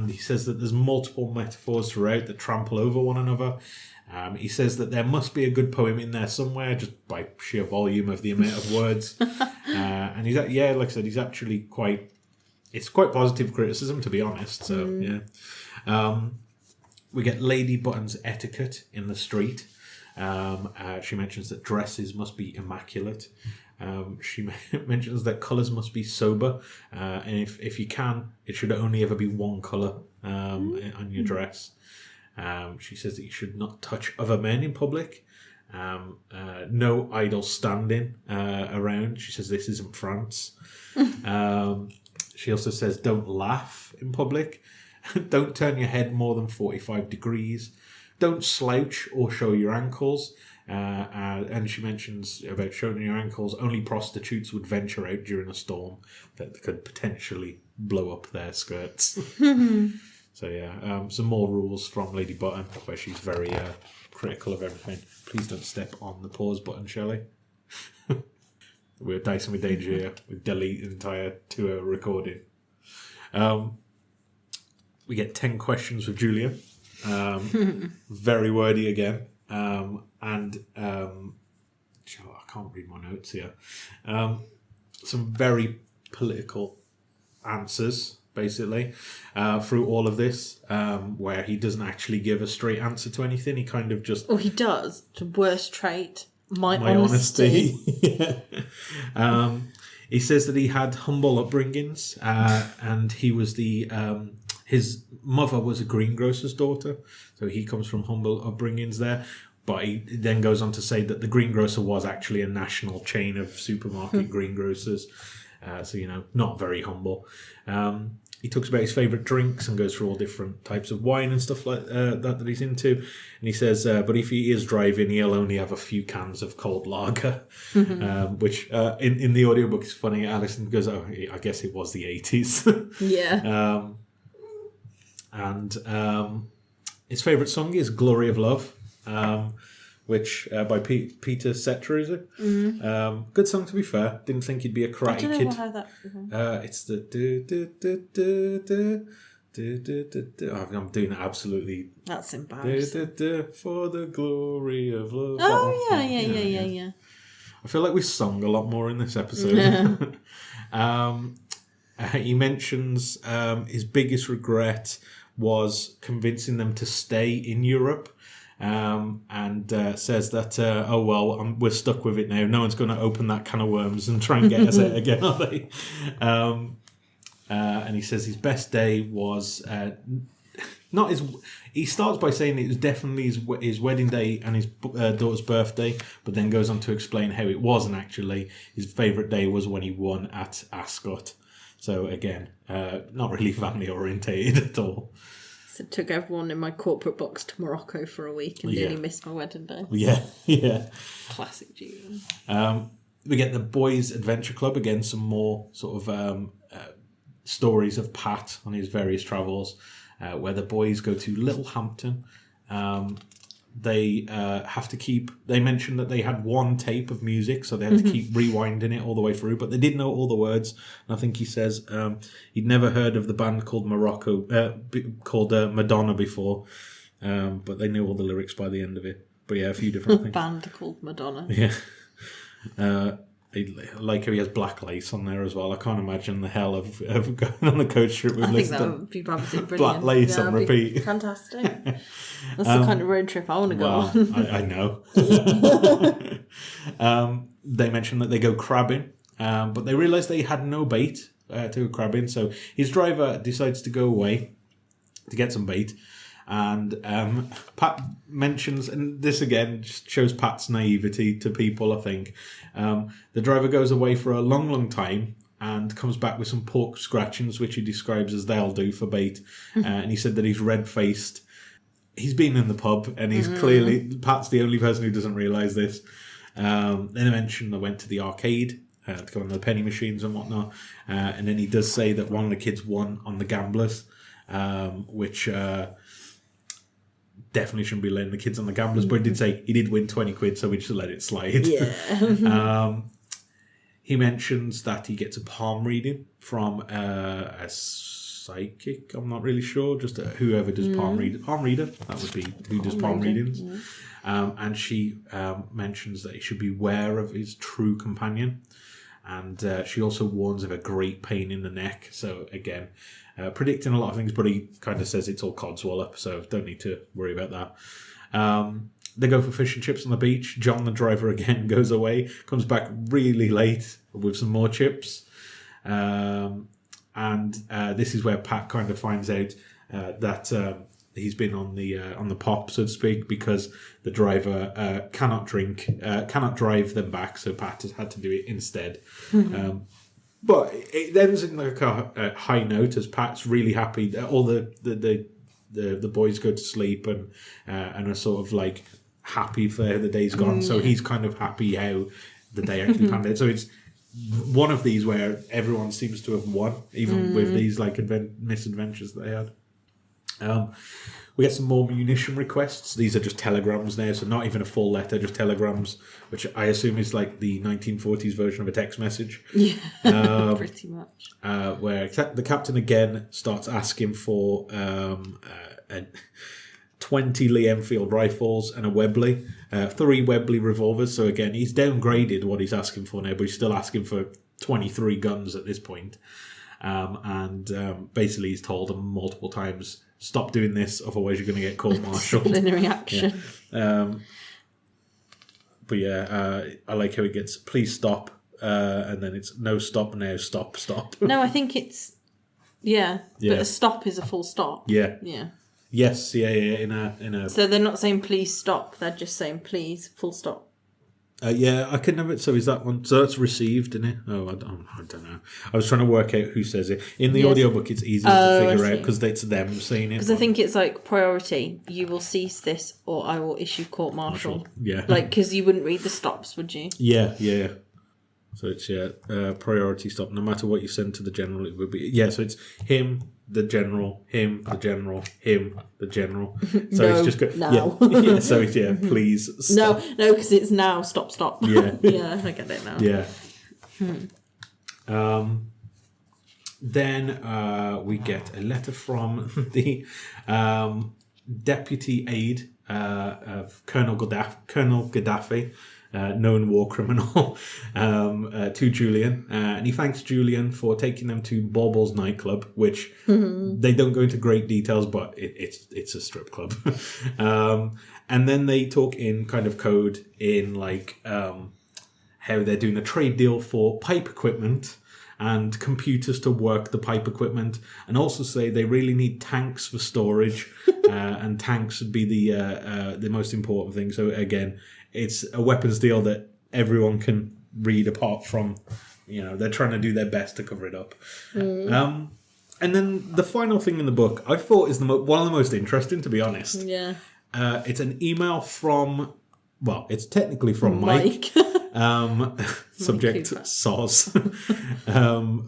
he says that there's multiple metaphors throughout that trample over one another. He says that there must be a good poem in there somewhere, just by sheer volume of the amount of words. And he's, like I said, he's actually it's quite positive criticism, to be honest. So, we get Lady Button's etiquette in the street. She mentions that dresses must be immaculate. She mentions that colours must be sober. And if you can, it should only ever be one colour on your dress. She says that you should not touch other men in public. No idle standing around. She says this isn't France. She also says don't laugh in public. Don't turn your head more than 45 degrees. Don't slouch or show your ankles. And she mentions about showing your ankles. Only prostitutes would venture out during a storm that could potentially blow up their skirts. So yeah, some more rules from Lady Button, where she's very critical of everything. Please don't step on the pause button, Shelley. We're dicing with danger here. We delete the entire 2-hour recording. We get 10 questions with Julia. Very wordy again. I can't read my notes here. Some very political answers, basically, through all of this, where he doesn't actually give a straight answer to anything. He kind of just... Oh, he does. The worst trait. My honesty. Yeah. He says that he had humble upbringings, and he was his mother was a greengrocer's daughter, so he comes from humble upbringings there. But he then goes on to say that the greengrocer was actually a national chain of supermarket greengrocers, so not very humble. He talks about his favourite drinks and goes through all different types of wine and stuff like that he's into. And he says, but if he is driving, he'll only have a few cans of cold lager, which in the audiobook is funny. Alison goes, oh, I guess it was the 80s. Yeah. And his favourite song is Glory of Love, which by Peter Cetera, is it? Mm-hmm. Good song, to be fair. Didn't think he'd be a Karate Kid. I don't know how that... It's the do do do do do do do do do. I'm doing it absolutely. That's embarrassing. For the glory of love. Oh yeah. I feel like we sung a lot more in this episode. He mentions his biggest regret was convincing them to stay in Europe. And says that, we're stuck with it now. No one's going to open that can of worms and try and get us out again, are they? And he says his best day was not his. He starts by saying it was definitely his wedding day and his daughter's birthday, but then goes on to explain how it wasn't actually. His favourite day was when he won at Ascot. So again, not really family orientated at all. So took everyone in my corporate box to Morocco for a week and nearly missed my wedding day. Yeah. Classic Julian. We get the Boys Adventure Club, again, some more sort of stories of Pat on his various travels, where the boys go to Littlehampton. They have to keep... They mentioned that they had one tape of music, so they had to keep rewinding it all the way through, but they did know all the words. And I think he says he'd never heard of the band called Madonna before, but they knew all the lyrics by the end of it. But yeah, a few different things. Band called Madonna. Yeah. I like how he has black lace on there as well. I can't imagine the hell of going on a coach trip with that would be brilliant. Black lace on repeat. Fantastic. That's the kind of road trip I want to go on. I know. They mentioned that they go crabbing, but they realise they had no bait to go crabbing. So his driver decides to go away to get some bait. And Pat mentions, and this again just shows Pat's naivety to people, I think. The driver goes away for a long, long time and comes back with some pork scratchings, which he describes as they'll do for bait. And he said that he's red-faced. He's been in the pub, and he's clearly... Pat's the only person who doesn't realise this. Then I mentioned they went to the arcade to go on the penny machines and whatnot. And then he does say that one of the kids won on the gamblers, which... definitely shouldn't be letting the kids on the gamblers, but he did say he did win 20 quid, so we just let it slide. Yeah. He mentions that he gets a palm reading from a psychic, I'm not really sure, just whoever does palm reader, that would be who does palm readings. Yeah. And she mentions that he should beware of his true companion. And she also warns of a great pain in the neck. So again, predicting a lot of things, but he kind of says it's all codswallop, so don't need to worry about that. They go for fish and chips on the beach. John, the driver, again goes away, comes back really late with some more chips. And this is where Pat kind of finds out that he's been on the pop, so to speak, because the driver cannot drive them back, so Pat has had to do it instead. But it ends in like a high note as Pat's really happy. All the boys go to sleep and are sort of like happy for how the day's gone. So he's kind of happy how the day actually panned out. So it's one of these where everyone seems to have won, even with these like misadventures they had. We get some more munition requests. These are just telegrams now, so not even a full letter, just telegrams, which I assume is like the 1940s version of a text message. Yeah, pretty much. Where the captain again starts asking for 20 Lee Enfield rifles and a Webley, 3 Webley revolvers. So again, he's downgraded what he's asking for now, but he's still asking for 23 guns at this point. And basically he's told them multiple times, stop doing this, otherwise you're going to get court-martialed. Disciplinary action. But yeah, I like how it gets, please stop, and then it's no stop now, stop. No, I think it's, but a stop is a full stop. Yeah. Yeah. Yes, in a. So they're not saying please stop, they're just saying please, full stop. Yeah, I could never. So is that one? So that's received, isn't it? Oh, I don't know. I was trying to work out who says it in the audiobook. It's easier to figure out because it's them saying it. Because I think it's like priority. You will cease this, or I will issue court martial. Yeah, like because you wouldn't read the stops, would you? Yeah. So it's priority stop. No matter what you send to the general, it would be So it's him, the general, him, the general, him, the general. So no, it's just now. Yeah. So it's please stop. No, because it's now. Stop. Yeah. Yeah, I get it now. Yeah. Then we get a letter from the deputy aide of Colonel Gaddafi. Known war criminal, to Julian. And he thanks Julian for taking them to Baubles nightclub, which they don't go into great details, but it's a strip club. And then they talk in kind of code in like how they're doing a trade deal for pipe equipment and computers to work the pipe equipment, and also say they really need tanks for storage, and tanks would be the most important thing. So again, it's a weapons deal that everyone can read apart from, they're trying to do their best to cover it up. And then the final thing in the book, I thought is one of the most interesting, to be honest. Yeah. It's an email from, it's technically from Mike. Subject Soz.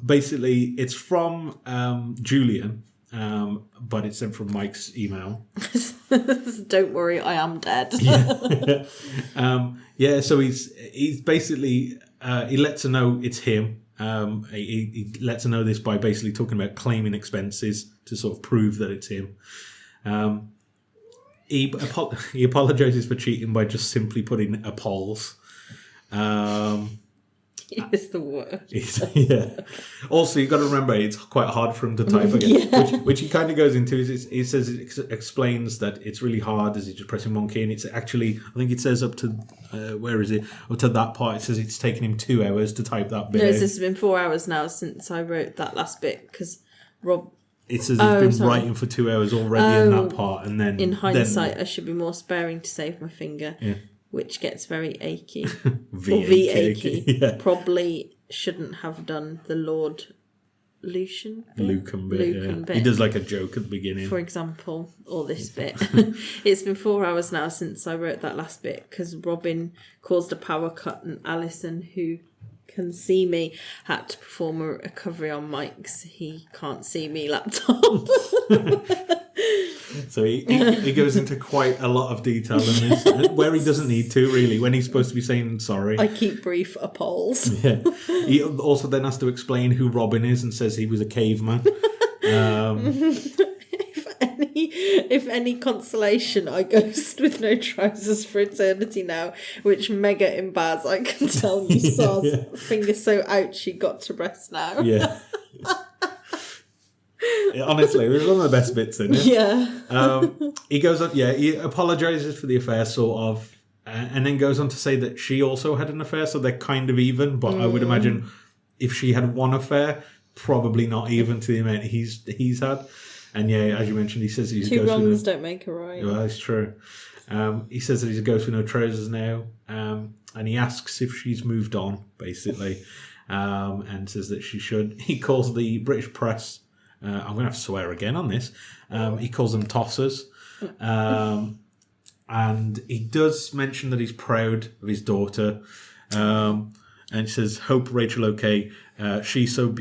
Basically, it's from Julian. But it's sent from Mike's email. Don't worry, I am dead. So he's basically he lets her know it's him. He lets her know this by basically talking about claiming expenses to sort of prove that it's him. He apologizes for cheating by just simply putting Apolls. It's the worst. Also, you've got to remember, it's quite hard for him to type again, which he kind of goes into. He says it explains that it's really hard as he's just pressing one key, and it's actually, I think it says up to, where is it? Up to that part, it says it's taken him 2 hours to type that bit. No, it's been 4 hours now since I wrote that last bit, because Rob... It says he's been writing for 2 hours already in that part, and then... In hindsight, I should be more sparing to save my finger. Yeah. Which gets very achy. V achy. Yeah. Probably shouldn't have done the Lord Lucan bit. He does like a joke at the beginning. For example, or this bit. It's been 4 hours now since I wrote that last bit because Robin caused a power cut and Alison, who can see me, had to perform a recovery on Mike's he can't see me laptop. So he goes into quite a lot of detail in this, where he doesn't need to, really, when he's supposed to be saying sorry. I keep brief appalls. Yeah. He also then has to explain who Robin is and says he was a caveman. If any consolation, I ghost with no trousers for eternity now, which mega embarrass, I can tell you, Sars. Finger so out she got to rest now. Yeah. Honestly, it was one of the best bits in it. Yeah. He goes on, he apologises for the affair, sort of, and then goes on to say that she also had an affair, so they're kind of even, but I would imagine if she had one affair, probably not even to the amount he's had. And yeah, as you mentioned, he says he's a Two ghost. wrongs don't make a right. Well, that's true. He says that he's a ghost with no trousers now. And he asks if she's moved on, basically. And says that she should. He calls the British press, I'm going to have to swear again on this, he calls them tossers. And he does mention that he's proud of his daughter. And he says, hope Rachel okay. She's so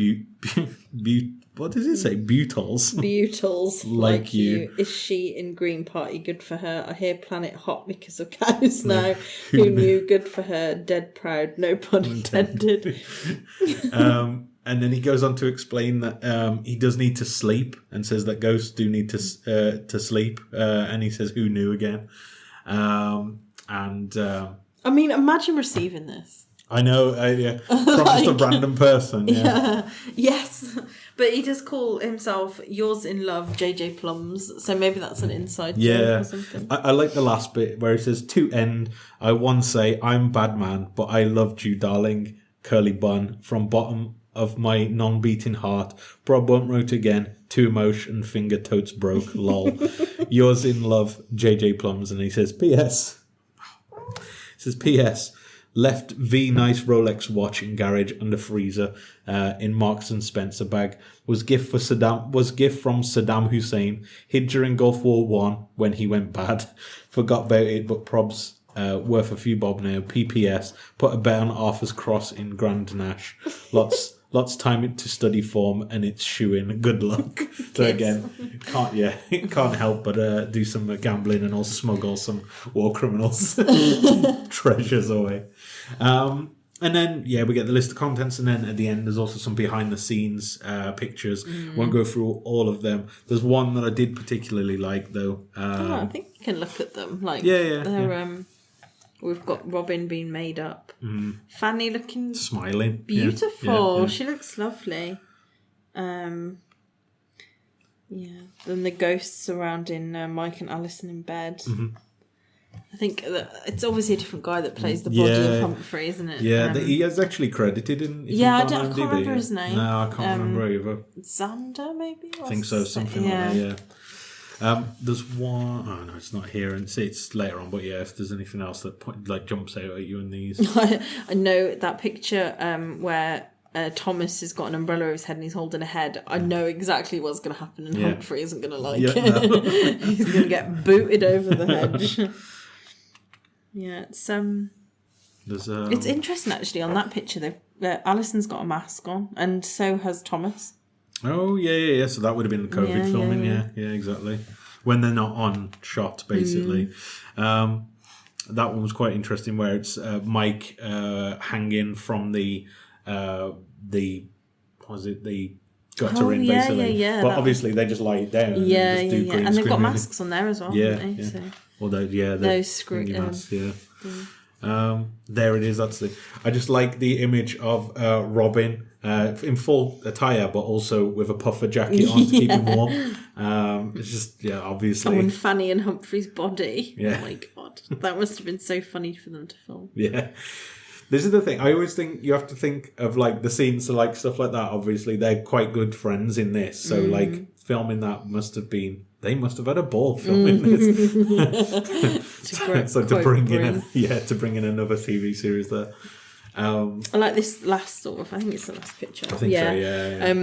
what does it say? Butals like you. Is she in Green Party? Good for her. I hear Planet hot because of cows now. Who knew? Good for her. Dead proud. No pun intended. And then he goes on to explain that he does need to sleep, and says that ghosts do need to sleep. And he says, who knew again? I mean, imagine receiving this. I know, yeah. Promised a random person, yeah. Yes. But he does call himself Yours in Love, JJ Plums. So maybe that's an inside joke or something. I like the last bit where he says, to end, I once say, I'm bad man, but I loved you, darling, curly bun, from bottom of my non-beating heart. Broad won't wrote again, to emotion, finger totes broke, lol. Yours in Love, JJ Plums. And he says, P.S. It says, P.S. Left V nice Rolex watch in garage under freezer in Marks and Spencer bag. Was gift from Saddam Hussein. Hid during Gulf War 1 when he went bad. Forgot about it, but probs worth a few bob now. PPS. Put a bet on Arthur's Cross in Grand Nash. Lots time to study form and it's shoeing. Good luck. So again, can't help but do some gambling and also smuggle some war criminals treasures away. And then we get the list of contents, and then at the end there's also some behind the scenes pictures. Won't go through all of them. There's one that I did particularly like though. I think you can look at them. We've got Robin being made up. Fanny looking smiling, beautiful. Yeah. She looks lovely. Then the ghosts surrounding Mike and Alison in bed. I think that it's obviously a different guy that plays the body of Humphrey, isn't it? Yeah, he is actually credited in. I can't remember his name. No, I can't remember either. Xander, maybe. I think so, something like that. Yeah. There's one. Oh no, it's not here, and it's later on. But yeah, if there's anything else that jumps out at you in these, I know that picture where Thomas has got an umbrella over his head and he's holding a head. I know exactly what's going to happen, and Humphrey isn't going to like it. No. He's going to get booted over the hedge. It's it's interesting actually. On that picture, Alison's got a mask on, and so has Thomas. Oh, yeah. So that would have been the COVID filming, yeah, exactly. When they're not on shot, basically. That one was quite interesting, where it's Mike hanging from the gutter in, basically. But obviously they just lie it down. And just do green and they've got screen, masks on there as well, haven't they? So. Although, those screen masks, there it is. I just like the image of Robin in full attire, but also with a puffer jacket on to keep him warm. It's just obviously. Oh, and Fanny and Humphrey's body. Yeah. Oh my god, that must have been so funny for them to film. Yeah. This is the thing. I always think you have to think of the scenes, so stuff like that. Obviously, they're quite good friends in this, so filming that they must have had a ball filming this. So to bring in another TV series there. I like this last sort of. I think it's the last picture. I think so. Yeah.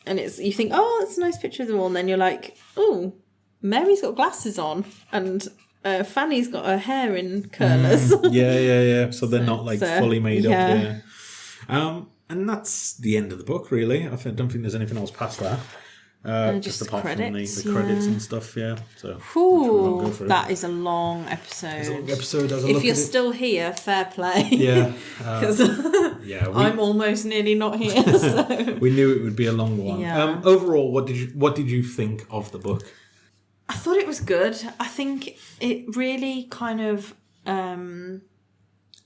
And you think, oh, it's a nice picture of them all, and then you're like, oh, Mary's got glasses on, and Fanny's got her hair in curlers. Yeah. So they're not fully made up. Yeah. And that's the end of the book, really. I don't think there's anything else past that. Just apart credits, from the credits and stuff, yeah. So that is a long episode. It's a long episode. If you're still here, fair play. Yeah. Because I'm almost nearly not here. So. We knew it would be a long one. Yeah. Overall, what did you think of the book? I thought it was good. I think it really kind of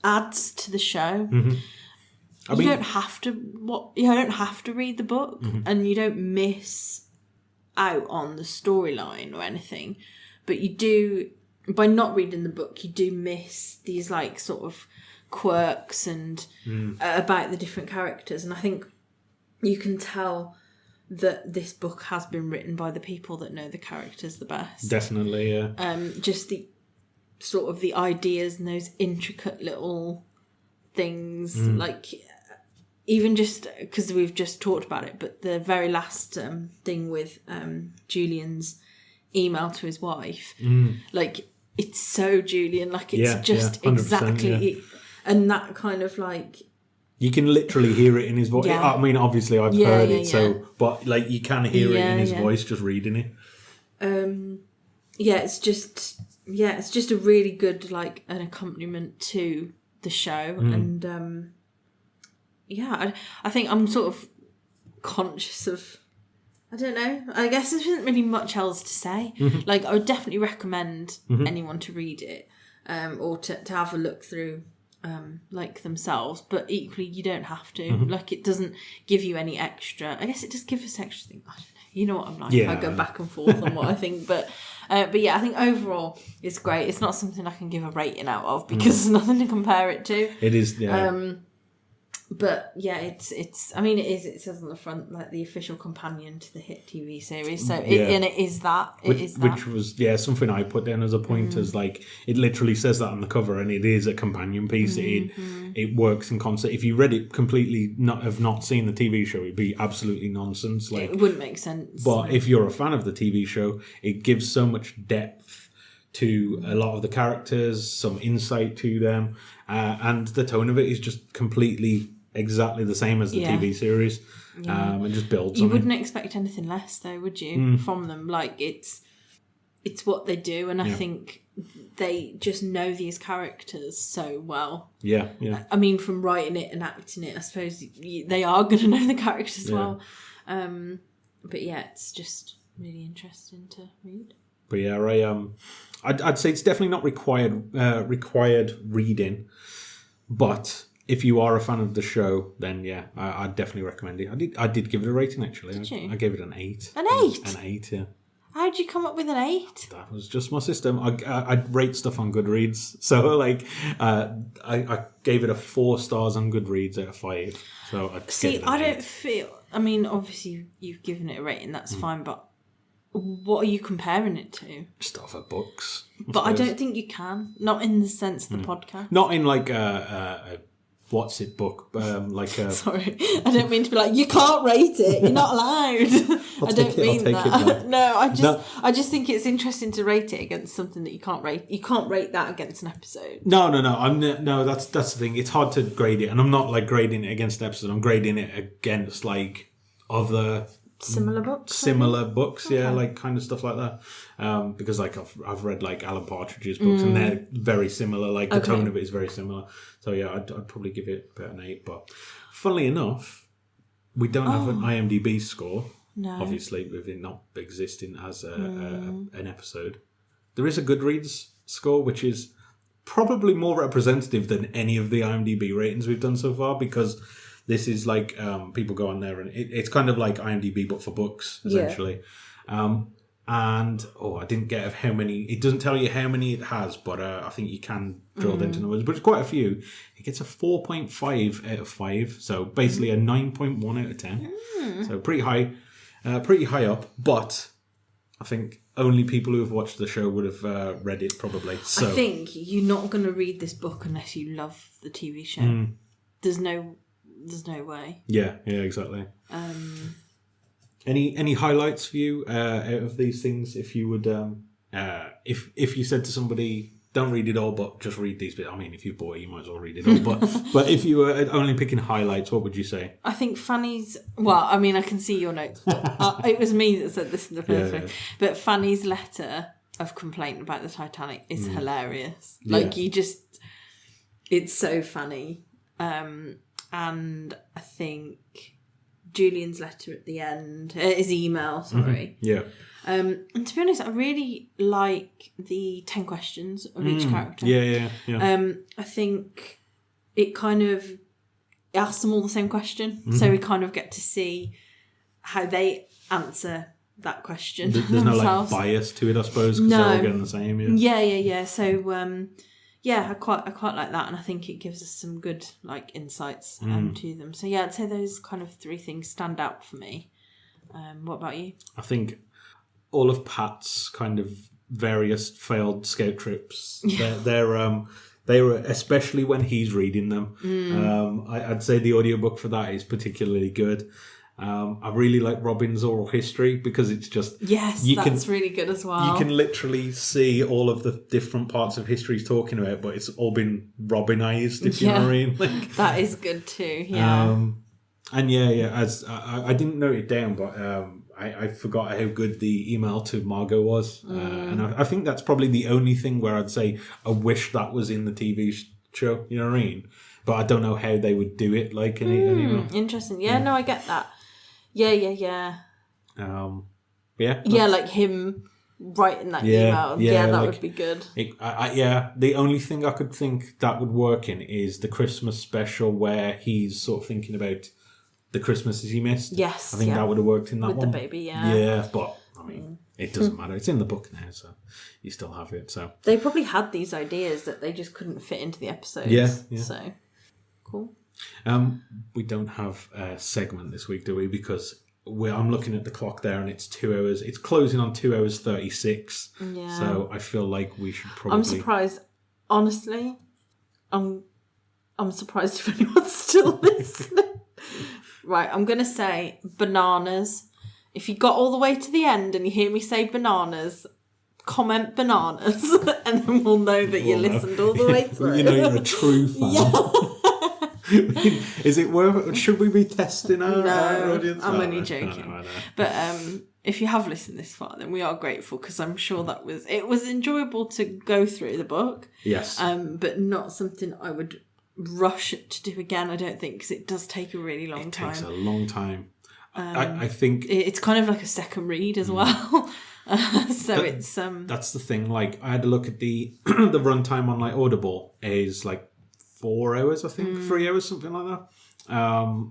adds to the show. Mm-hmm. You don't have to read the book, and you don't miss out on the storyline or anything. But you do, by not reading the book, you do miss these sort of quirks and about the different characters. And I think you can tell that this book has been written by the people that know the characters the best. Definitely, yeah. Just the sort of the ideas and those intricate little things, like even just because we've just talked about it, but the very last thing with Julian's email to his wife, like it's so Julian, like it's just exactly, and that kind of like. You can literally hear it in his voice. Yeah. I mean, obviously I've heard it, so but like you can hear it in his voice just reading it. It's just a really good like an accompaniment to the show, and I think I'm sort of conscious of. I don't know. I guess there isn't really much else to say. Like I would definitely recommend anyone to read it, or to have a look through. Like themselves, but equally you don't have to. Like it doesn't give you any extra. I guess it does give us extra things. I don't know. You know what I'm like. I go back and forth on what I think, but yeah, I think overall it's great. It's not something I can give a rating out of because there's nothing to compare it to. It is, yeah. But yeah, it's. I mean, it is. It says on the front like the official companion to the hit TV series. So and it is that. Which was something I put down as a point as like it literally says that on the cover, and it is a companion piece. It works in concert. If you read it completely, have not seen the TV show, it'd be absolutely nonsense. Like it wouldn't make sense. But if you're a fan of the TV show, it gives so much depth to a lot of the characters, some insight to them, and the tone of it is just completely. Exactly the same as the TV series, and just builds. You wouldn't expect anything less, though, would you? From them, like it's what they do, and I think they just know these characters so well. Yeah. I mean, from writing it and acting it, I suppose they are going to know the characters well. But yeah, it's just really interesting to read. But yeah, I'd say it's definitely not required reading, but. If you are a fan of the show, then I'd definitely recommend it. I did give it a rating actually. Did you? I gave it an 8. An 8? An 8, yeah. How'd you come up with an 8? That was just my system. I rate stuff on Goodreads, so like I gave it a 4 stars on Goodreads out of 5. So I don't feel. I mean, obviously you've given it a rating. That's fine, but what are you comparing it to? Just other books. But I don't think you can. Not in the sense of the podcast. Not in like a what's it book like sorry, I don't mean to be like you can't rate it, you're not allowed. I don't mean that. No, I just think it's interesting to rate it against something that you can't rate. You can't rate that against an episode. No, that's the thing. It's hard to grade it, and I'm not like grading it against an episode. I'm grading it against like other similar books, okay. Like kind of stuff like that, because like I've read like Alan Partridge's books and they're very similar, like the tone of it is very similar, so yeah, I'd probably give it about an 8. But funnily enough, we don't have an IMDb score, obviously with it not existing as an episode. There is a Goodreads score which is probably more representative than any of the IMDb ratings we've done so far, because this is like people go on there and it's kind of like IMDb but for books essentially. And I didn't get how many. It doesn't tell you how many it has, but I think you can drill into numbers. But it's quite a few. It gets a 4.5 out of 5, so basically a 9.1 out of 10. So pretty high up. But I think only people who have watched the show would have read it probably. So I think you're not going to read this book unless you love the TV show. There's no way. Yeah, exactly. Any highlights for you out of these things? If you would, if you said to somebody, don't read it all, but just read these bits. I mean, if you bought it, you might as well read it all. But if you were only picking highlights, what would you say? I think Fanny's. Well, I mean, I can see your notes. But it was me that said this in the first one. But Fanny's letter of complaint about the Titanic is hilarious. Like it's so funny. And I think Julian's letter at the end, his email, sorry. And to be honest, I really like the 10 questions of each character. I think it kind of asks them all the same question, so we kind of get to see how they answer that question. There's no like bias to it, I suppose, because they're all getting the same. So I quite like that, and I think it gives us some good like insights to them. So yeah, I'd say those kind of 3 things stand out for me. What about you? I think all of Pat's kind of various failed scout trips, they were, especially when he's reading them. I'd say the audiobook for that is particularly good. I really like Robin's oral history because it's just... Yes, that's really good as well. You can literally see all of the different parts of history he's talking about, but it's all been Robinized, if you know what I mean. Like, that is good too, yeah. And as I didn't note it down, but I forgot how good the email to Margot was. And I think that's probably the only thing where I'd say I wish that was in the TV show, you know what I mean? But I don't know how they would do it, like, in an email. Interesting. Yeah, no, I get that. Yeah. Like him writing that email. Yeah, that would be good. The only thing I could think that would work in is the Christmas special where he's sort of thinking about the Christmases he missed. Yes. I think that would have worked in that one. With the baby, yeah. Yeah, but, I mean, it doesn't matter. It's in the book now, so you still have it. So they probably had these ideas that they just couldn't fit into the episodes. Yeah. So, cool. We don't have a segment this week, do we? Because I'm looking at the clock there and it's 2 hours. It's closing on 2 hours 36. Yeah. So I feel like we should probably... I'm surprised. Honestly, I'm surprised if anyone's still listening. Right, I'm going to say bananas. If you got all the way to the end and you hear me say bananas, comment bananas and then we'll know that you listened all the way through. You know you're a true fan. Yeah. Is it worth it? Should we be testing our audience? I'm only joking. I know. But if you have listened this far, then we are grateful because I'm sure it was enjoyable to go through the book. Yes. But not something I would rush to do again, I don't think, because it does take a really long time. It takes a long time. I think... It's kind of like a second read as well. It's... That's the thing. Like, I had to look at the runtime on, like, Audible is, like, 4 hours, I think, 3 hours, something like that.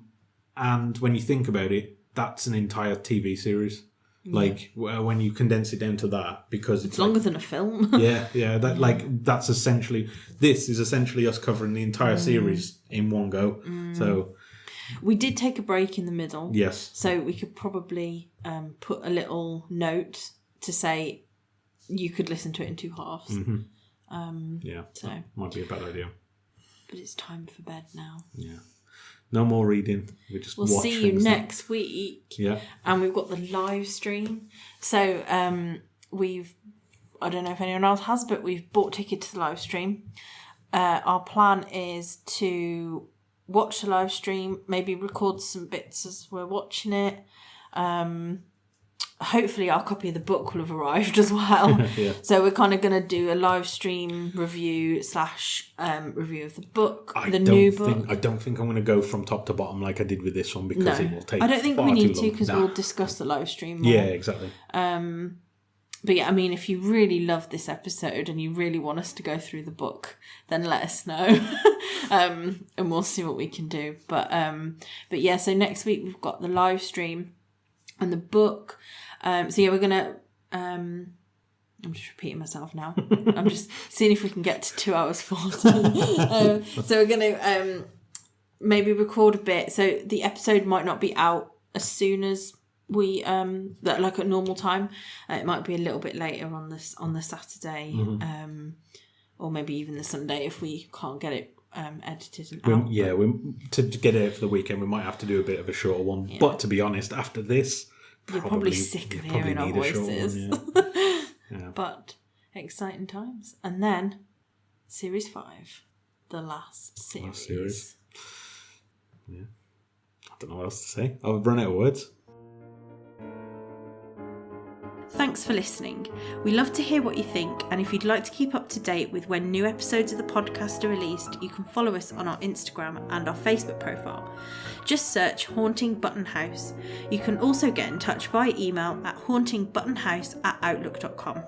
And when you think about it, that's an entire TV series. Like when you condense it down to that, because it's longer than a film. That's essentially... This is essentially us covering the entire series in one go. So we did take a break in the middle. Yes. So we could probably put a little note to say you could listen to it in 2 halves. So might be a bad idea. But it's time for bed now. Yeah. No more reading. We'll see you next week. Yeah. And we've got the live stream. So I don't know if anyone else has, but we've bought tickets to the live stream. Our plan is to watch the live stream, maybe record some bits as we're watching it. Hopefully our copy of the book will have arrived as well. Yeah. So we're kind of going to do a live stream review / review of the book, new book. I don't think I'm going to go from top to bottom like I did with this one because it will take I don't think we need to because we'll discuss the live stream more. Yeah, exactly. But yeah, I mean, if you really love this episode and you really want us to go through the book, then let us know. And we'll see what we can do. But yeah, so next week we've got the live stream and the book. We're going to... I'm just repeating myself now. I'm just seeing if we can get to 2 hours 40. So we're going to maybe record a bit. So the episode might not be out as soon as we like at normal time. It might be a little bit later on the Saturday, or maybe even the Sunday if we can't get it edited and out. To get it for the weekend, we might have to do a bit of a shorter one. Yeah. But to be honest, after this, you're probably sick of hearing our voices. Yeah. But exciting times. And then series 5, the last series. Yeah. I don't know what else to say. I've run out of words. Thanks for listening. We love to hear what you think, and if you'd like to keep up to date with when new episodes of the podcast are released, you can follow us on our Instagram and our Facebook profile. Just search Haunting Button House. You can also get in touch via email at hauntingbuttonhouse@outlook.com.